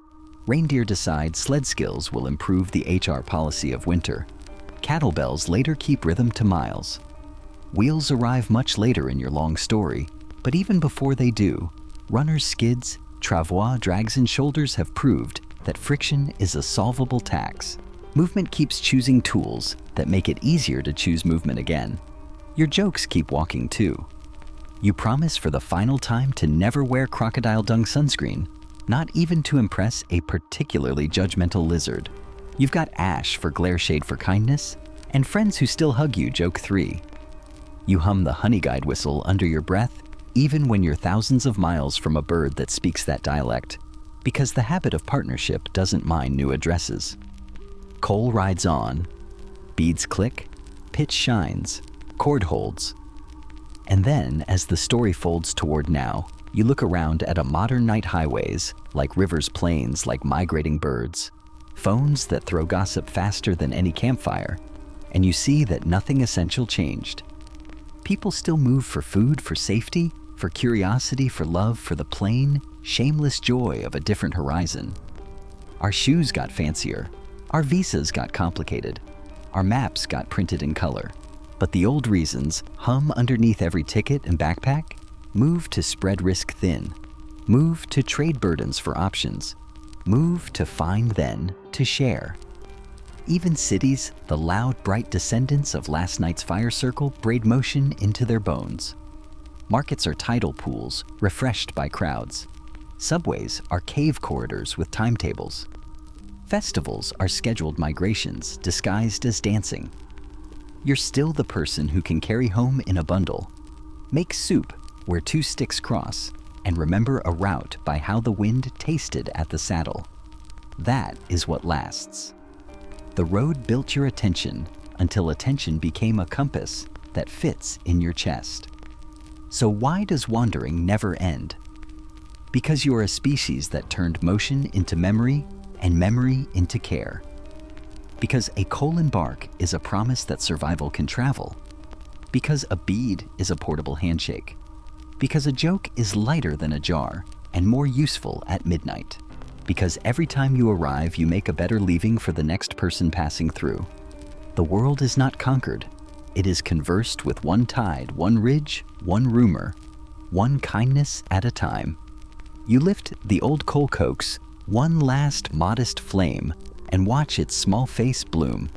Reindeer decide sled skills will improve the HR policy of winter. Cattle bells later keep rhythm to miles. Wheels arrive much later in your long story, but even before they do, runners' skids, travois, drags, and shoulders have proved that friction is a solvable tax. Movement keeps choosing tools that make it easier to choose movement again. Your jokes keep walking too. You promise for the final time to never wear crocodile dung sunscreen, not even to impress a particularly judgmental lizard. You've got ash for glare shade for kindness, and friends who still hug you joke 3. You hum the honey guide whistle under your breath, even when you're thousands of miles from a bird that speaks that dialect, because the habit of partnership doesn't mind new addresses. Coal rides on, beads click, pitch shines, cord holds. And then, as the story folds toward now, you look around at a modern night highways, like rivers, plains, like migrating birds, phones that throw gossip faster than any campfire, and you see that nothing essential changed. People still move for food, for safety, for curiosity, for love, for the plain, shameless joy of a different horizon. Our shoes got fancier, our visas got complicated, our maps got printed in color. But the old reasons hum underneath every ticket and backpack, move to spread risk thin, move to trade burdens for options, move to find then to share. Even cities, the loud, bright descendants of last night's fire circle, braid motion into their bones. Markets are tidal pools, refreshed by crowds. Subways are cave corridors with timetables. Festivals are scheduled migrations disguised as dancing. You're still the person who can carry home in a bundle, make soup where 2 sticks cross, and remember a route by how the wind tasted at the saddle. That is what lasts. The road built your attention until attention became a compass that fits in your chest. So why does wandering never end? Because you're a species that turned motion into memory and memory into care. Because a coal and bark is a promise that survival can travel. Because a bead is a portable handshake. Because a joke is lighter than a jar and more useful at midnight. Because every time you arrive, you make a better leaving for the next person passing through. The world is not conquered. It is conversed with one tide, one ridge, one rumor, one kindness at a time. You lift the old coal cokes, one last modest flame, and watch its small face bloom.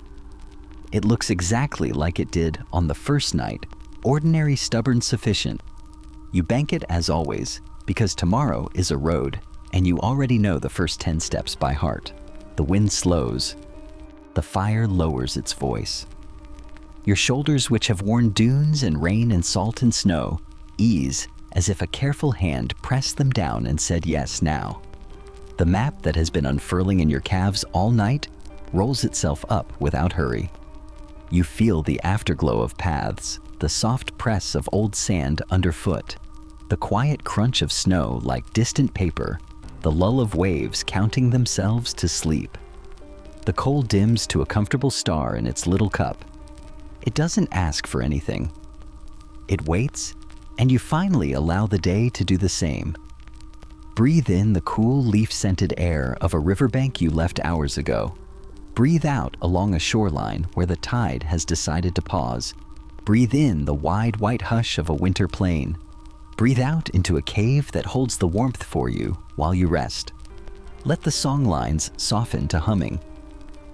It looks exactly like it did on the first night, ordinary, stubborn, sufficient. You bank it as always, because tomorrow is a road, and you already know the first 10 steps by heart. The wind slows. The fire lowers its voice. Your shoulders, which have worn dunes and rain and salt and snow, ease as if a careful hand pressed them down and said yes now. The map that has been unfurling in your calves all night rolls itself up without hurry. You feel the afterglow of paths, the soft press of old sand underfoot, the quiet crunch of snow like distant paper, the lull of waves counting themselves to sleep. The coal dims to a comfortable star in its little cup. It doesn't ask for anything. It waits, and you finally allow the day to do the same. Breathe in the cool, leaf-scented air of a riverbank you left hours ago. Breathe out along a shoreline where the tide has decided to pause. Breathe in the wide white hush of a winter plain. Breathe out into a cave that holds the warmth for you while you rest. Let the song lines soften to humming.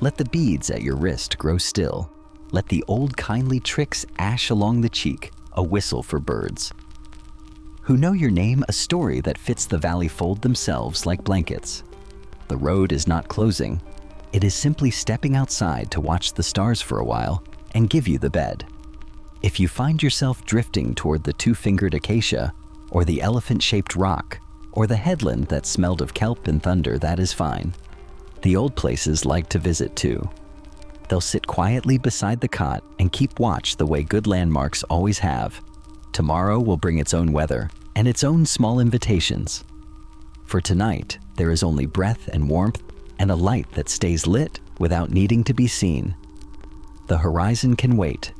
Let the beads at your wrist grow still. Let the old kindly tricks ash along the cheek, a whistle for birds who know your name, a story that fits the valley fold themselves like blankets. The road is not closing. It is simply stepping outside to watch the stars for a while and give you the bed. If you find yourself drifting toward the two-fingered acacia, or the elephant-shaped rock, or the headland that smelled of kelp and thunder, that is fine. The old places like to visit too. They'll sit quietly beside the cot and keep watch the way good landmarks always have. Tomorrow will bring its own weather and its own small invitations. For tonight, there is only breath and warmth and a light that stays lit without needing to be seen. The horizon can wait.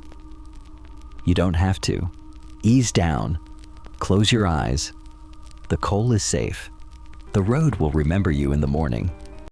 You don't have to. Ease down. Close your eyes. The coal is safe. The road will remember you in the morning.